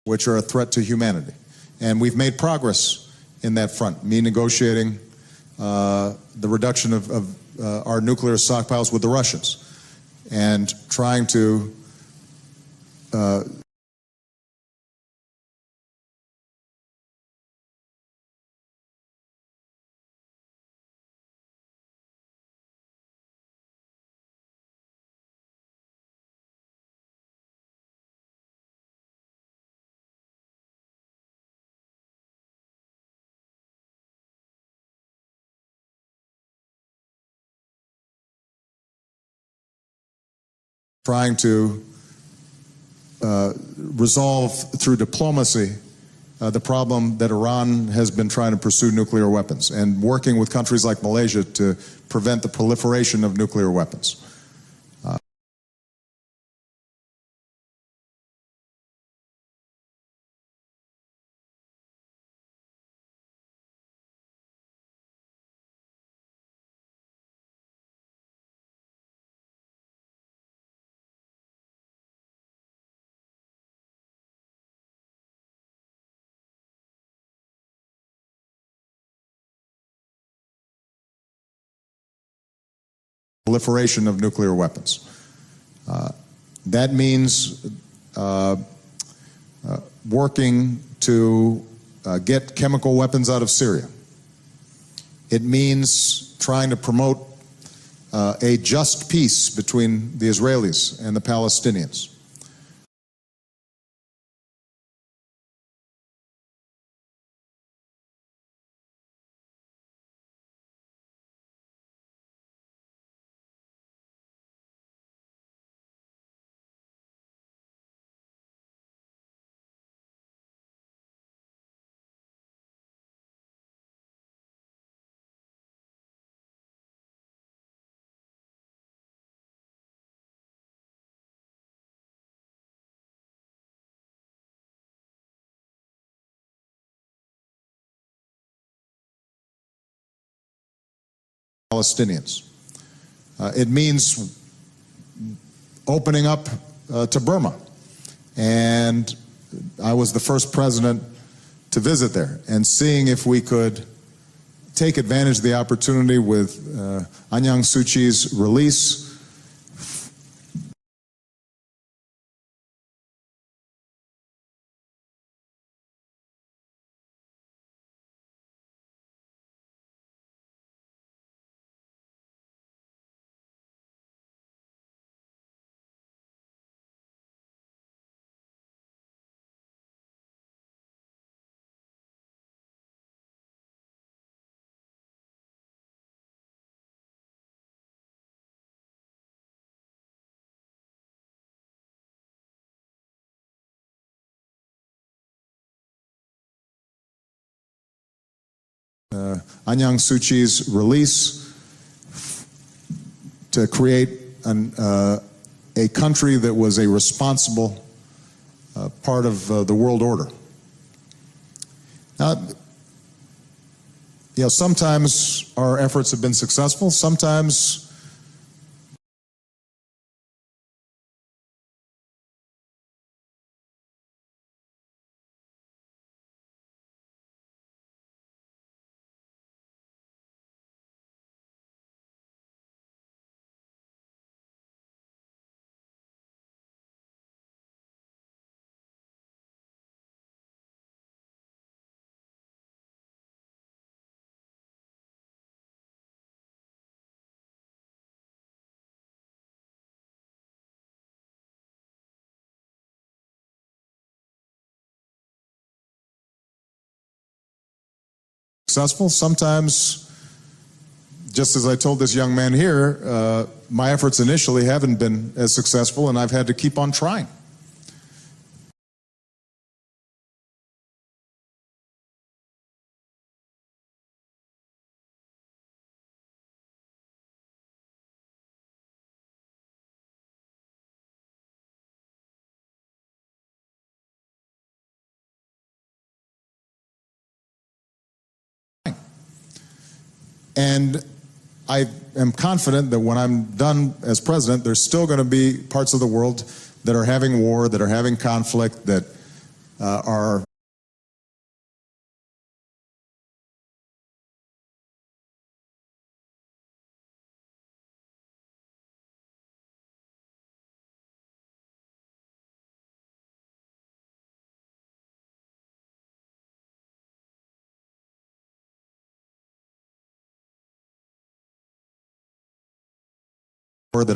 which are a threat to humanity. And we've made progress in that front, me negotiating the reduction of our nuclear stockpiles with the Russians and trying to resolve through diplomacy the problem that Iran has been trying to pursue nuclear weapons, and working with countries like Malaysia to prevent the proliferation of nuclear weapons. Proliferation of nuclear weapons. That means working to get chemical weapons out of Syria. It means trying to promote a just peace between the Israelis and the Palestinians. Palestinians. It means opening up to Burma, and I was the first president to visit there and seeing if we could take advantage of the opportunity with Aung San Suu Kyi's release. Aung San Suu Kyi's release to create a country that was a responsible part of the world order. Sometimes our efforts have been successful, sometimes successful, sometimes, just as I told this young man here, my efforts initially haven't been as successful, and I've had to keep on trying. And I am confident that when I'm done as president, there's still going to be parts of the world that are having war, that are having conflict, that are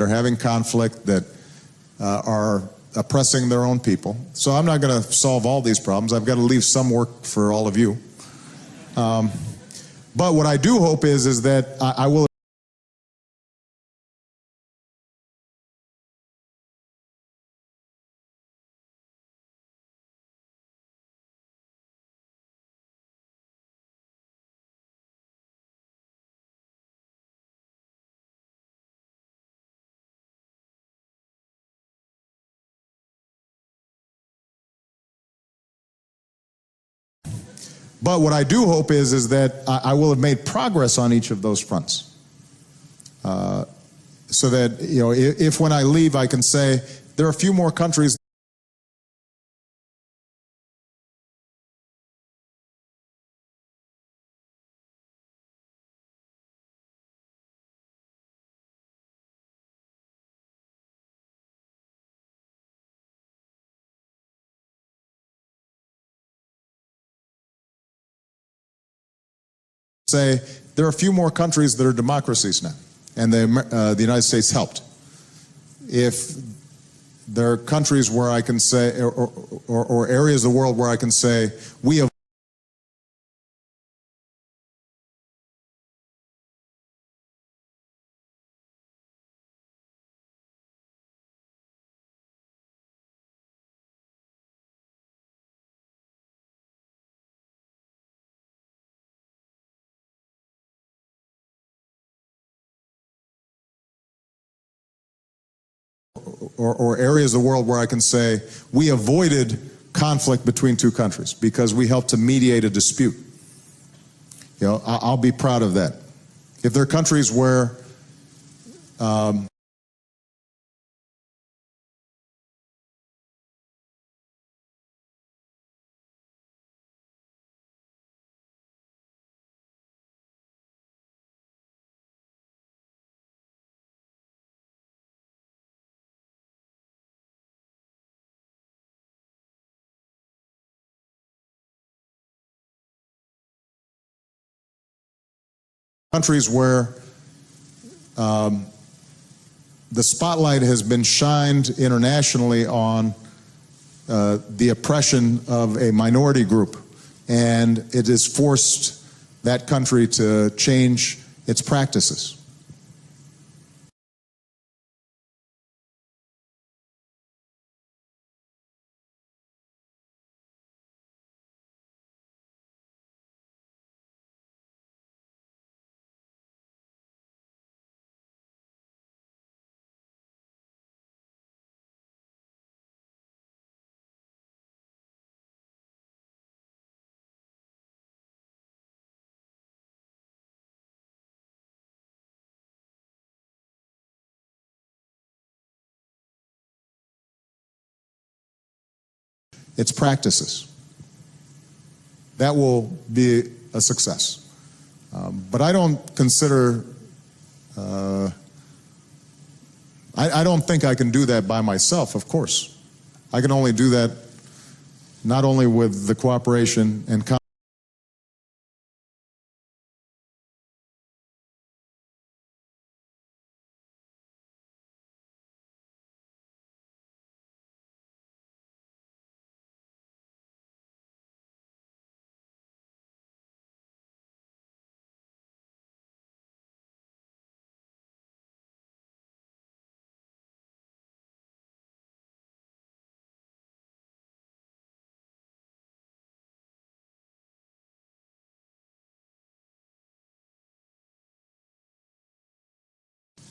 having conflict, that are oppressing their own people. So I'm not going to solve all these problems. I've got to leave some work for all of you. But what I do hope is that I will But what I do hope is that I will have made progress on each of those fronts. So that, if when I leave I can say, there are a few more countries say, there are a few more countries that are democracies now, and the United States helped. If there are countries where I can say, or areas of the world where I can say, we have or areas of the world where I can say, we avoided conflict between two countries because we helped to mediate a dispute. I'll be proud of that. If there are countries where the spotlight has been shined internationally on the oppression of a minority group, and it has forced that country to change its practices. its practices. That will be a success. But I don't consider, I don't think I can do that by myself, of course. I can only do that not only with the cooperation and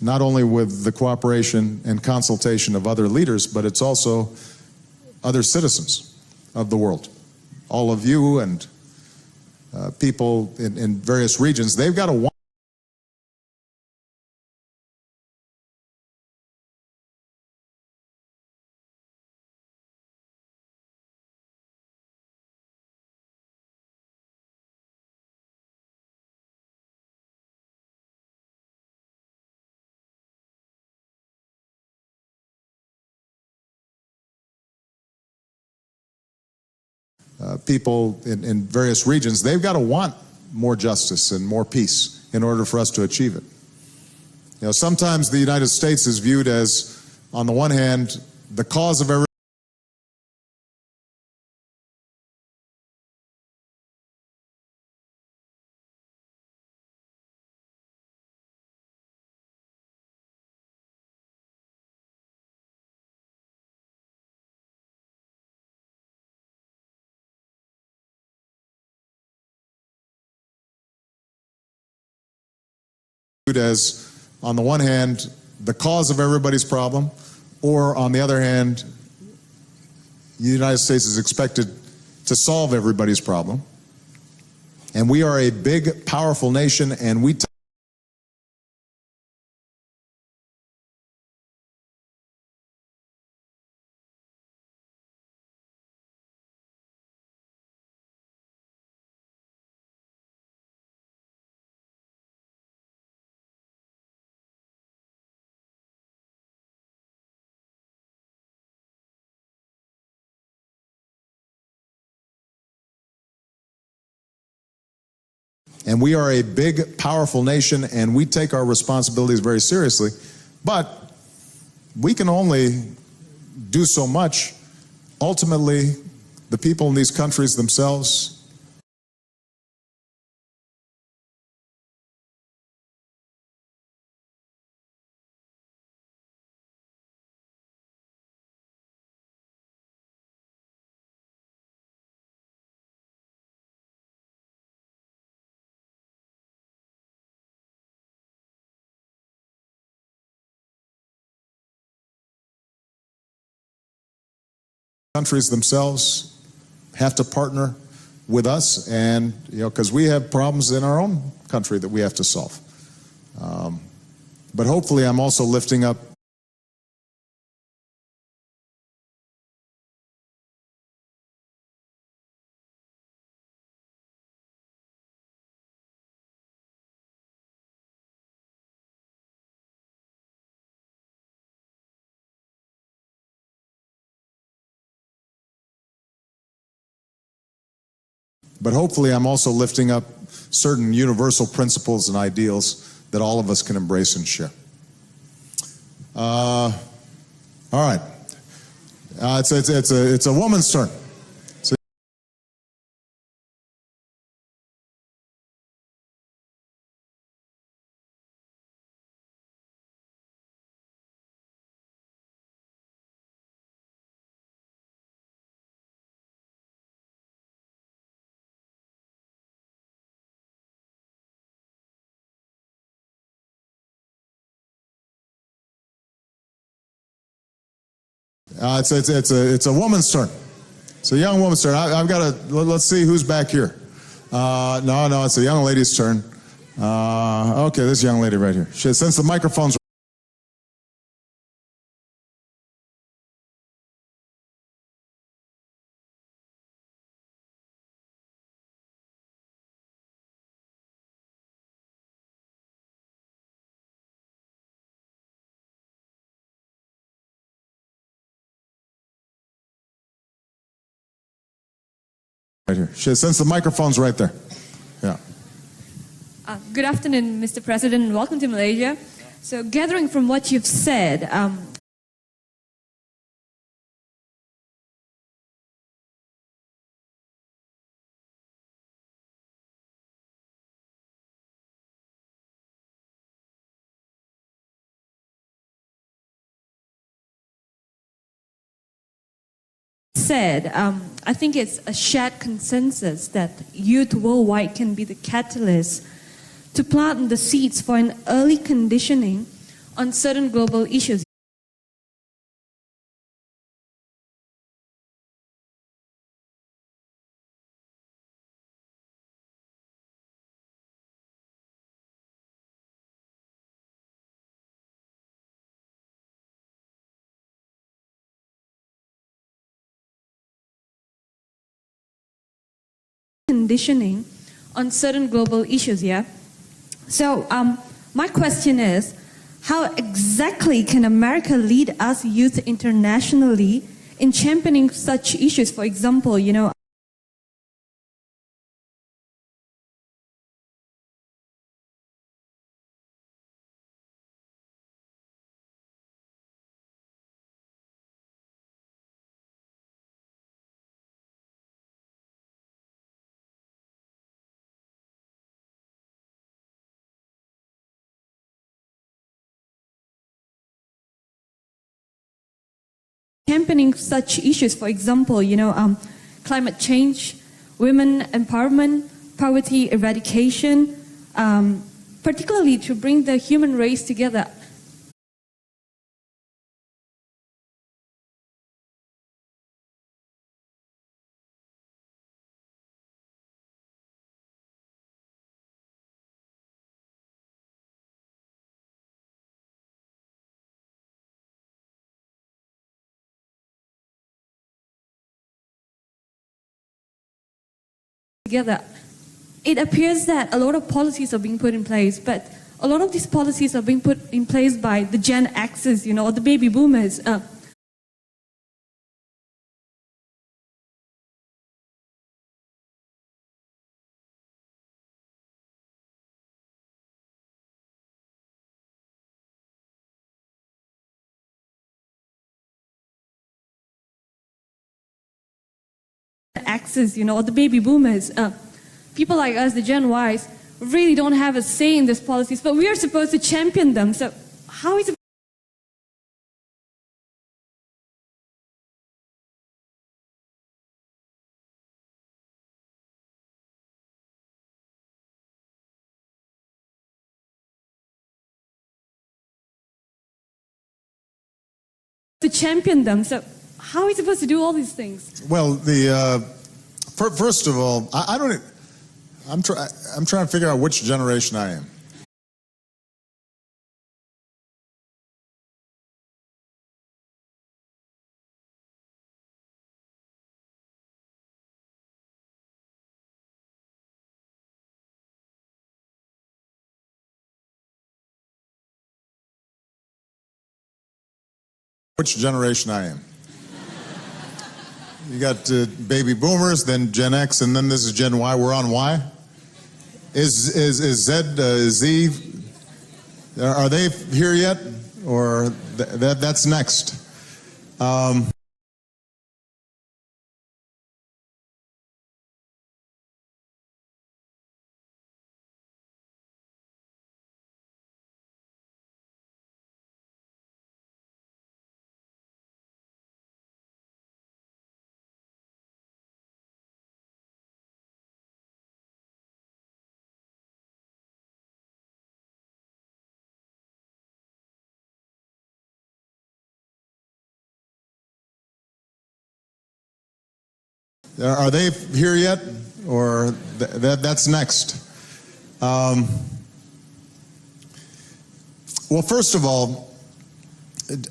not only with the cooperation and consultation of other leaders, but it's also other citizens of the world. All of you and people in various regions, they've got to want people in various regions, they've got to want more justice and more peace in order for us to achieve it. You know, sometimes the United States is viewed as, on the one hand, the cause of every as, on the one hand, the cause of everybody's problem, or on the other hand, the United States is expected to solve everybody's problem. And we are a big, powerful nation, and we And we are a big, powerful nation, and we take our responsibilities very seriously. But we can only do so much. Ultimately, the people in these countries themselves have to partner with us, and because we have problems in our own country that we have to solve. But hopefully I'm also lifting up certain universal principles and ideals that all of us can embrace and share. All right. It's a woman's turn. It's a woman's turn. It's a young woman's turn. I've got to, let's see who's back here. No, it's a young lady's turn. Okay, this young lady right here. Since the microphone's here. Since the microphone's right there. Yeah. Good afternoon, Mr. President, and welcome to Malaysia. So, gathering from what you've said, I think it's a shared consensus that youth worldwide can be the catalyst to plant the seeds for an early conditioning on certain global issues. Conditioning on certain global issues, yeah? So, my question is, how exactly can America lead us youth internationally in championing such issues? For example, championing such issues, for example, climate change, women empowerment, poverty eradication, particularly to bring the human race together. It appears that a lot of policies are being put in place, but a lot of these policies are being put in place by the Gen X's, or the baby boomers. Or the baby boomers. People like us, the Gen Ys, really don't have a say in these policies, but we are supposed to champion them. So how is it to champion them? So how are we supposed to do all these things? Well, first of all, I don't. I'm trying to figure out which generation I am. Which generation I am. You got baby boomers, then Gen X, and then this is Gen Y. We're on Y. Is Z? Are they here yet, or that's next? Are they here yet, or that's next? Well, first of all,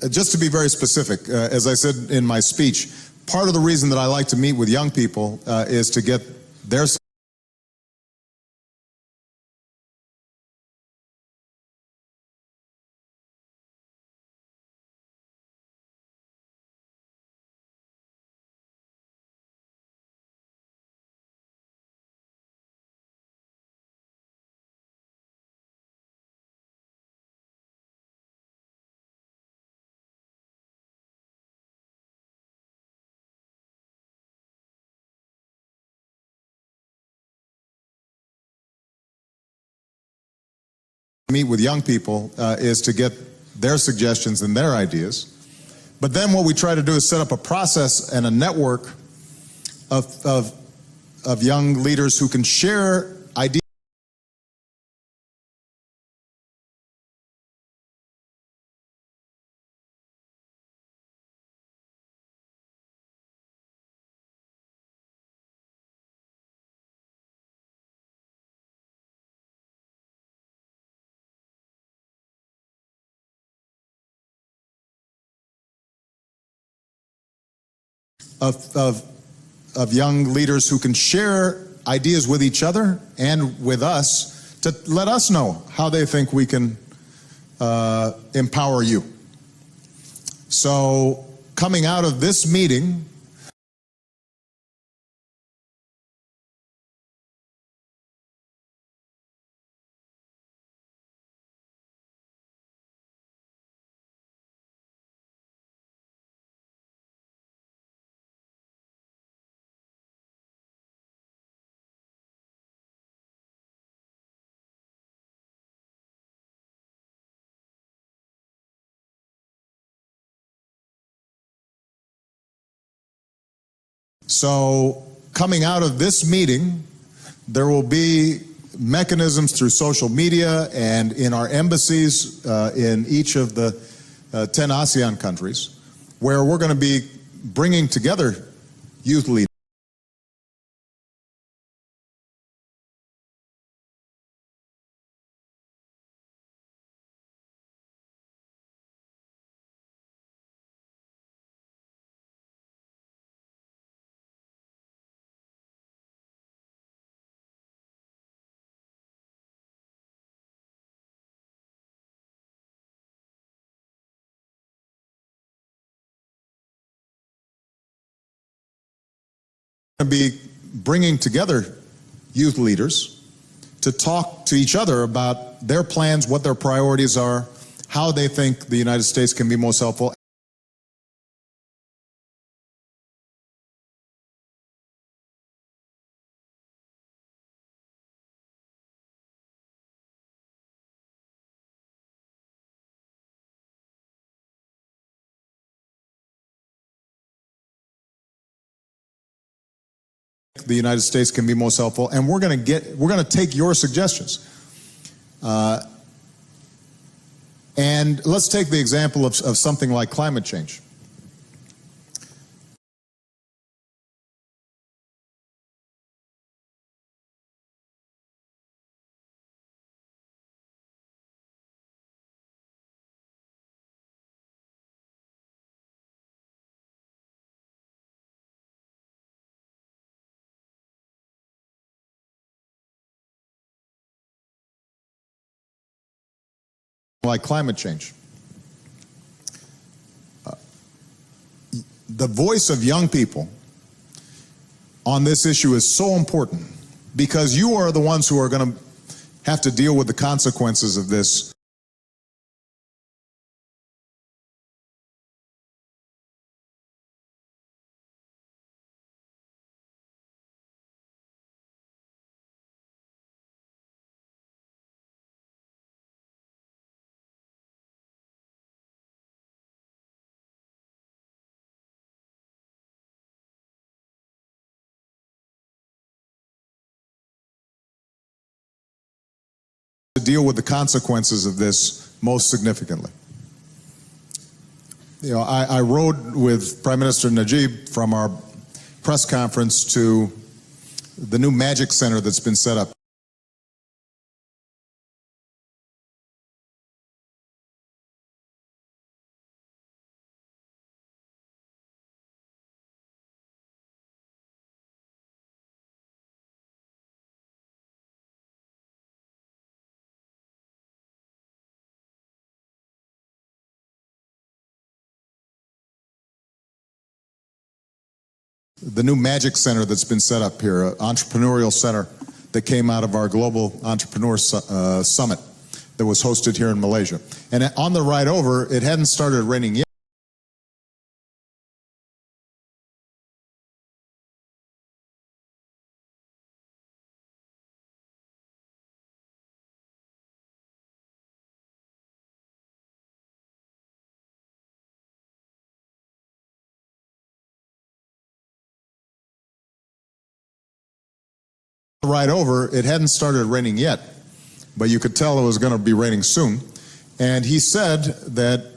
just to be very specific, as I said in my speech, part of the reason that I like to meet with young people is to get their meet with young people is to get their suggestions and their ideas. But then what we try to do is set up a process and a network of young leaders who can share ideas. Of young leaders who can share ideas with each other and with us to let us know how they think we can empower you. So coming out of this meeting, there will be mechanisms through social media and in our embassies in each of the 10 ASEAN countries, where we're going to be bringing together youth leaders. Going to be bringing together youth leaders to talk to each other about their plans, what their priorities are, how they think the United States can be most helpful. The United States can be most helpful, and we're going to take your suggestions. And let's take the example of something like climate change. Like climate change. The voice of young people on this issue is so important because you are the ones who are going to have to deal with the consequences of this. Deal with the consequences of this most significantly. You know, I rode with Prime Minister Najib from our press conference to the new Magic Center that's been set up. The new Magic Center that's been set up here, an entrepreneurial center that came out of our Global Entrepreneur Summit that was hosted here in Malaysia. And on the ride over, it hadn't started raining yet. ride over, it hadn't started raining yet, but you could tell it was going to be raining soon. And he said that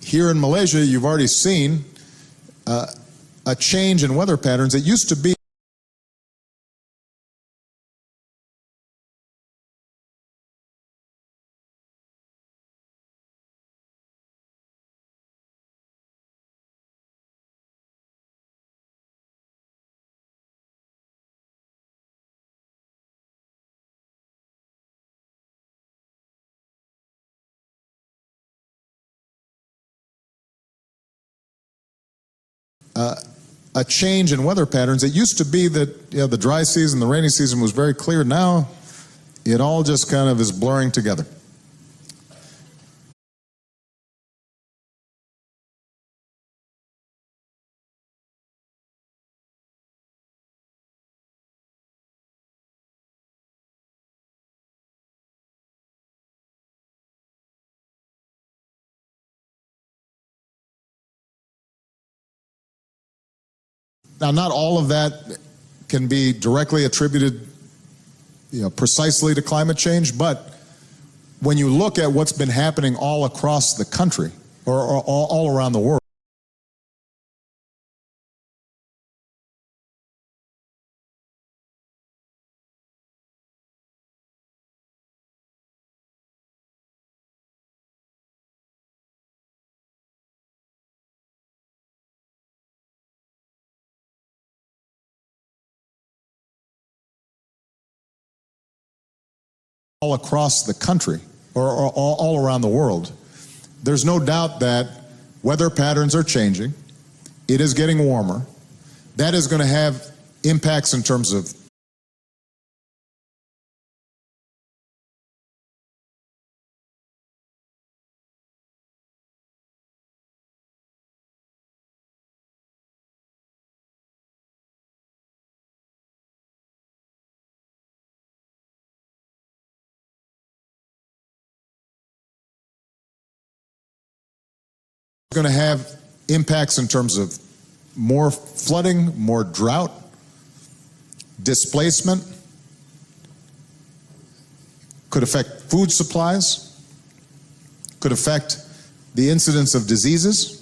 here in Malaysia, you've already seen a change in weather patterns. It used to be a change in weather patterns. It used to be that the dry season, the rainy season was very clear. Now it all just kind of is blurring together. Now, not all of that can be directly attributed, precisely to climate change, but when you look at what's been happening all across the country, or all around the world, all across the country, or all around the world, there's no doubt that weather patterns are changing. It is getting warmer. That is going to have impacts in terms of more flooding, more drought, displacement, could affect food supplies, could affect the incidence of diseases.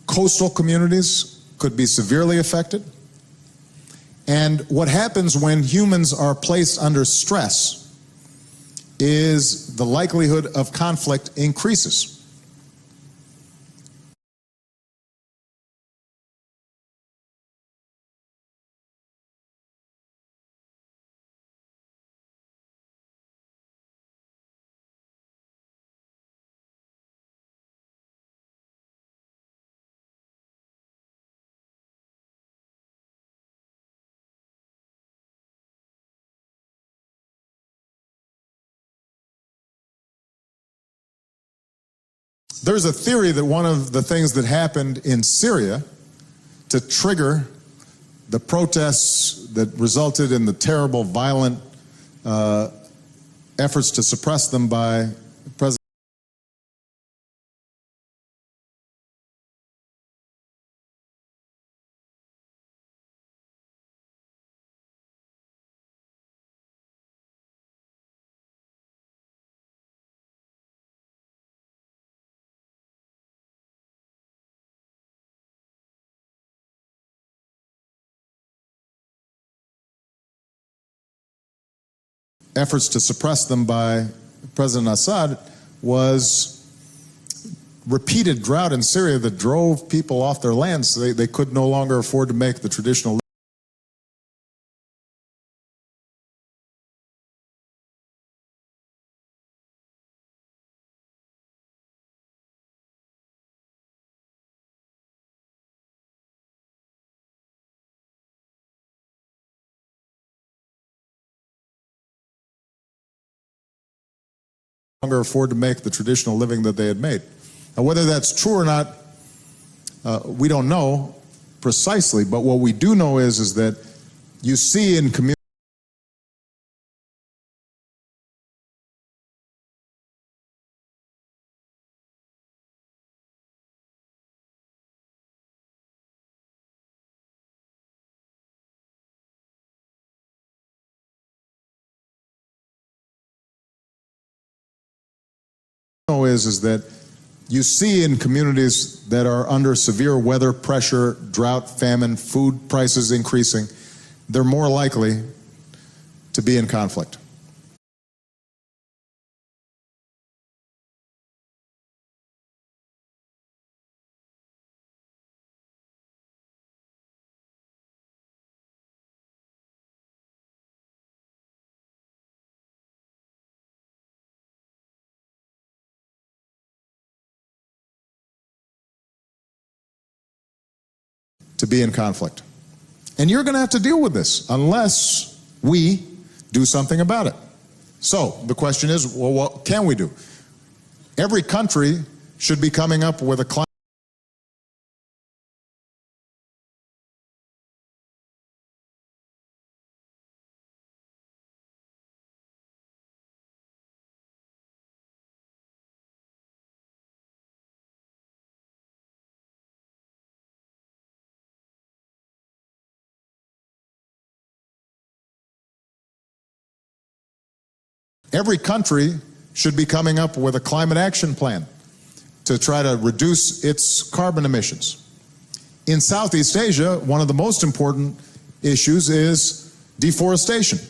Coastal communities could be severely affected. And what happens when humans are placed under stress is the likelihood of conflict increases. There's a theory that one of the things that happened in Syria to trigger the protests that resulted in the terrible, violent efforts to suppress them by President efforts to suppress them by President Assad was repeated drought in Syria that drove people off their lands. They could no longer afford to make the traditional longer afford to make the traditional living that they had made. Now, whether that's true or not, we don't know precisely, but what we do know is that you see in communities is that you see in communities that are under severe weather pressure, drought, famine, food prices increasing, they're more likely to be in conflict. And you're going to have to deal with this unless we do something about it. So the question is, well, what can we do? Every country should be coming up with a climate. Every country should be coming up with a climate action plan to try to reduce its carbon emissions. In Southeast Asia, one of the most important issues is deforestation.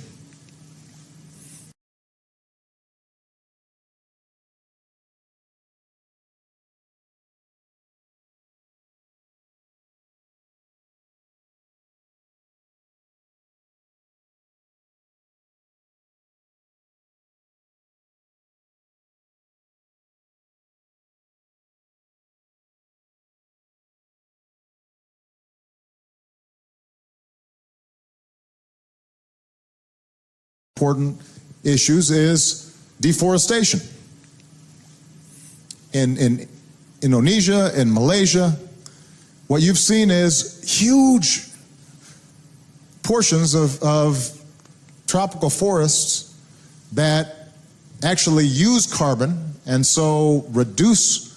Important issues is deforestation. In Indonesia, in Malaysia, what you've seen is huge portions of tropical forests that actually use carbon and so reduce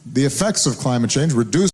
the effects of climate change, reduce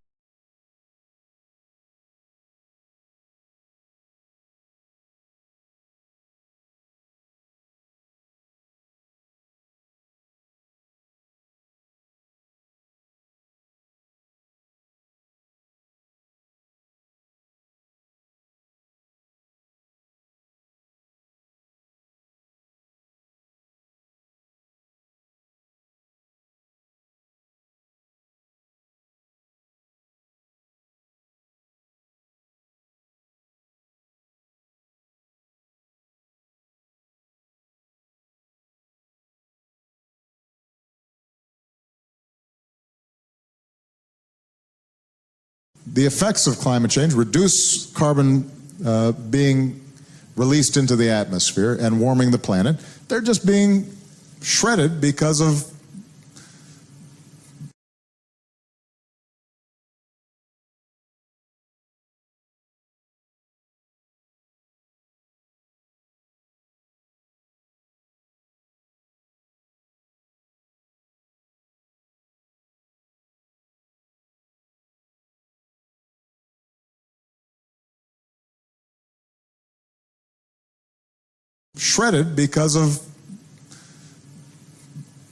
the effects of climate change, reduce carbon being released into the atmosphere and warming the planet. They're just being shredded because of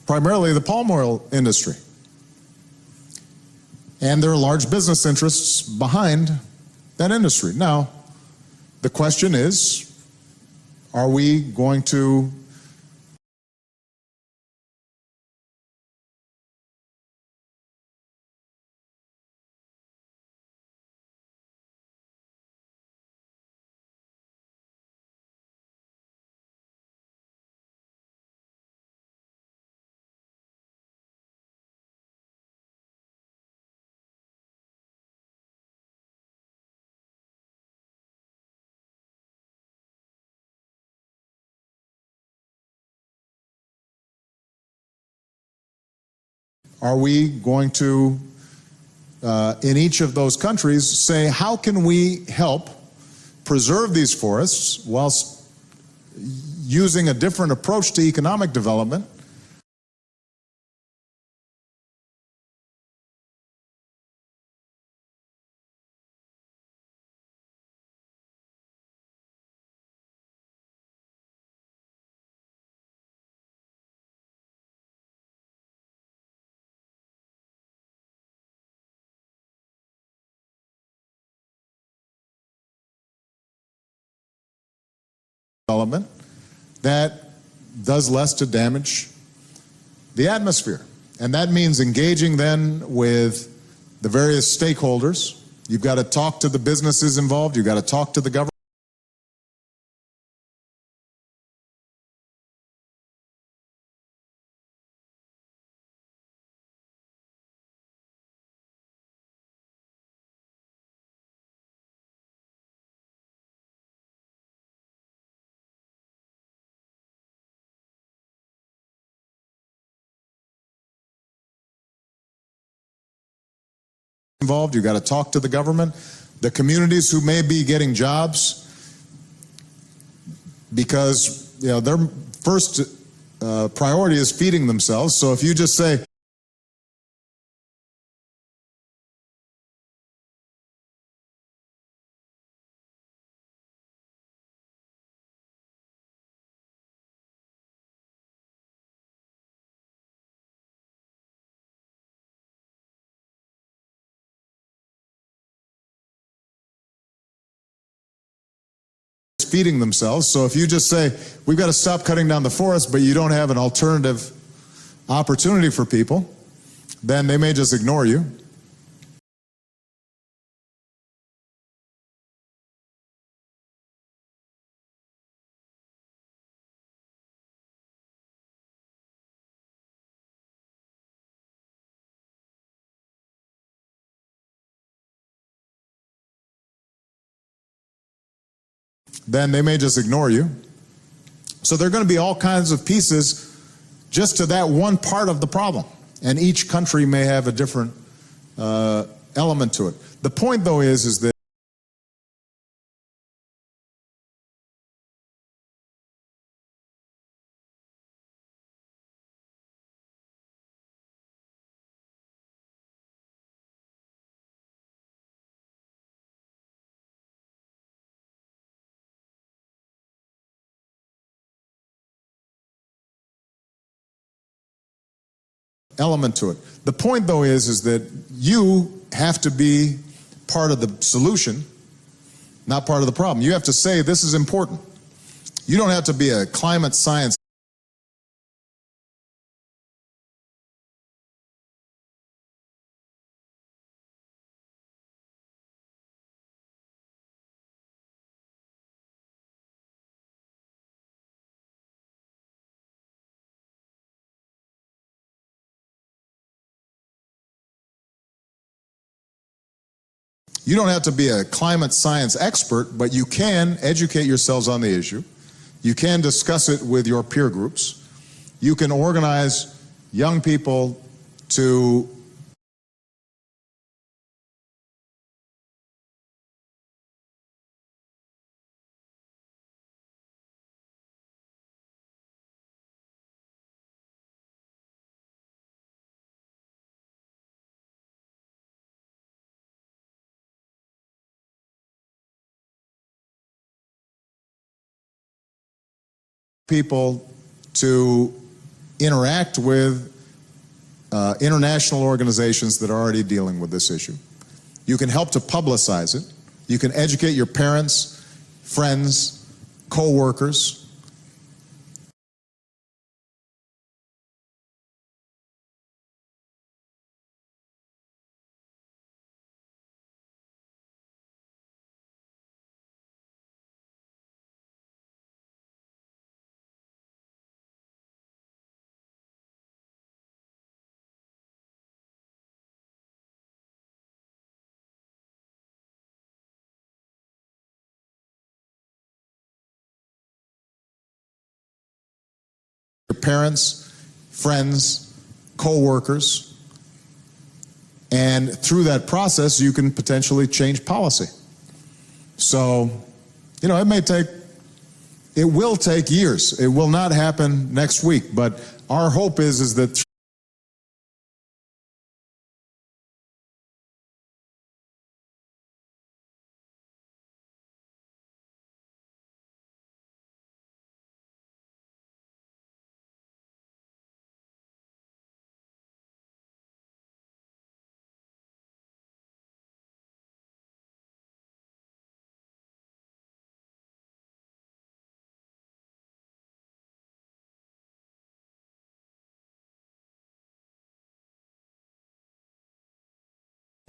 primarily the palm oil industry. And there are large business interests behind that industry. Now, the question is, are we going to are we going to, in each of those countries, say, how can we help preserve these forests whilst using a different approach to economic development? Development that does less to damage the atmosphere. And that means engaging then with the various stakeholders. You've got to talk to the businesses involved, you've got to talk to the government. Involved, you've got to talk to the government, the communities who may be getting jobs, because their first priority is feeding themselves. So if you just say, feeding themselves. So if you just say, we've got to stop cutting down the forest, but you don't have an alternative opportunity for people, then they may just ignore you. Then they may just ignore you. So there are going to be all kinds of pieces just to that one part of the problem. And each country may have a different element to it. The point, though, is that element to it. The point, though, is that you have to be part of the solution, not part of the problem. You have to say, this is important. You don't have to be a climate science You don't have to be a climate science expert, but you can educate yourselves on the issue. You can discuss it with your peer groups. You can organize young people to interact with international organizations that are already dealing with this issue. You can help to publicize it. You can educate your parents, friends, co-workers. Your parents, friends, co-workers, And through that process, you can potentially change policy. So, you know, it will take years. It will not happen next week, but our hope is that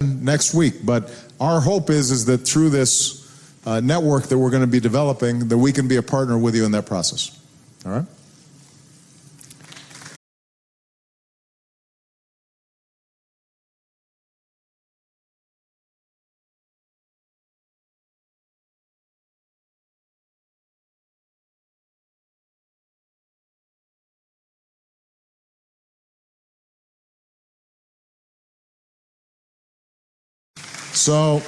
next week, but our hope is that through this network that we're going to be developing, that we can be a partner with you in that process. All right? So,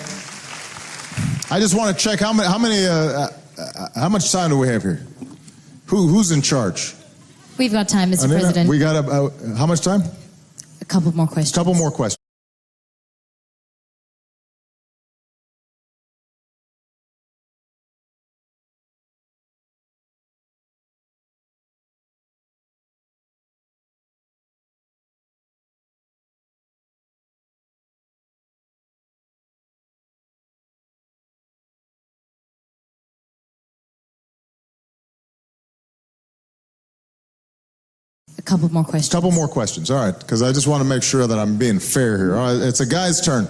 I just want to check how much time do we have here? Who's in charge? We've got time, Mr. Anina, President. we got how much time? A couple more questions. Couple more questions. A couple more questions. Couple more questions. All right, because I just want to make sure that I'm being fair here. All right, it's a guy's turn.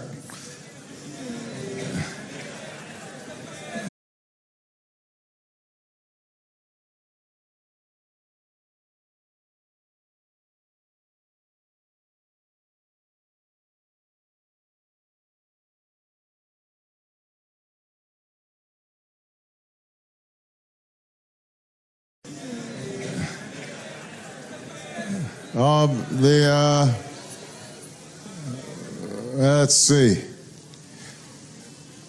Let's see.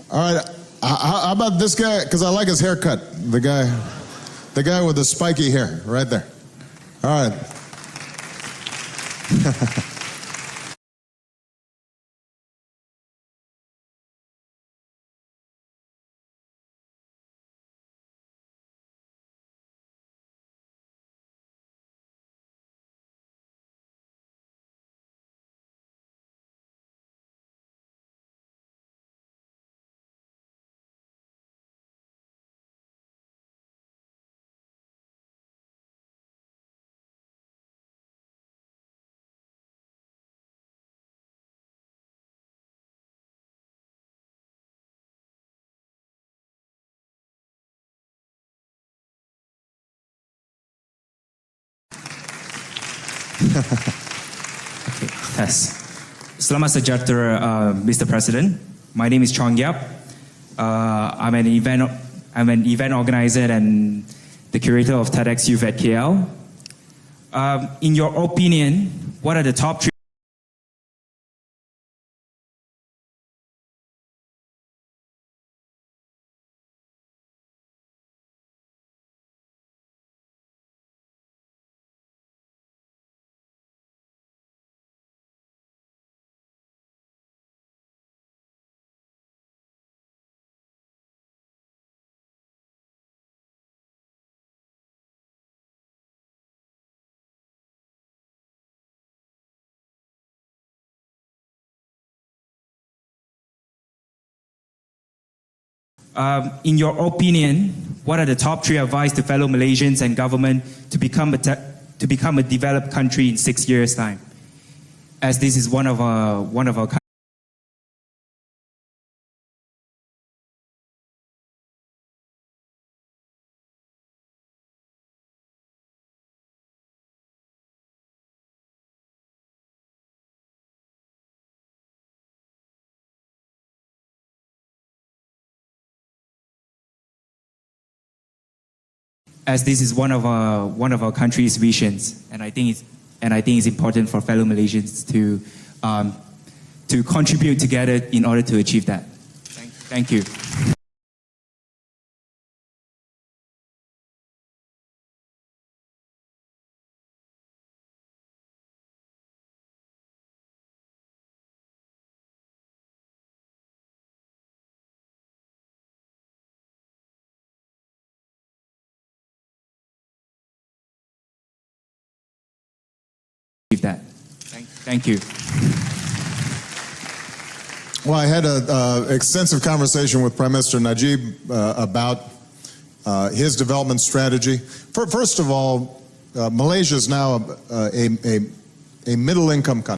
All right, how about this guy? Because I like his haircut. The guy with the spiky hair, right there. All right. Yes. Selamat sejahtera, Mr. President. My name is Chong Yap. I'm an event organizer and the curator of TEDx Youth at KL. In your opinion, what are the top three? In your opinion, what are the top three advice to fellow Malaysians and government to become a developed country in 6 years' time? As this is one of our country's visions, and I think it's important for fellow Malaysians to contribute together in order to achieve that. Thank you. Achieve that. Thank you. Well, I had an extensive conversation with Prime Minister Najib about his development strategy. First of all, Malaysia is now a middle-income country.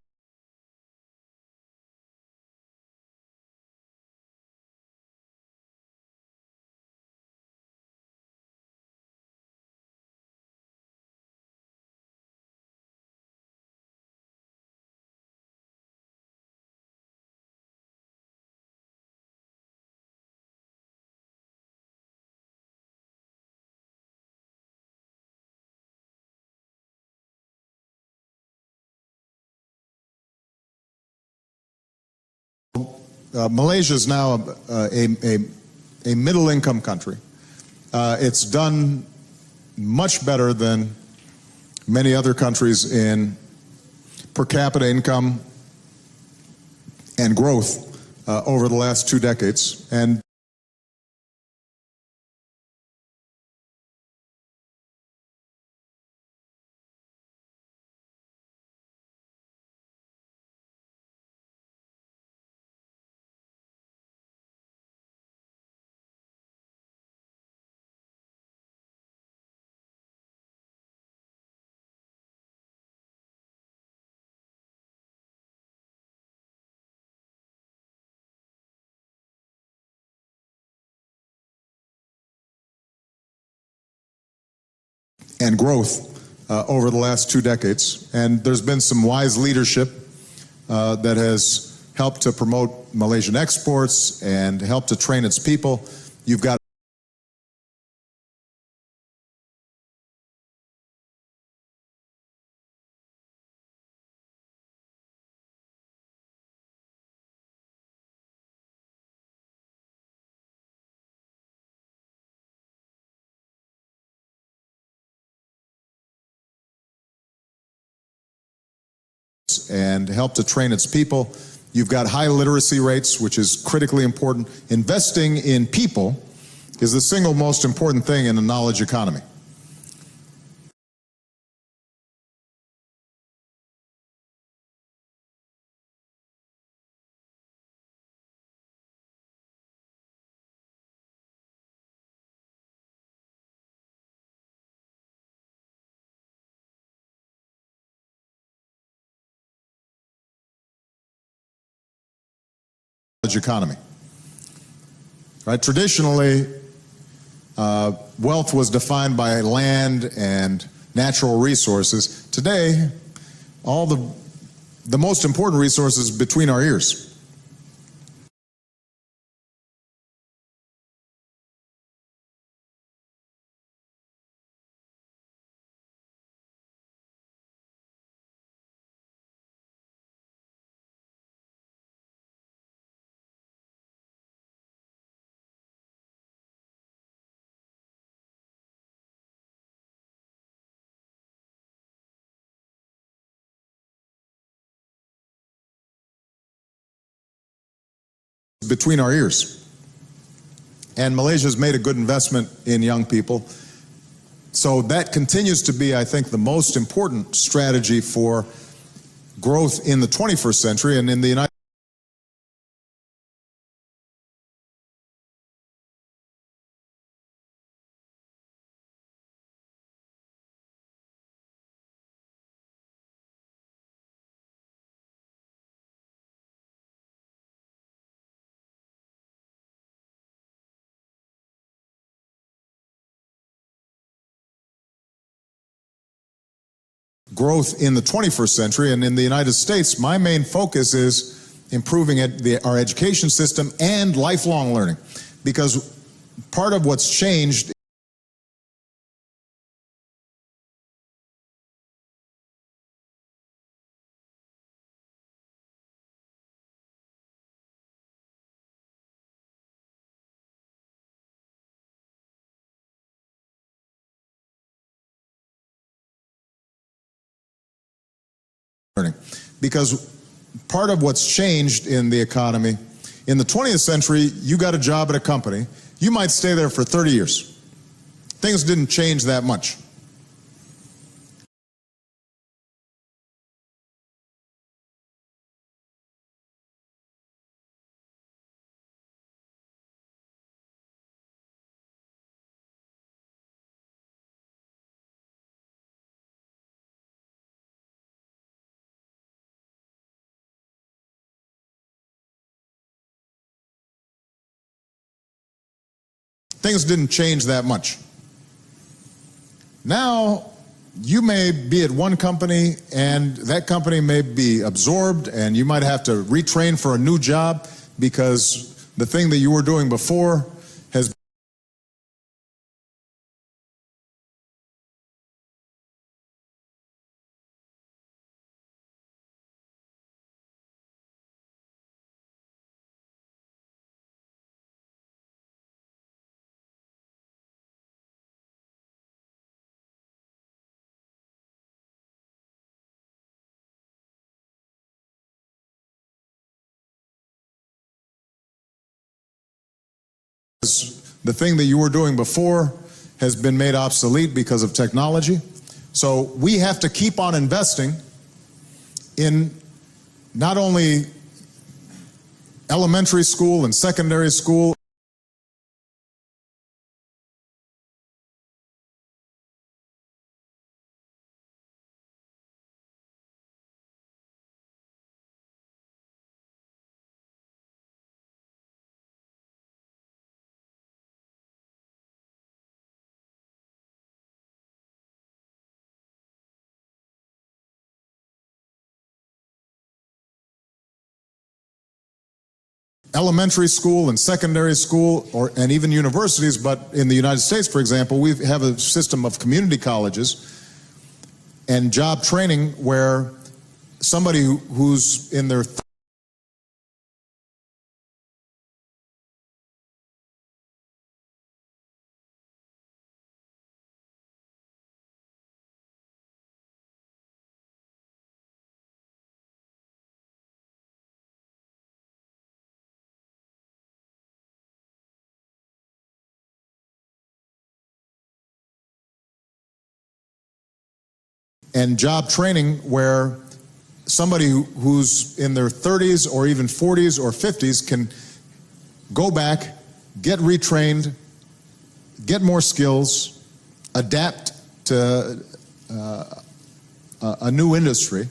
Malaysia is now a middle-income country. It's done much better than many other countries in per capita income and growth over the last 2 decades. And growth over the last 2 decades. And there's been some wise leadership that has helped to promote Malaysian exports and helped to train its people. You've got and help to train its people. You've got high literacy rates, which is critically important. Investing in people is the single most important thing in a knowledge economy. Economy. Right? Traditionally, wealth was defined by land and natural resources. Today, all the most important resources between our ears. Between our ears. And Malaysia's made a good investment in young people. So that continues to be, I think, the most important strategy for growth in the 21st century and in the United growth in the 21st century. And in the United States, my main focus is improving our education system and lifelong learning, because part of what's changed because part of what's changed in the economy, in the 20th century, you got a job at a company, you might stay there for 30 years. Things didn't change that much. Things didn't change that much. Now, you may be at one company and that company may be absorbed and you might have to retrain for a new job because the thing that you were doing before has the thing that you were doing before has been made obsolete because of technology. So we have to keep on investing in not only elementary school and secondary school, elementary school and secondary school, and even universities, but in the United States, for example, we have a system of community colleges and job training where somebody who's in their and job training where somebody who's in their 30s or even 40s or 50s can go back, get retrained, get more skills, adapt to a new industry.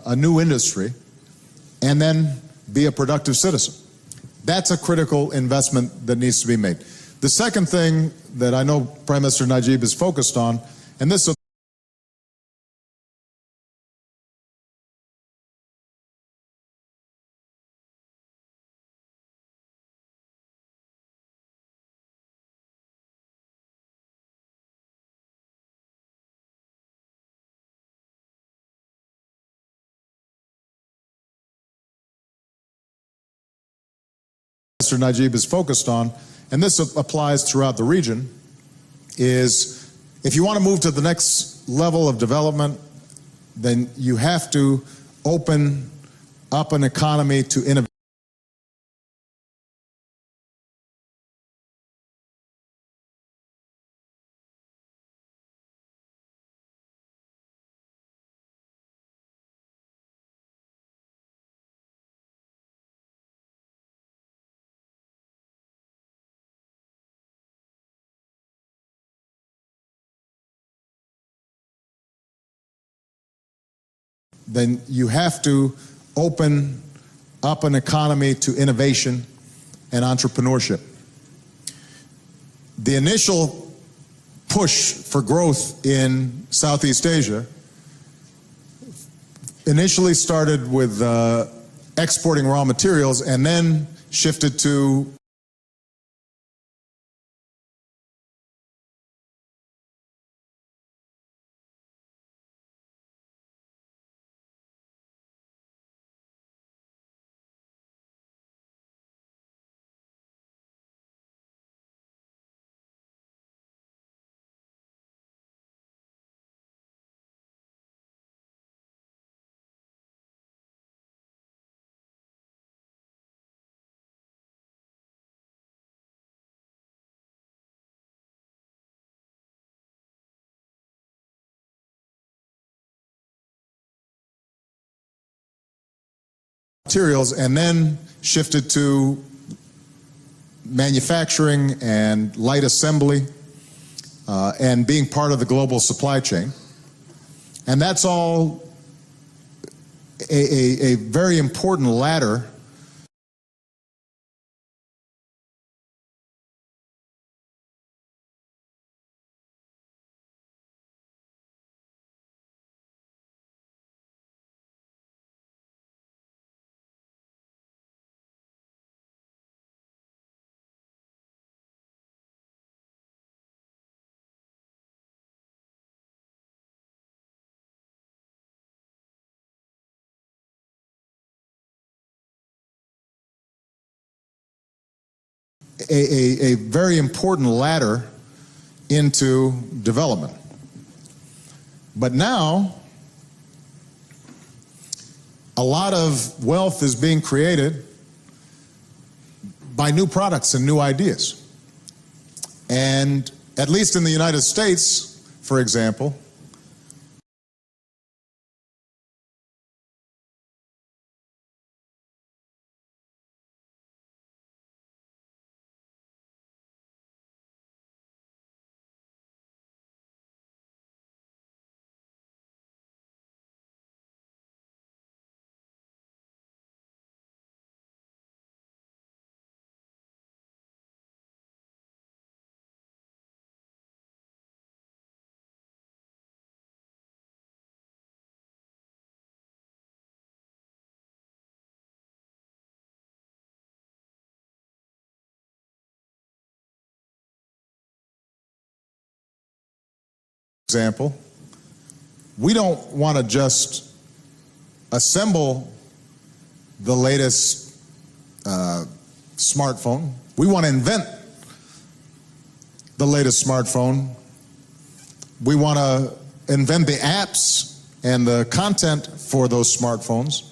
A new industry, and then be a productive citizen. That's a critical investment that needs to be made. The second thing that I know Prime Minister Najib is focused on, and this Mr. Najib is focused on, and this applies throughout the region, is if you want to move to the next level of development, then you have to open up an economy to innovation. Then you have to open up an economy to innovation and entrepreneurship. The initial push for growth in Southeast Asia initially started with exporting raw materials and then shifted to materials and then shifted to manufacturing and light assembly and being part of the global supply chain. And that's all a very important ladder a very important ladder into development. But now, a lot of wealth is being created by new products and new ideas. And at least in the United States, for example, we don't want to just assemble the latest smartphone. We want to invent the latest smartphone. We want to invent the apps and the content for those smartphones.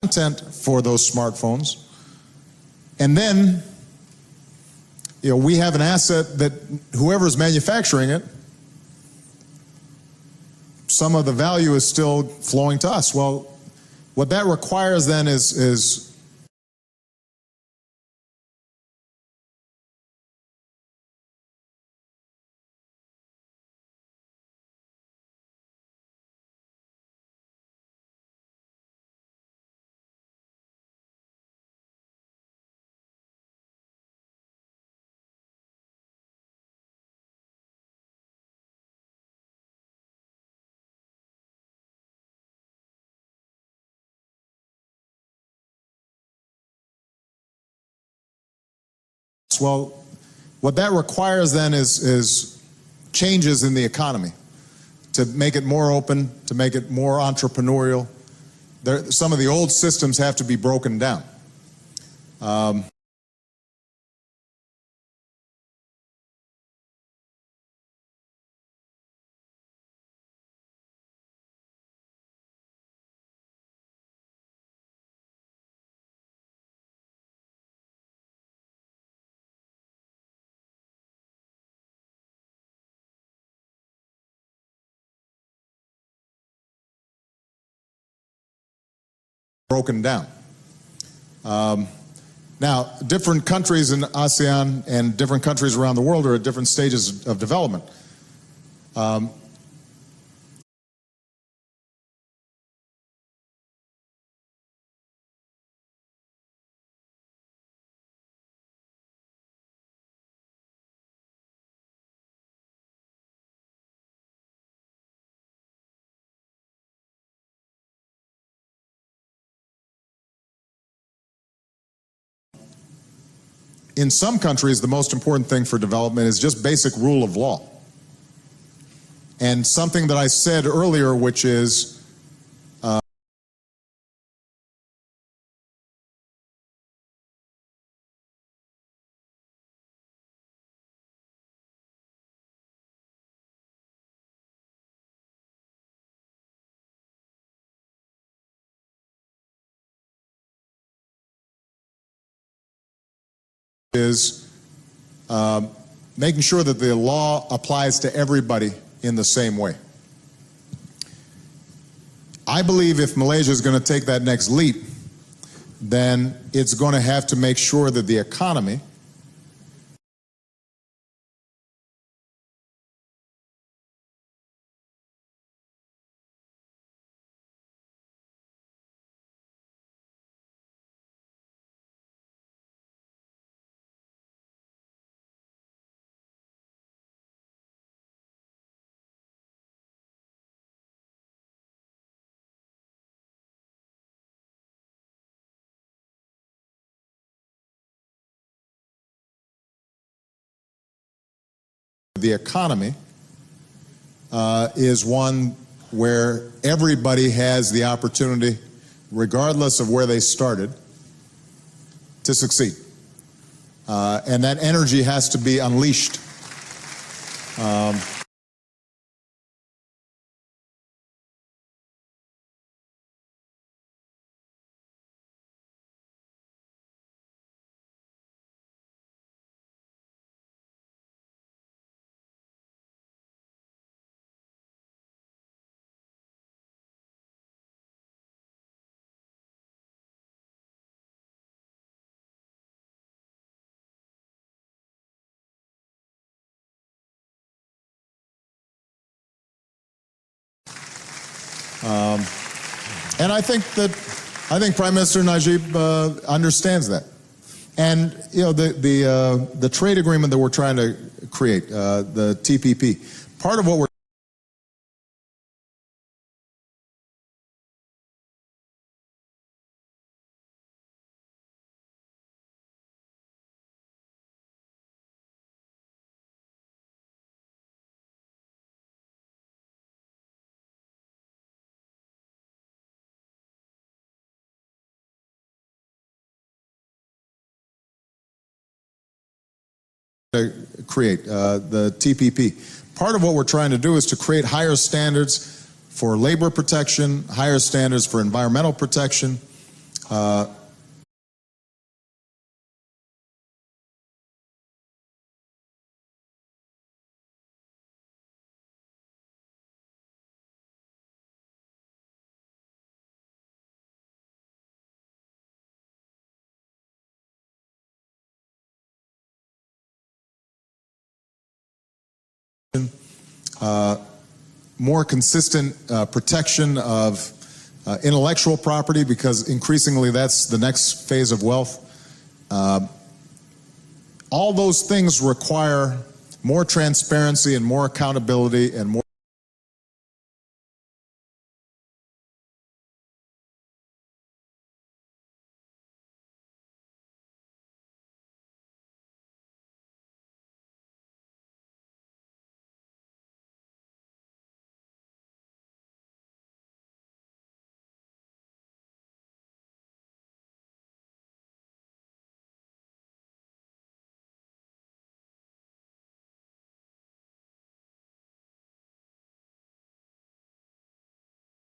Content for those smartphones. And then, we have an asset that whoever's manufacturing it, some of the value is still flowing to us. Well, what that requires then is well, what that requires then is changes in the economy to make it more open, to make it more entrepreneurial. Some of the old systems have to be broken down. broken down. Now, different countries in ASEAN and different countries around the world are at different stages of development. In some countries, the most important thing for development is just basic rule of law. And something that I said earlier, which is making sure that the law applies to everybody in the same way. I believe if Malaysia is going to take that next leap, then it's going to have to make sure that the economy is one where everybody has the opportunity, regardless of where they started, to succeed. And that energy has to be unleashed. And I think Prime Minister Najib understands that. And you know the trade agreement that we're trying to create, the TPP. Part of what we're create, the TPP. Part of what we're trying to do is to create higher standards for labor protection, higher standards for environmental protection. More consistent protection of intellectual property, because increasingly that's the next phase of wealth. All those things require more transparency and more accountability and more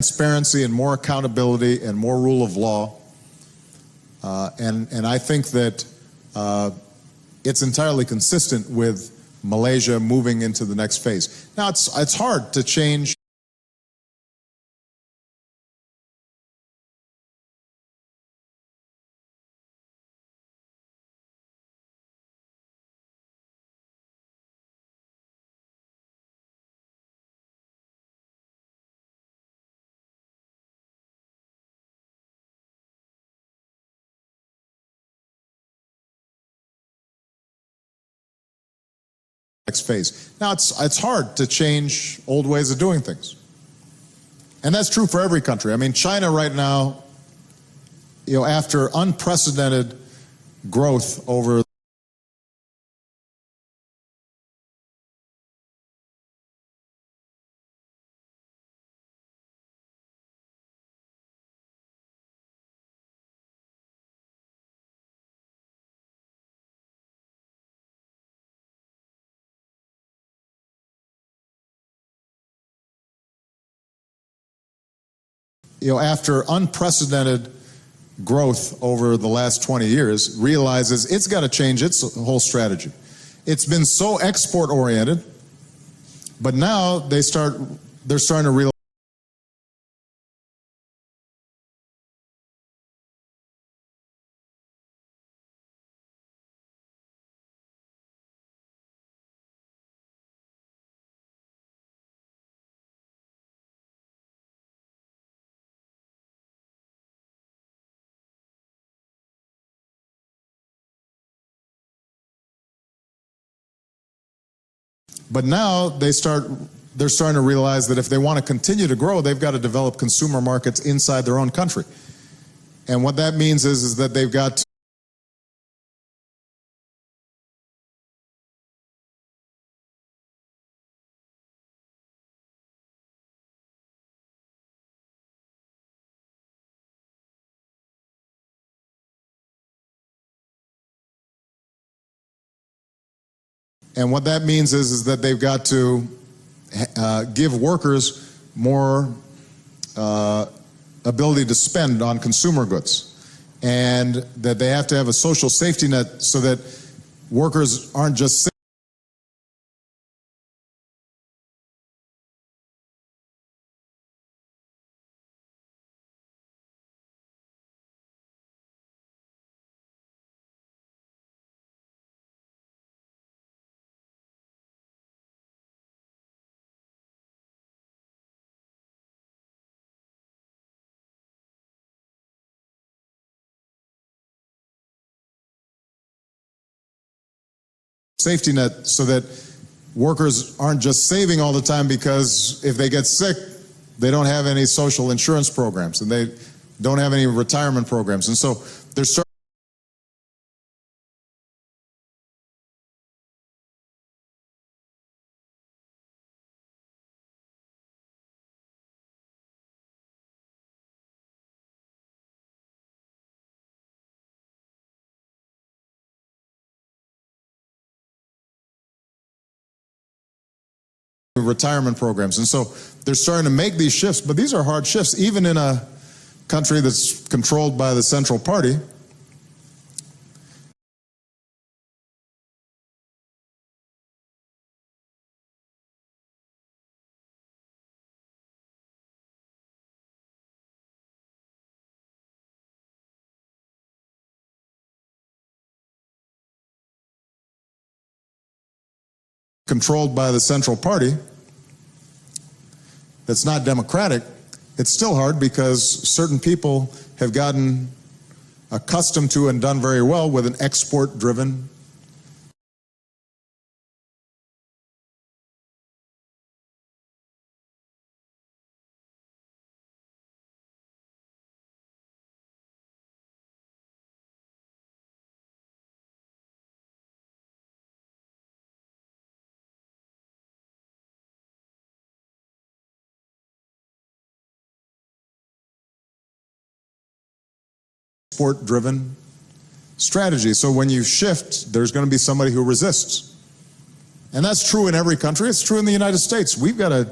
transparency and more accountability and more rule of law. And I think that it's entirely consistent with Malaysia moving into the next phase. Now, it's hard to change phase. Now, it's hard to change old ways of doing things. And that's true for every country. I mean, China right now, after unprecedented growth over after unprecedented growth over the last 20 years, realizes it's got to change its whole strategy. It's been so export oriented, but now they're starting to realize they're starting to realize that if they want to continue to grow, they've got to develop consumer markets inside their own country. And what that means is that they've got to give workers more ability to spend on consumer goods, and that they have to have a social safety net so that workers aren't just safety net so that workers aren't just saving all the time, because if they get sick, they don't have any social insurance programs and they don't have any retirement programs. And so they're starting retirement programs. And so they're starting to make these shifts, but these are hard shifts, even in a country that's controlled by the Central Party. Controlled by the Central Party, that's not democratic. It's still hard because certain people have gotten accustomed to and done very well with an export-driven export-driven strategy. So when you shift, there's going to be somebody who resists. And that's true in every country. It's true in the United States. We've got to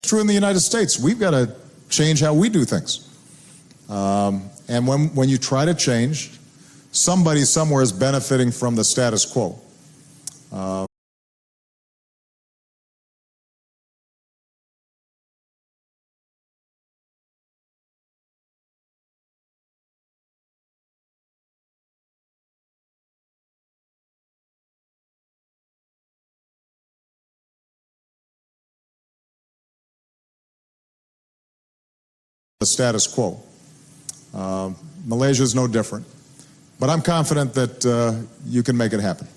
true in the United States. We've got to change how we do things. And when you try to change, somebody somewhere is benefiting from the status quo. the status quo. Malaysia is no different. But I'm confident that you can make it happen.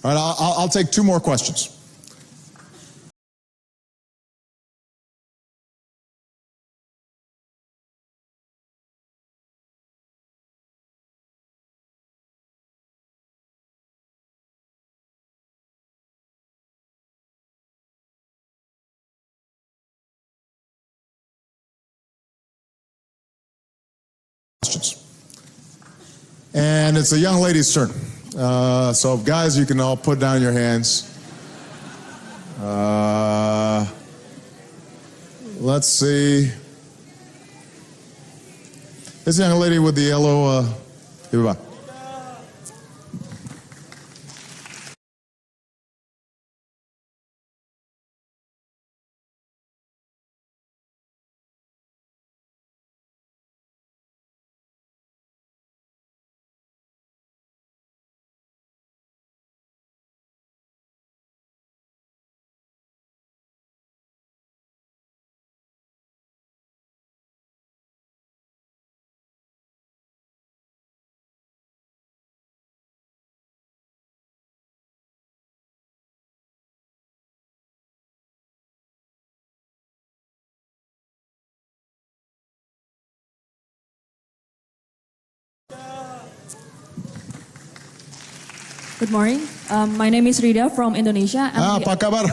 All right, I'll take two more questions. And it's a young lady's turn. So guys, you can all put down your hands. Let's see. This young lady with the yellow, give it back. Good morning. My name is Rida from Indonesia. Apa kabar?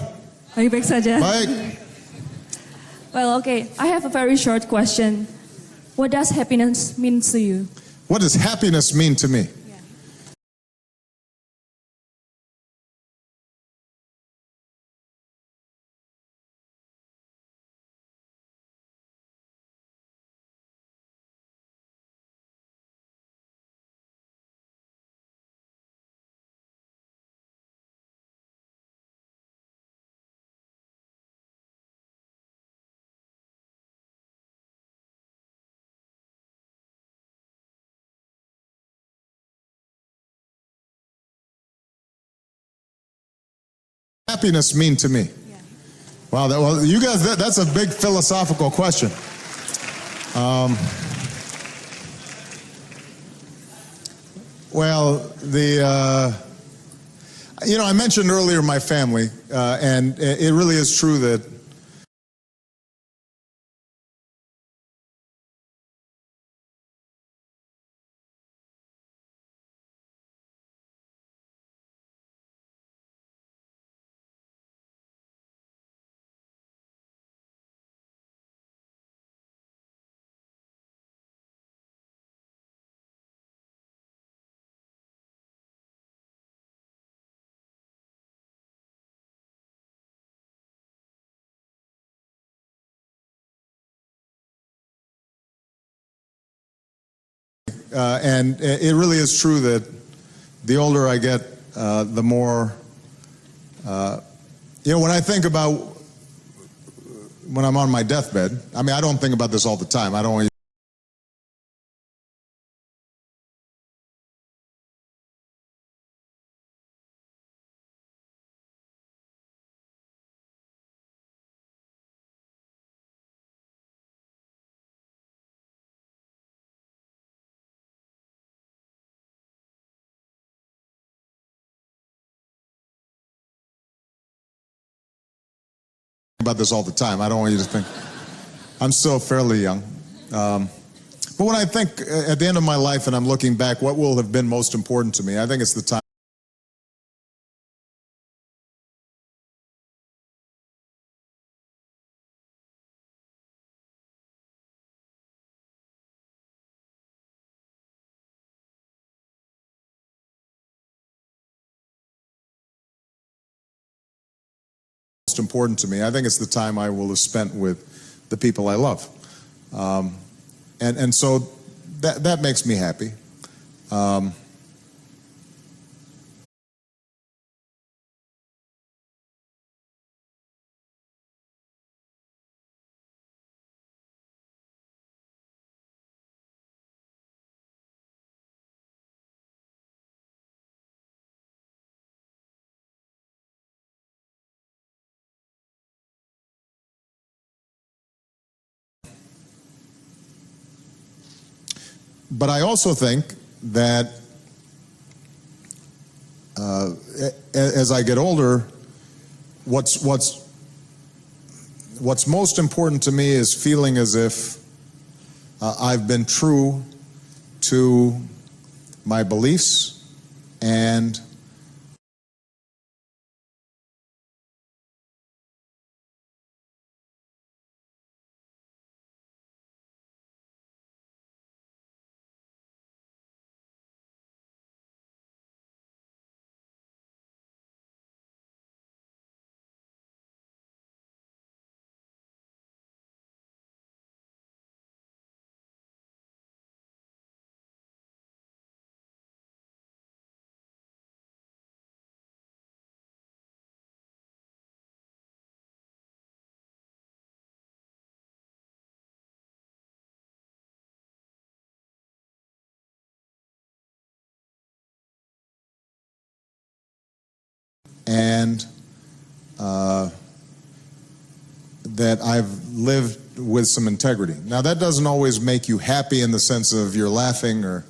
Baik-baik saja. Baik. Well, okay. I have a very short question. What does happiness mean to you? What does happiness mean to me? Happiness mean to me? Wow, well, you guys, that's a big philosophical question. Well, I mentioned earlier my family, and it really is true that and it really is true that the older I get, the more, when I think about when I'm on my deathbed, I mean, I don't think about this all the time. I don't want you about this all the time. I don't want you to think. I'm still fairly young. But when I think at the end of my life and I'm looking back, what will have been most important to me? I think it's the time. Most important to me. I think it's the time I will have spent with the people I love. And so that makes me happy. But I also think that as I get older, what's most important to me is feeling as if I've been true to my beliefs and that I've lived with some integrity. Now, that doesn't always make you happy in the sense of you're laughing or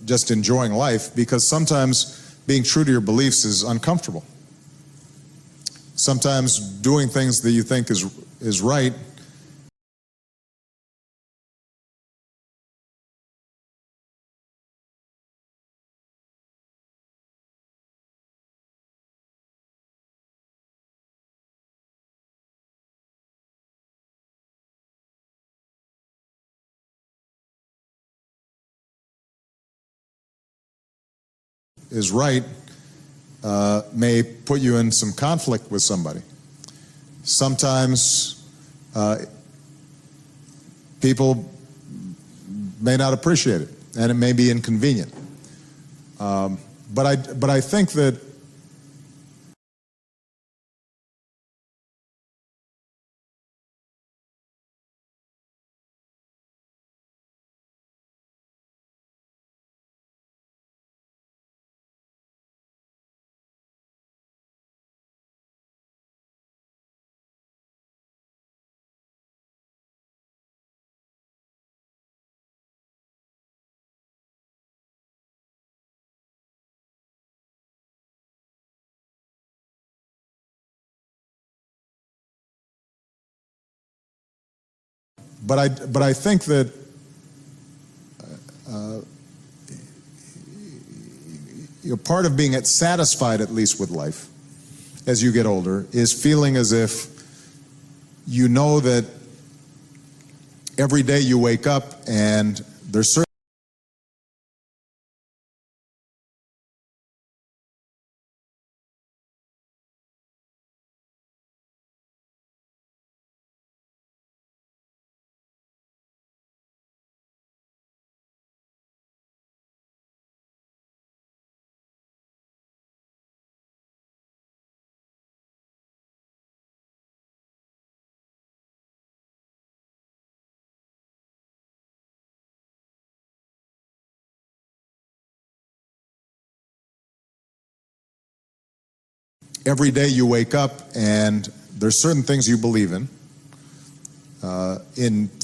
just enjoying life, because sometimes being true to your beliefs is uncomfortable. Sometimes doing things that you think is right may put you in some conflict with somebody. Sometimes people may not appreciate it, and it may be inconvenient. But I think that I think that part of being satisfied, at least with life, as you get older, is feeling as if you know that every day you wake up and there's certain every day you wake up and there's certain things you believe in,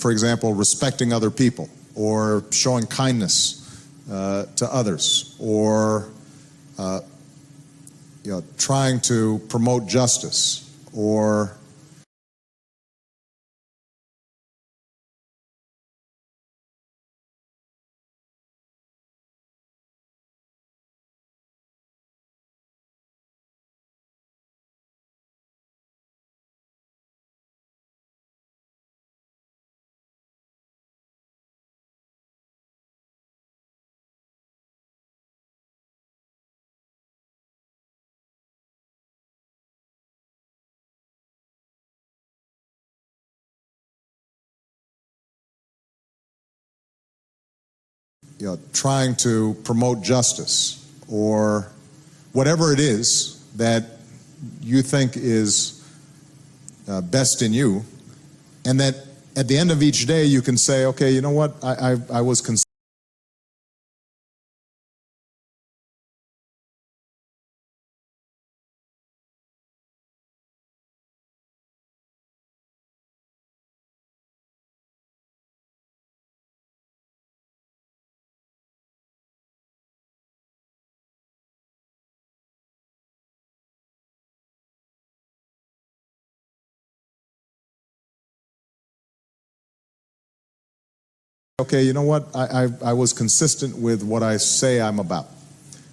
for example, respecting other people, or showing kindness to others, or trying to promote justice, or trying to promote justice or whatever it is that you think is best in you, and that at the end of each day you can say, okay, you know what, I was okay, you know what, I was consistent with what I say I'm about,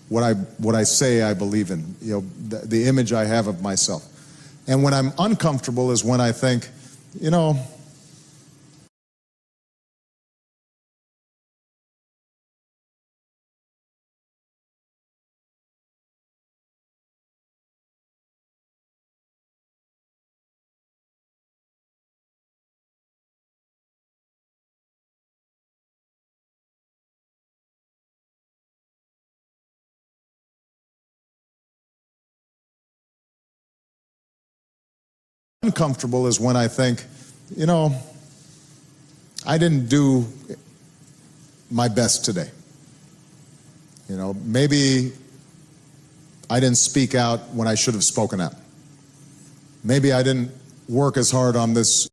what I say I believe in, the image I have of myself. And when I'm uncomfortable is when I think, uncomfortable is when I think, I didn't do my best today. Maybe I didn't speak out when I should have spoken out. Maybe I didn't work as hard on this.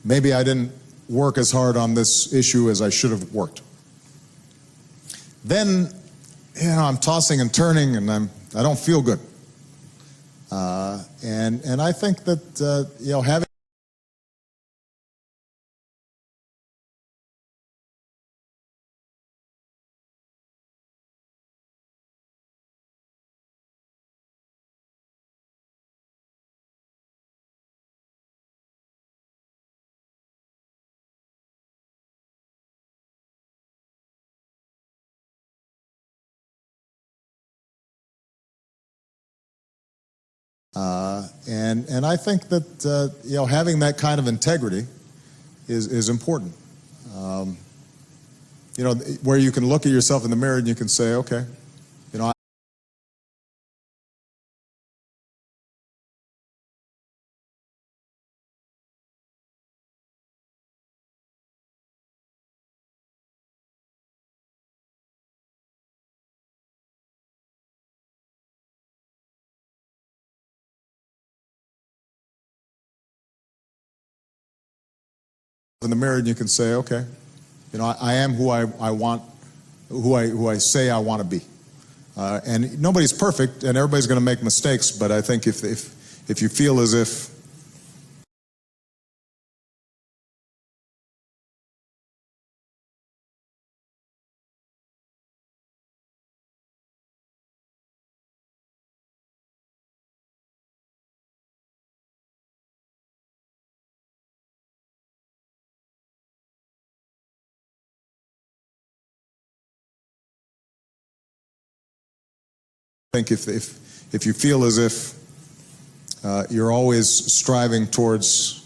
Maybe I didn't work as hard on this issue as I should have worked. Then, I'm tossing and turning, and I don't feel good. And I think that having and I think that having that kind of integrity is important. Where you can look at yourself in the mirror and you can say, okay, in the mirror and you can say, okay, I am who I want, who I say I want to be. And nobody's perfect, and everybody's going to make mistakes. But I think if you feel as if you feel as if you're always striving towards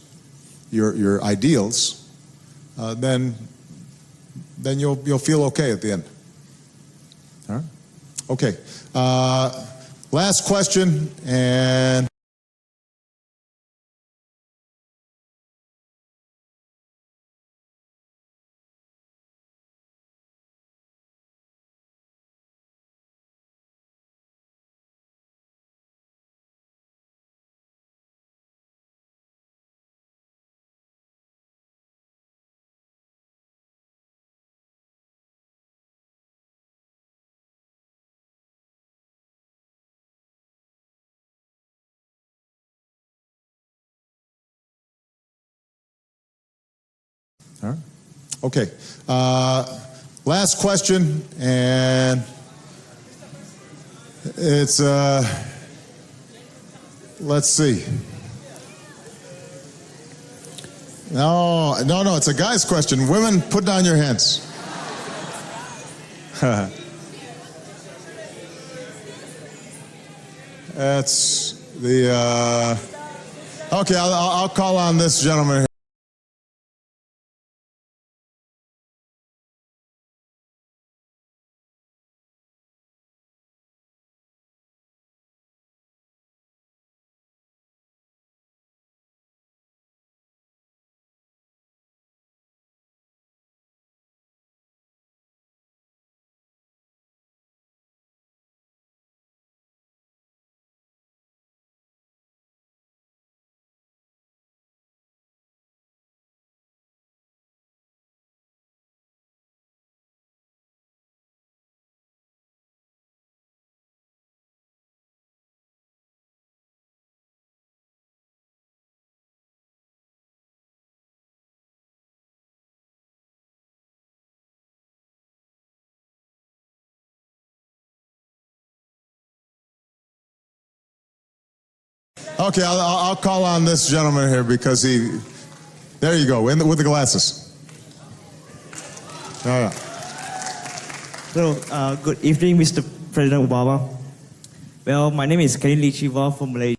your ideals, then you'll feel okay at the end. All right. Okay. Last question, and all right. Okay. Last question, and it's, let's see. No, it's a guy's question. Women, put down your hands. That's the, okay, I'll call on this gentleman here. Okay, I'll call on this gentleman here because there you go, with the glasses. Oh, yeah. So, good evening, Mr. President Obama. Well, my name is Karin Lichiwa from Malaysia.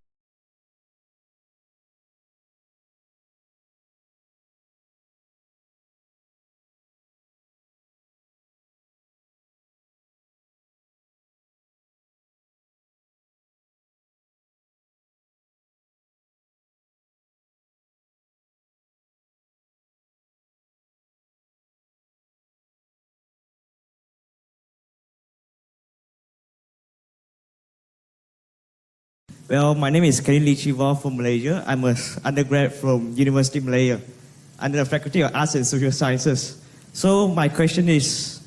Well, my name is Karin Lichiwa from Malaysia. I'm an undergrad from University of Malaya under the Faculty of Arts and Social Sciences. So my question is,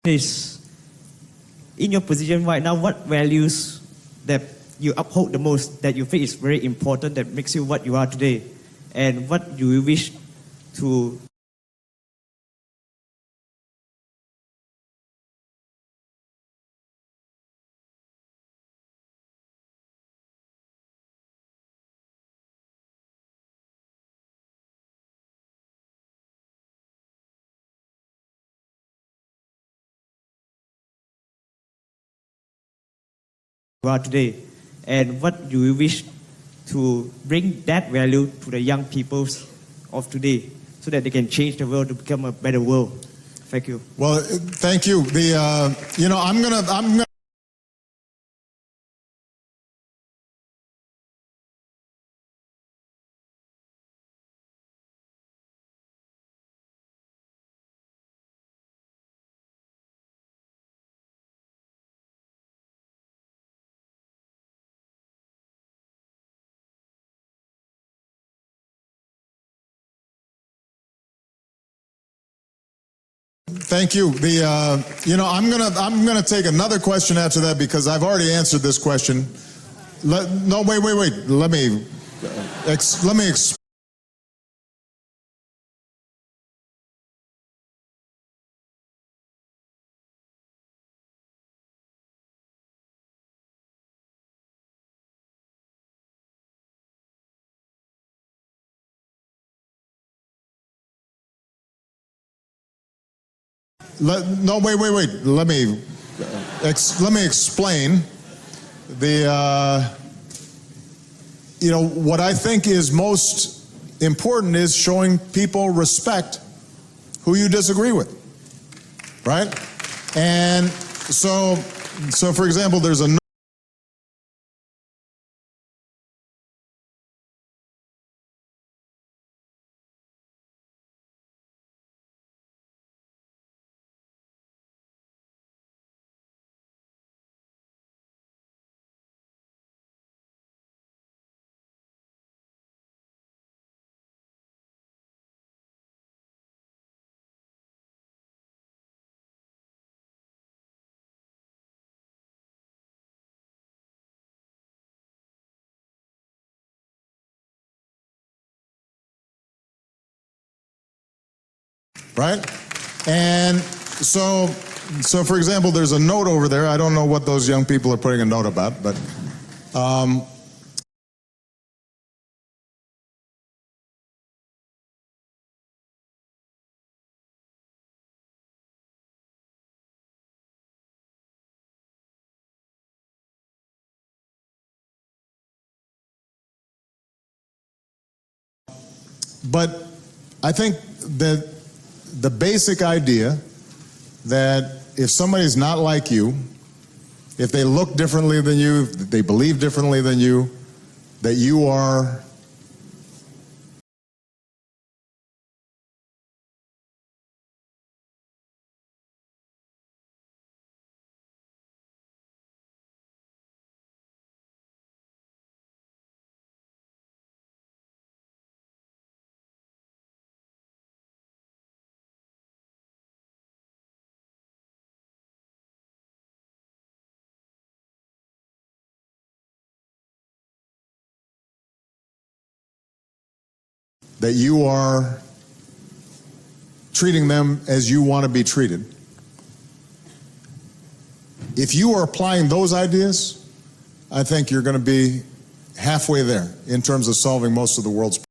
in your position right now, what values that you uphold the most, that you think is very important, that makes you what you are today? And what do you wish to are today? And what do you wish to bring that value to the young peoples of today so that they can change the world to become a better world? Thank you. Well, thank you. I'm gonna. Thank you. I'm gonna take another question after that because I've already answered this question. Wait. Let me explain. Wait. Let me explain what I think is most important is showing people respect who you disagree with, right? And so for example, there's a right? And so for example, there's a note over there. I don't know what those young people are putting a note about, but but I think that the basic idea that if somebody's not like you, if they look differently than you, if they believe differently than you, that you are treating them as you want to be treated. If you are applying those ideas, I think you're going to be halfway there in terms of solving most of the world's problems.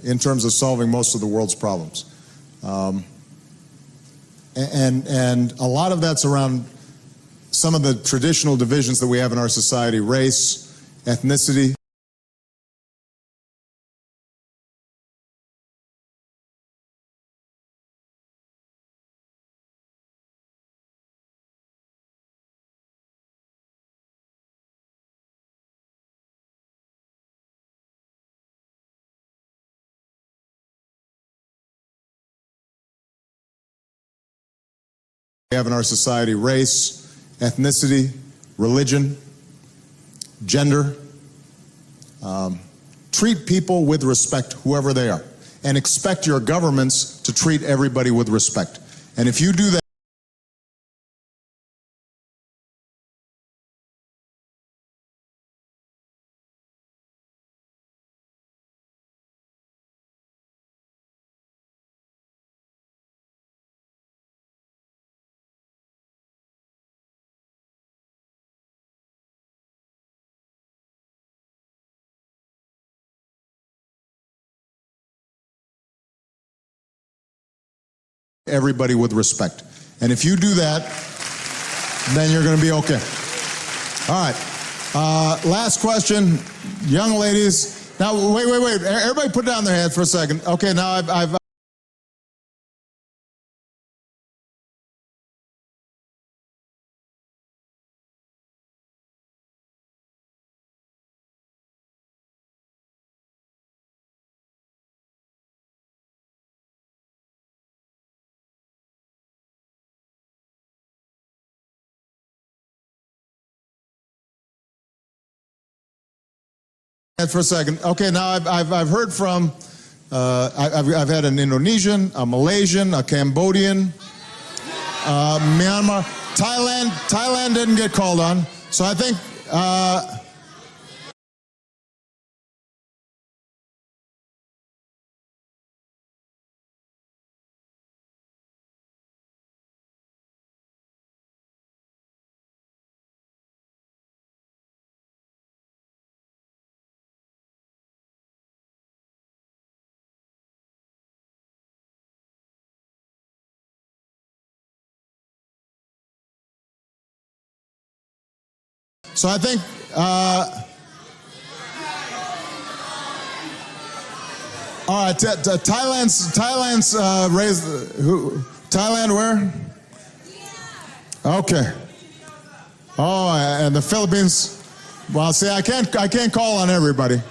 In terms of solving most of the world's problems. And a lot of that's around some of the traditional divisions that we have in our society: race, ethnicity. We have in our society: race, ethnicity, religion, gender. Treat people with respect, whoever they are, and expect your governments to treat everybody with respect. And if you do that, everybody with respect. And if you do that, then you're going to be okay. All right. Last question, young ladies. Now, wait. Everybody put down their hands for a second. Okay, now I've for a second. Okay, now I've heard from I've had an Indonesian, a Malaysian, a Cambodian, Myanmar, Thailand didn't get called on. So I think all right, Thailand's raised Thailand where? Okay. Oh, and the Philippines. Well, see, I can't call on everybody.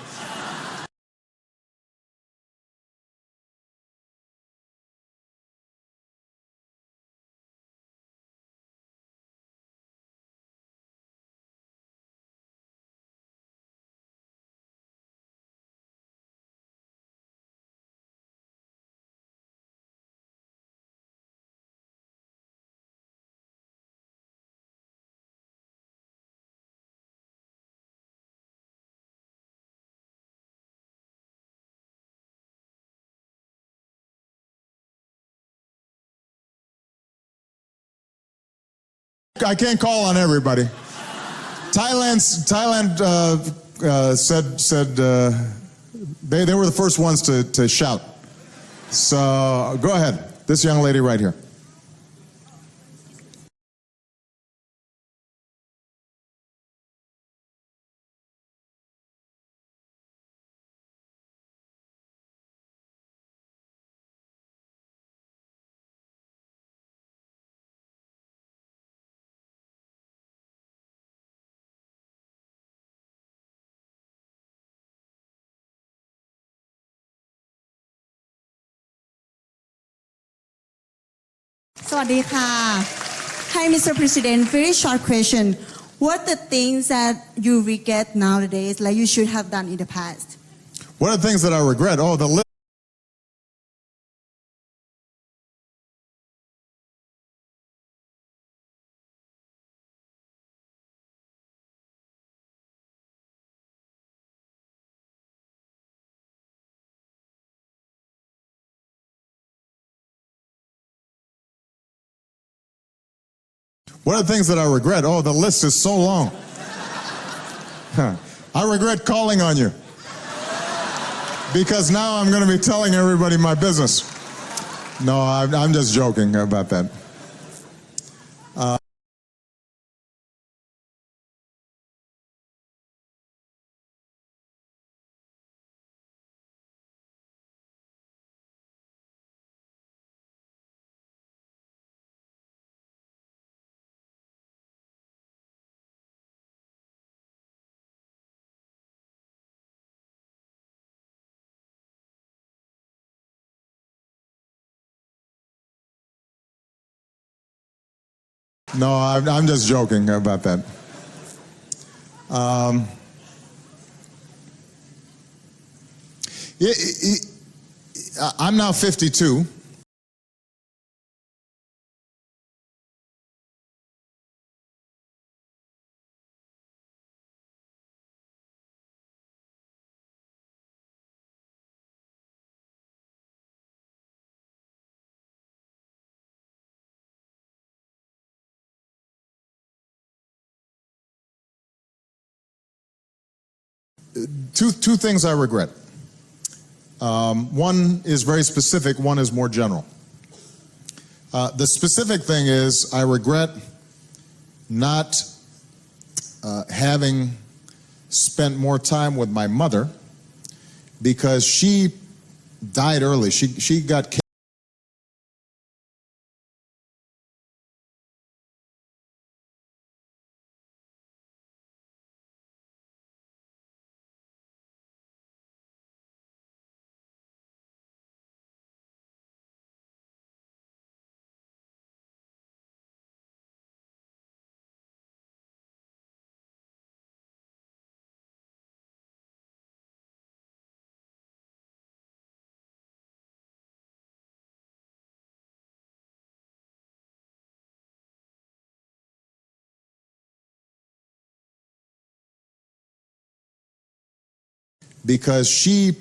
I can't call on everybody. Thailand said they were the first ones to shout. So go ahead. This young lady right here. Hi, Mr. President. Very short question. What are the things that you regret nowadays, like you should have done in the past? What are the things that I regret? Oh, the list. What are the things that I regret? Oh, the list is so long. I regret calling on you. Because now I'm going to be telling everybody my business. No, I'm just joking about that. No, I'm just joking about that. I'm now 52. Two things I regret. One is very specific, one is more general. The specific thing is I regret not having spent more time with my mother because she died early. She got cancer. Because she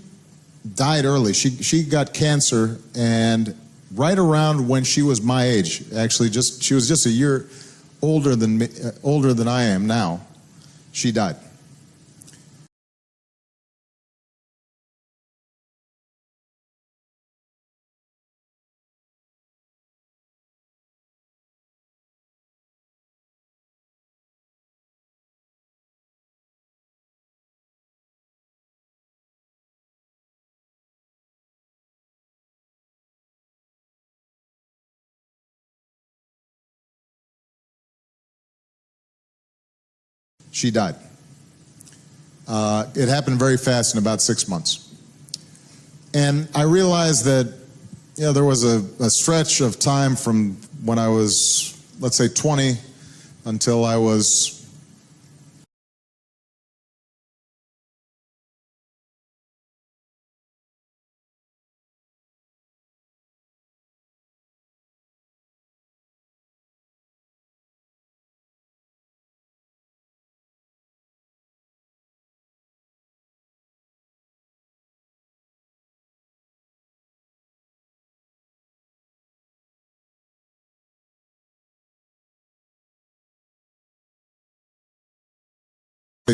died early. She got cancer, and right around when she was my age, actually she was just a year older than me, older than I am now, she died. She died. It happened very fast in about 6 months. And I realized that, there was a stretch of time from when I was, let's say, 20 until I was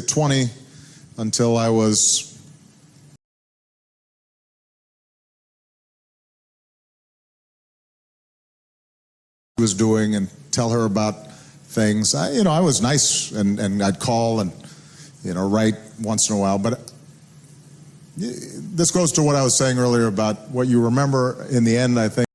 20 until I was doing and tell her about things. I was nice and I'd call and, write once in a while. But this goes to what I was saying earlier about what you remember in the end, I think.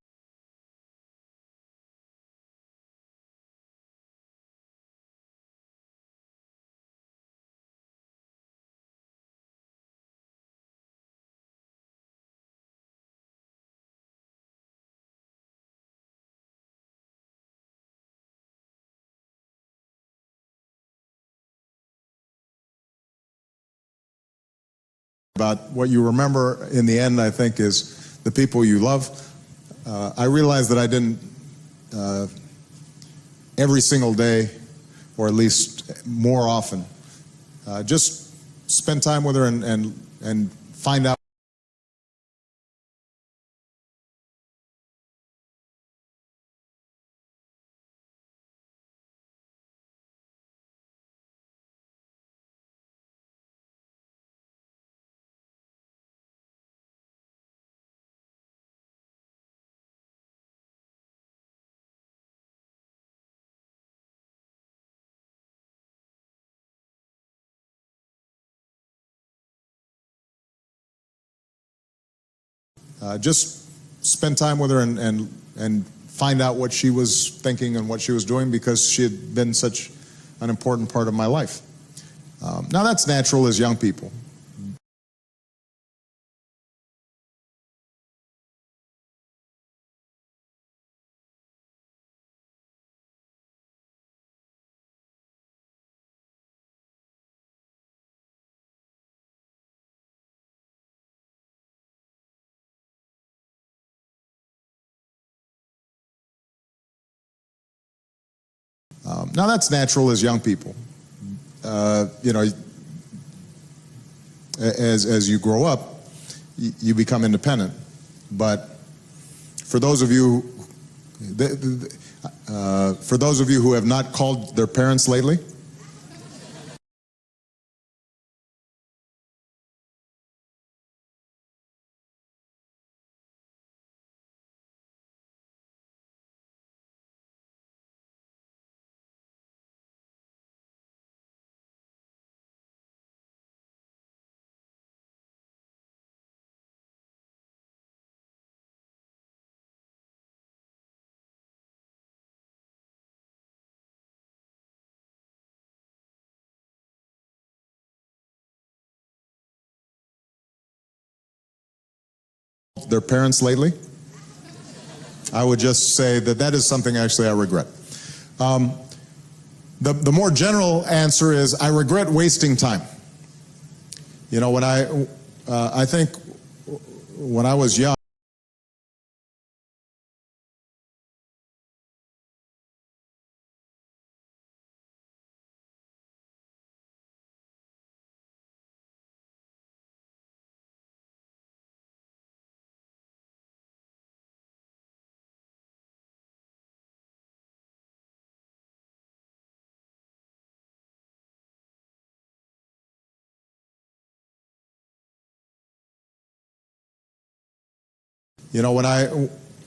About what you remember in the end, I think, is the people you love. I realized that I didn't every single day, or at least more often, just spend time with her and find out. Just spend time with her and find out what she was thinking and what she was doing, because she had been such an important part of my life. Now that's natural as young people. Now that's natural as young people. As you grow up, you become independent. But for those of you who have not called their parents lately, I would just say that is something actually I regret. The more general answer is I regret wasting time. I think when I was young,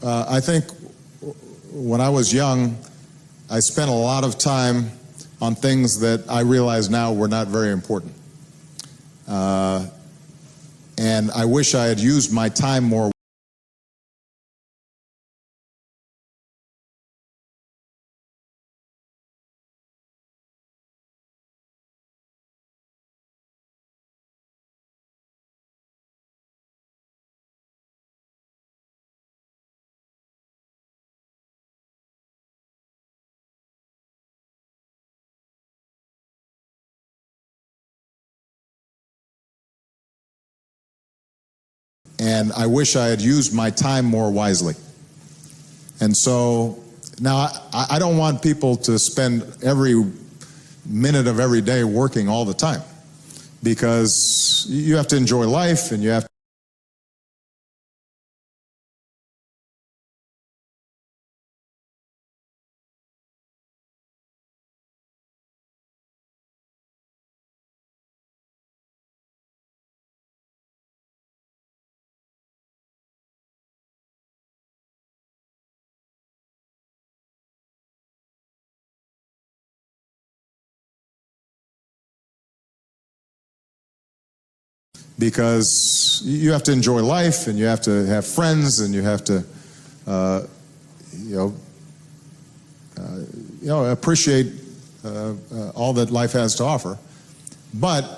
I think when I was young, I spent a lot of time on things that I realize now were not very important. And I wish I had used my time more. And I wish I had used my time more wisely. And so now I don't want people to spend every minute of every day working all the time, because you have to enjoy life and you have to because you have to enjoy life, and you have to have friends, and you have to, appreciate all that life has to offer. But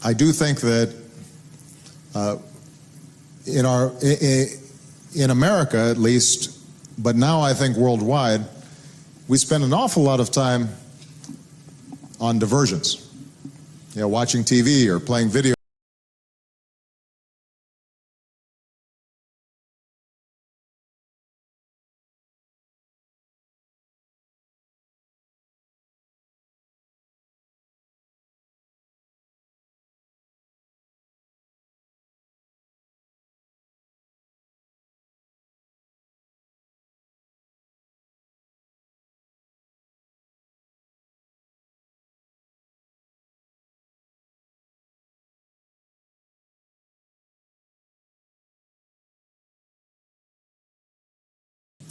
I do think that in America at least, but now I think worldwide, we spend an awful lot of time on diversions. Watching TV or playing video.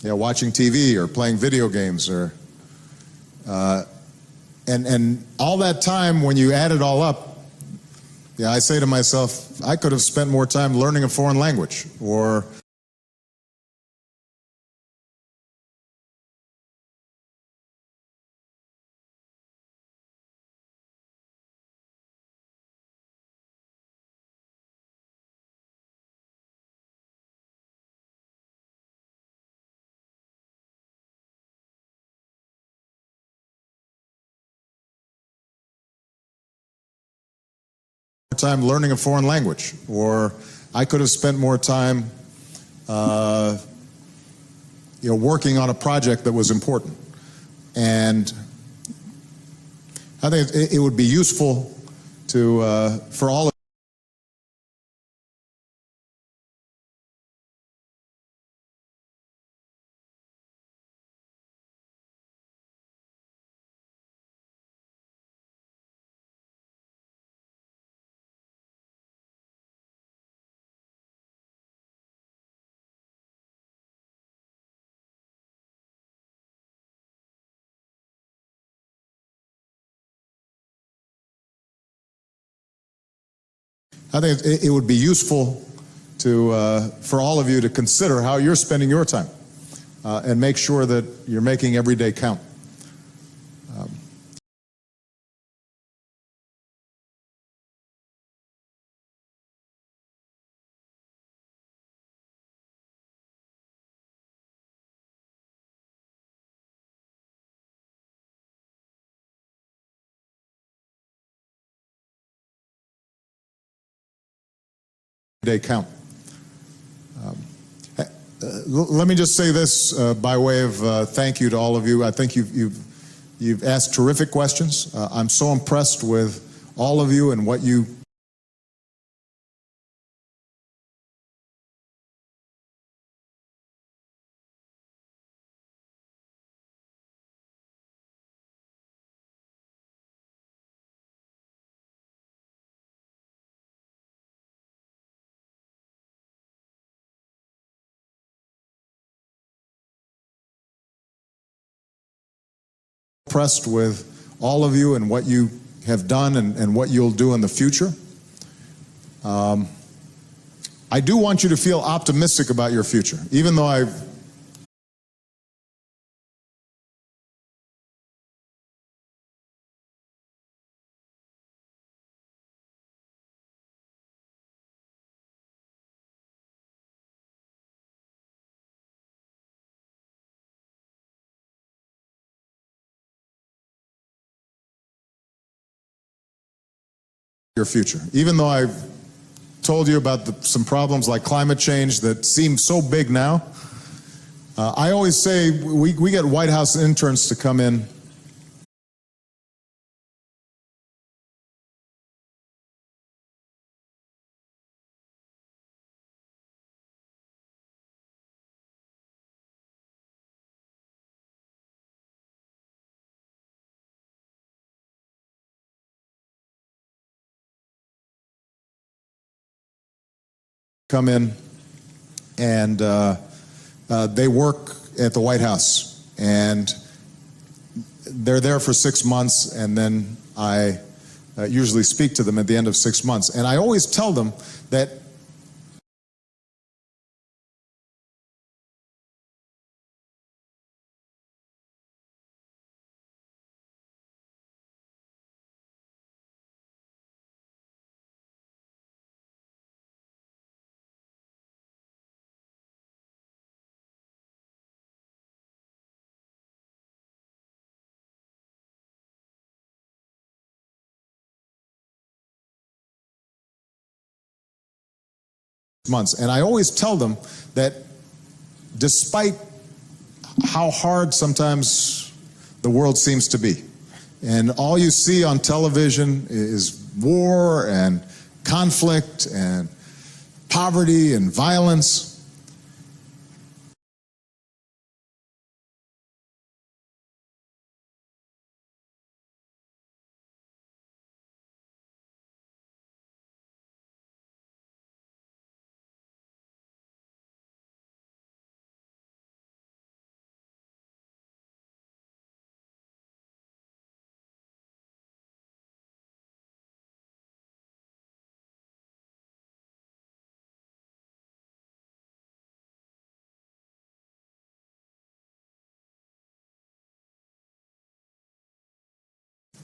Watching TV or playing video games, or and all that time, when you add it all up, I say to myself, I could have spent more time learning a foreign language, or time learning a foreign language, or I could have spent more time working on a project that was important. And I think it would be useful to for all of I think it would be useful to for all of you to consider how you're spending your time and make sure that you're making every day count. Day count. Let me just say this by way of thank you to all of you. I think you've asked terrific questions. I'm so impressed with all of you and what you impressed with all of you and what you have done and what you'll do in the future. I do want you to feel optimistic about your future, even though I've your future. Even though I've told you about some problems like climate change that seem so big now, I always say we get White House interns to come in come in and they work at the White House, and they're there for 6 months, and then I usually speak to them at the end of 6 months. And I always tell them that months. And I always tell them that despite how hard sometimes the world seems to be, and all you see on television is war and conflict and poverty and violence,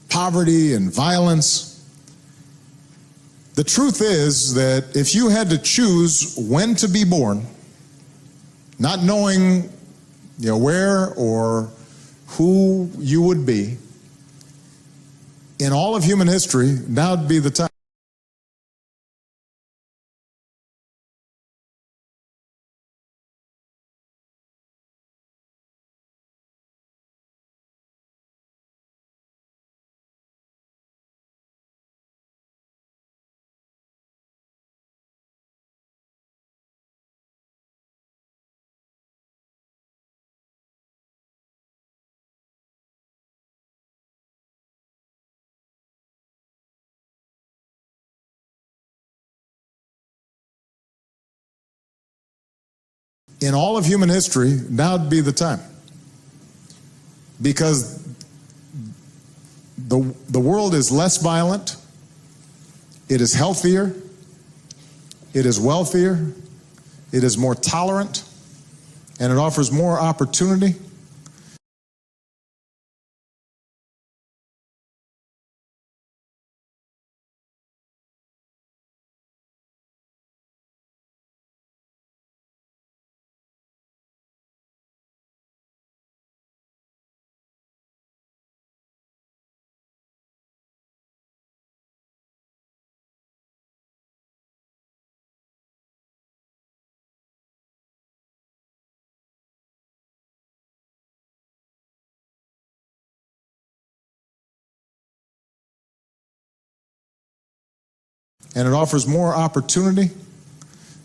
poverty and violence. The truth is that if you had to choose when to be born, not knowing where or who you would be, in all of human history, now would be the time. In all of human history, now would be the time. Because the world is less violent, it is healthier, it is wealthier, it is more tolerant, and it offers more opportunity. And it offers more opportunity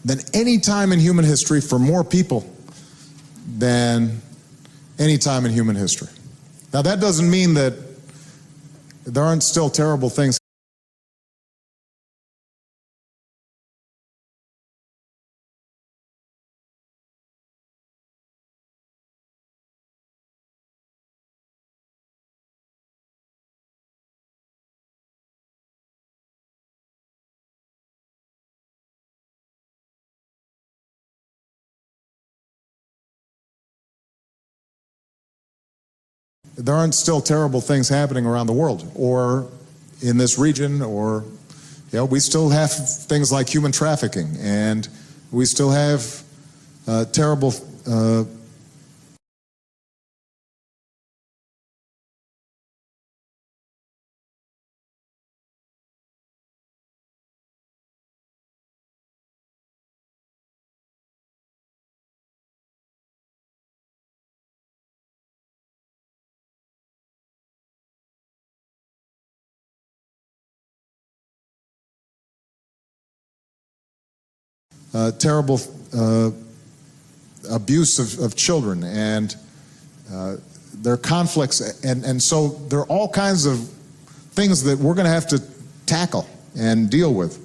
than any time in human history for more people than any time in human history. Now, that doesn't mean that there aren't still terrible things. There aren't still terrible things happening around the world or in this region, or we still have things like human trafficking, and we still have terrible terrible abuse of children, and there are conflicts, and so there are all kinds of things that we're going to have to tackle and deal with.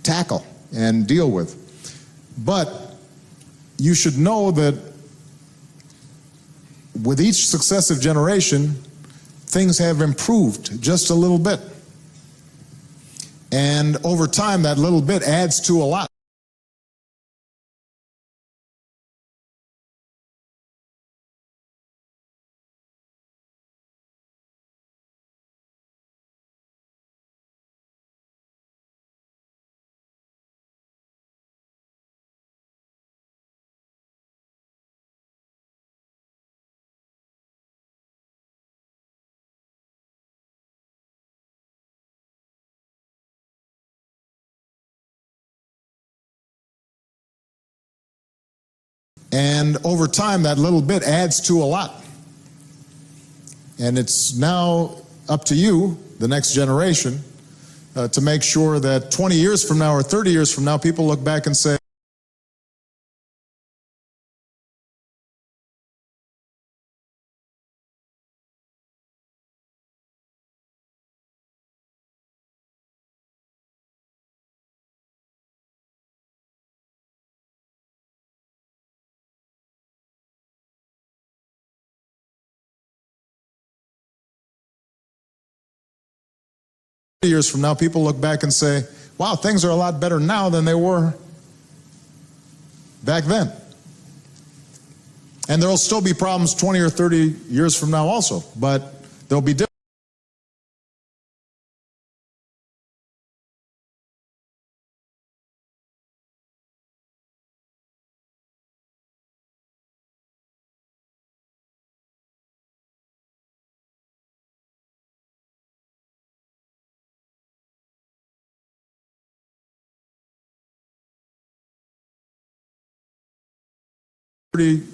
tackle and deal with. But you should know that with each successive generation, things have improved just a little bit. And over time, that little bit adds to a lot. And over time, that little bit adds to a lot. And it's now up to you, the next generation, to make sure that 20 years from now or 30 years from now, people look back and say, years from now, people look back and say, wow, things are a lot better now than they were back then. And there will still be problems 20 or 30 years from now also, but they'll be different.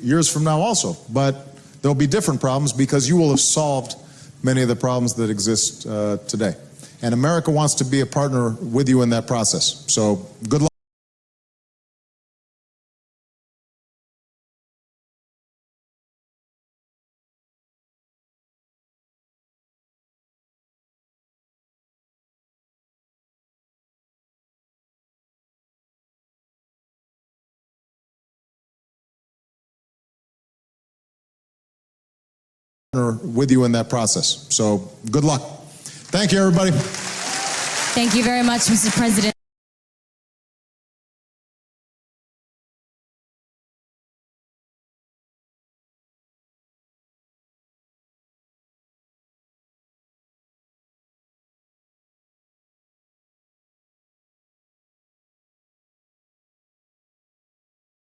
Years from now also, but there'll be different problems because you will have solved many of the problems that exist today. And America wants to be a partner with you in that process. So good luck. With you in that process. So good luck. Thank you, everybody. Thank you very much, Mr. President.